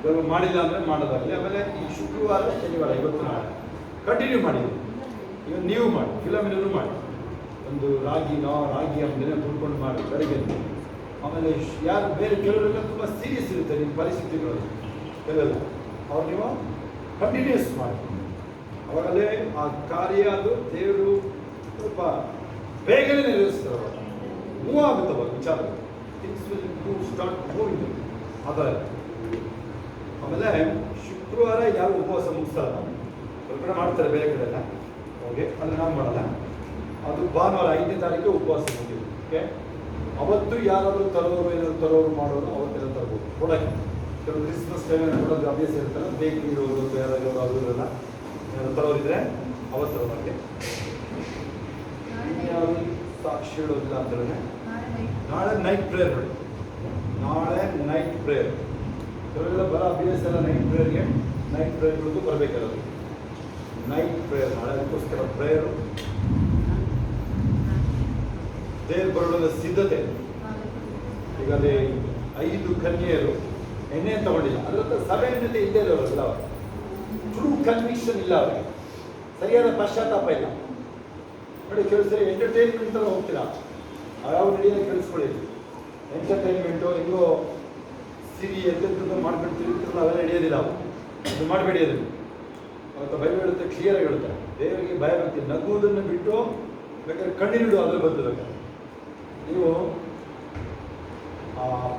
ಕೆಲವು ಮಾಡಿಲ್ಲ ಅಂದರೆ ಮಾಡೋದಾಗಲಿ. ಆಮೇಲೆ ಈ ಶುಕ್ರವಾರ ಶನಿವಾರ ಇವತ್ತು ನಾಳೆ ಕಂಟಿನ್ಯೂ ಮಾಡಿ. ಈಗ ನೀವು ಮಾಡಿ, ಫಿಲಮಿನೂ ಮಾಡಿ. ಒಂದು ರಾಗಿ ಹಬ್ಬನೇ ಕುಡ್ಕೊಂಡು ಮಾಡಿ ಬೆಳಗ್ಗೆ. ಆಮೇಲೆ ಯಾರು ಬೇರೆ ಕೆಲವರೆಲ್ಲ ತುಂಬ ಸೀರಿಯಸ್ ಇರುತ್ತೆ ನಿಮ್ಮ ಪರಿಸ್ಥಿತಿಗಳು ಕೆಲವೆಲ್ಲ, ಅವ್ರು ನೀವು ಕಂಟಿನ್ಯೂಸ್ ಮಾಡಿ. ಅವಾಗಲೇ ಆ ಕಾರ್ಯ ಅದು ದೇವರು ಸ್ವಲ್ಪ ಬೇಗನೆ ನೆರವೇರಿಸ್ತಾರೆ. ಅವಾಗ ಮೂವ್ ಆಗುತ್ತೆ, ಅವಾಗ ವಿಚಾರ things will move start moving. ಅದೇ ಆಮೇಲೆ ಶುಕ್ರವಾರ ಯಾರು ಉಪವಾಸ ಮುಗಿಸಲ್ಲ, ಸ್ವಲ್ಪ ಮಾಡ್ತಾರೆ ಬೇರೆ ಕಡೆ ಎಲ್ಲ. ಓಕೆ, ಅದು ನಾವು ಮಾಡಲ್ಲ. ಅದು ಭಾನುವಾರ 5ನೇ ತಾರೀಕು ಉಪವಾಸ ಮುಗಿದು. ಓಕೆ, ಅವತ್ತು ಯಾರಾದರೂ ತರೋರು ಮಾಡೋರು ಅವತ್ತೆಲ್ಲ ತರ್ಬೋದು ಕೊಡೋಕ್ಕೆ. ಕೆಲವು ಕ್ರಿಸ್ಮಸ್ ಟೈಮಲ್ಲಿ ಕೊಡೋದು ಅಭ್ಯಾಸ ಇರುತ್ತಲ್ಲ, ಬೇಕರಿ ಇರೋರು ಬೇರೆ ಅವರೆಲ್ಲ ತರೋರಿದ್ರೆ ಅವತ್ತು ತರೋದಕ್ಕೆ. ಯಾರು ಸಾಕ್ಷಿ ಹೇಳೋದಿಲ್ಲ ಅಂತೇಳಿ ನಾಳೆ ನೈಟ್ ಪ್ರೇಯರ್ ಮಾಡಿ. ನಾಳೆ ನೈಟ್ ಪ್ರೇಯರ್ ಕೆಲವೆಲ್ಲ ಬರೋ ಅಭ್ಯಾಸ ಎಲ್ಲ ನೈಟ್ ಪ್ರೇಯರ್ಗಳಿಗೂ ಬರಬೇಕಾದ್ರೆ ನೈಟ್ ಪ್ರೇಯರ್ ನಾಳೆ. ಅದಕ್ಕೋಸ್ಕರ ಪ್ರೇಯರು ದೇವ್ರು ಬರೋದ ಸಿದ್ಧತೆ. ಈಗ ಅದೇ 5 ಕನ್ಯೆಯರು ಎಣ್ಣೆ ತಗೊಂಡಿಲ್ಲ, ಅದರ ಸಭೆಯನ್ನೇ ಇಲ್ಲದೆ ಇರೋರಲ್ಲ, ಟ್ರೂ ಕನ್ವಿಕ್ಷನ್ ಇಲ್ಲ ಅವರಿಗೆ, ಸರಿಯಾದ ಪಶ್ಚಾತ್ತಾಪ ಇಲ್ಲ ನೋಡಿ. ಕೆಲವು ಸರಿ ಎಂಟರ್ಟೈನ್ಮೆಂಟ್ ಥರ ಹೋಗ್ತೀರಾ, ಯಾವ ರೆಡಿಯಾಗಿ ಕೇಳಿಸ್ಕೊಳ್ಳಿ. ಎಂಟರ್ಟೈನ್ಮೆಂಟು ಹೆಂಗೋ ಸಿರಿ ಎಂತೆಂಥದ್ದು ಮಾಡ್ಕೊಂಡು ತಿರುಗ್ತಿರಲ್ಲ, ಅವೆಲ್ಲ ಹಿಡಿಯೋದಿಲ್ಲ. ಅದು ಮಾಡಬೇಡಿ. ಅದನ್ನು ಅವತ್ತು ಬೈಬಲ್ ಹೇಳುತ್ತೆ, ಕ್ಲಿಯರಾಗಿ ಹೇಳುತ್ತೆ, ದೇವರಿಗೆ ಭಯ ಭಕ್ತಿ ನಗುವುದನ್ನು ಬಿಟ್ಟು ಬೇಕಾದ್ರೆ ಕಣ್ಣೀರಿಡು ಅದ್ರ ಬದಲು ನೀವು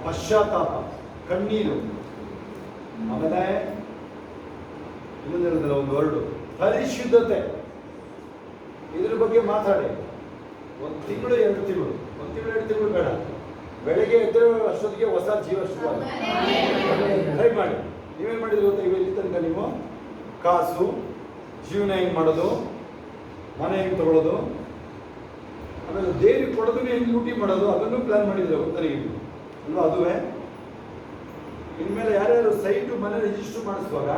ಪಶ್ಚಾತ್ತಾಪ, ಕಣ್ಣೀರು, ಆಮೇಲೆ ಇನ್ನೊಂದಿರೋದಿಲ್ಲ ಒಂದು ವರ್ಡು ಪರಿಶುದ್ಧತೆ, ಇದ್ರ ಬಗ್ಗೆ ಮಾತಾಡಿ. 1 ತಿಂಗಳು 2 ತಿಂಗಳು, 1 ತಿಂಗಳು 2 ತಿಂಗಳು ಬೇಡ, ಬೆಳಗ್ಗೆ ಎದ್ದರೆ ಅಷ್ಟೊತ್ತಿಗೆ ಹೊಸ ಜೀವ ಶುರು ಟ್ರೈ ಮಾಡಿ. ನೀವೇನು ಮಾಡಿದ್ರು ಗೊತ್ತಾ, ಇಲ್ಲಿ ತನಕ ನೀವು ಕಾಸು, ಜೀವನ ಹೆಂಗೆ ಮಾಡೋದು, ಮನೆ ಹೆಂಗೆ ತಗೊಳ್ಳೋದು, ಆಮೇಲೆ ದೇವ್ರಿಗೆ ಕೊಡೋದನ್ನೇ ಹೆಂಗೆ ಲೂಟಿ ಮಾಡೋದು, ಅದನ್ನು ಪ್ಲಾನ್ ಮಾಡಿದ್ರೆ ಗೊತ್ತರಿಗೆ ಅಲ್ವಾ? ಅದುವೇ ಇನ್ಮೇಲೆ ಯಾರ್ಯಾರು ಸೈಟು ಮನೆ ರಿಜಿಸ್ಟರ್ ಮಾಡಿಸುವಾಗ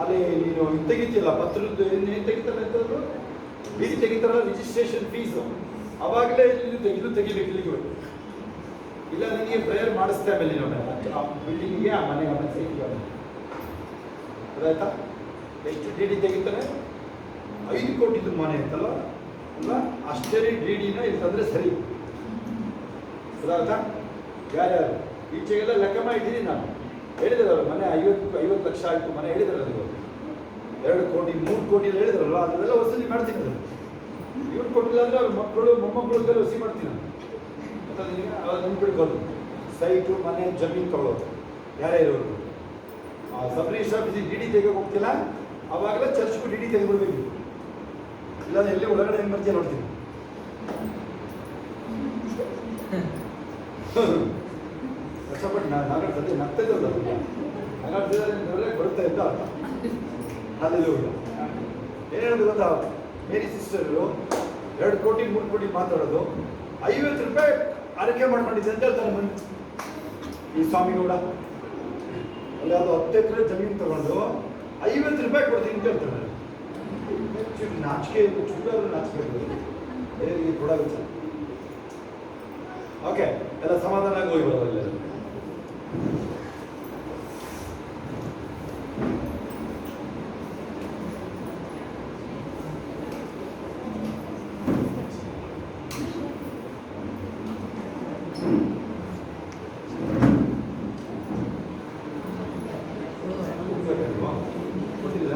ಅಲ್ಲಿ ನೀನು ಇದು ತೆಗಿತಿಲ್ಲ, ಪತ್ರದ್ದು ಏನು ತೆಗಿತಾರಲ್ಲ ಅಂತಂದ್ರು, ಬೀದಿ ತೆಗಿತಾರಲ್ಲ ರಿಜಿಸ್ಟ್ರೇಷನ್ ಫೀಸು, ಅವಾಗಲೇ ಇದು ತೆಗಿಬೇಕು ಇಲ್ಲಿಗೆ. ಇಲ್ಲ ನಿಮಗೆ ಪ್ರೇಯರ್ ಮಾಡಿಸ್ತಾ ಮೇಲೆ ಆ ಬಿಲ್ಡಿಂಗಿಗೆ, ಆ ಮನೆಗೆ, ಆಮೇಲೆ ಸೈಟ್ಗೆ ಅದಾಯ್ತಾ? ಎಷ್ಟು ಡಿ ಡಿ ತೆಗಿತಾನೆ? 5 ಕೋಟಿದು ಮನೆ ಅಂತಲ್ಲ ಅಲ್ಲ, ಅಷ್ಟೇ ಡಿ ಡಿನ ಇರ್ತಂದ್ರೆ ಸರಿ. ಅದಾಯ್ತಾ? ಯಾರ್ಯಾರು ಈಚೆಗೆಲ್ಲ ಲೆಕ್ಕ ಮಾಡಿದ್ದೀನಿ ನಾನು, ಹೇಳಿದ್ರು ಅವರು ಮನೆ 50 ಲಕ್ಷ ಆಯಿತು ಮನೆ ಹೇಳಿದ್ರು, ಅದು 2 ಕೋಟಿ 3 ಕೋಟಿ ಹೇಳಿದ್ರಲ್ವ, ಅದನ್ನೆಲ್ಲ ವಸೂಲಿ ಮಾಡ್ತೀನಿ. ಅದು ಇವ್ರು ಕೊಟ್ಟಿಲ್ಲ ಅಂದರೆ ಅವ್ರ ಮಕ್ಕಳು ಮೊಮ್ಮಕ್ಕಳು ವಸೂಲಿ ಮಾಡ್ತೀನಿ ನಾನು. ಅವಾಗ ನೆನ್ಪಿಡ್ಬೋದು, ಸೈಟು ಮನೆ ಜಮೀನು ತಗೊಳ್ಳೋದು ಯಾರೇ ಇರೋರು. ಸಬ್ ರಿಜಿಸ್ಟರ್ ಆಫೀಸಿಗೆ ಡಿ ಡಿ ತೆಗೆಯೋಕೆ ಹೋಗ್ತಿಲ್ಲ, ಅವಾಗಲೇ ಚರ್ಚ್ಗೂ ಡಿ ಡಿ ತೆಗೆದ್ಬಿಡ್ಬೇಕು. ಇಲ್ಲ ಎಲ್ಲಿ ಒಳಗಡೆ ಹೆಂಗೆ ಬರ್ತೀಯ ನೋಡ್ತೀನಿ. ಕಷ್ಟಪಟ್ಟು ನಾಗಾಡ್ತದೆ ನಗ್ತಿದ್ದಲ್ಲ, ನಾಗಾಡ್ತಿದ್ರೆ ಬರ್ತಾ ಇದ್ದ ಅರ್ಥ. ಅಲ್ಲೆಲ್ಲೂ ಇಲ್ಲ. ಏನು ಹೇಳೋದು ಗೊತ್ತಾ, ಮೇರಿ ಸಿಸ್ಟರು 2 ಕೋಟಿ 3 ಕೋಟಿ ಮಾತಾಡೋದು, 50 ರೂಪಾಯಿ ಆರೈಕೆ ಮಾಡ್ಕೊಂಡಿದ್ದೆ ಅಂತ ಹೇಳ್ತಾರೆ. ಮನೆ ಈ ಸ್ವಾಮಿಗೌಡ ಅಲ್ಲಿ ಅದು 10 ಎಕರೆ ಜಮೀನು ತಗೊಂಡು 50 ರೂಪಾಯಿ ಕೊಡ್ತೀನಿ ಅಂತ ಹೇಳ್ತಾರೆ. ನಾಚಿಕೆ ಚೂಡಾದ್ರು ನಾಚಿಕೆ ಬೇರೆ ಕೊಡೋದು. ಓಕೆ, ಎಲ್ಲ ಸಮಾಧಾನ ಹೋಗಿ ಬರೋದಿಲ್ಲ. ಕೊಟ್ಟಿಲ್ಲ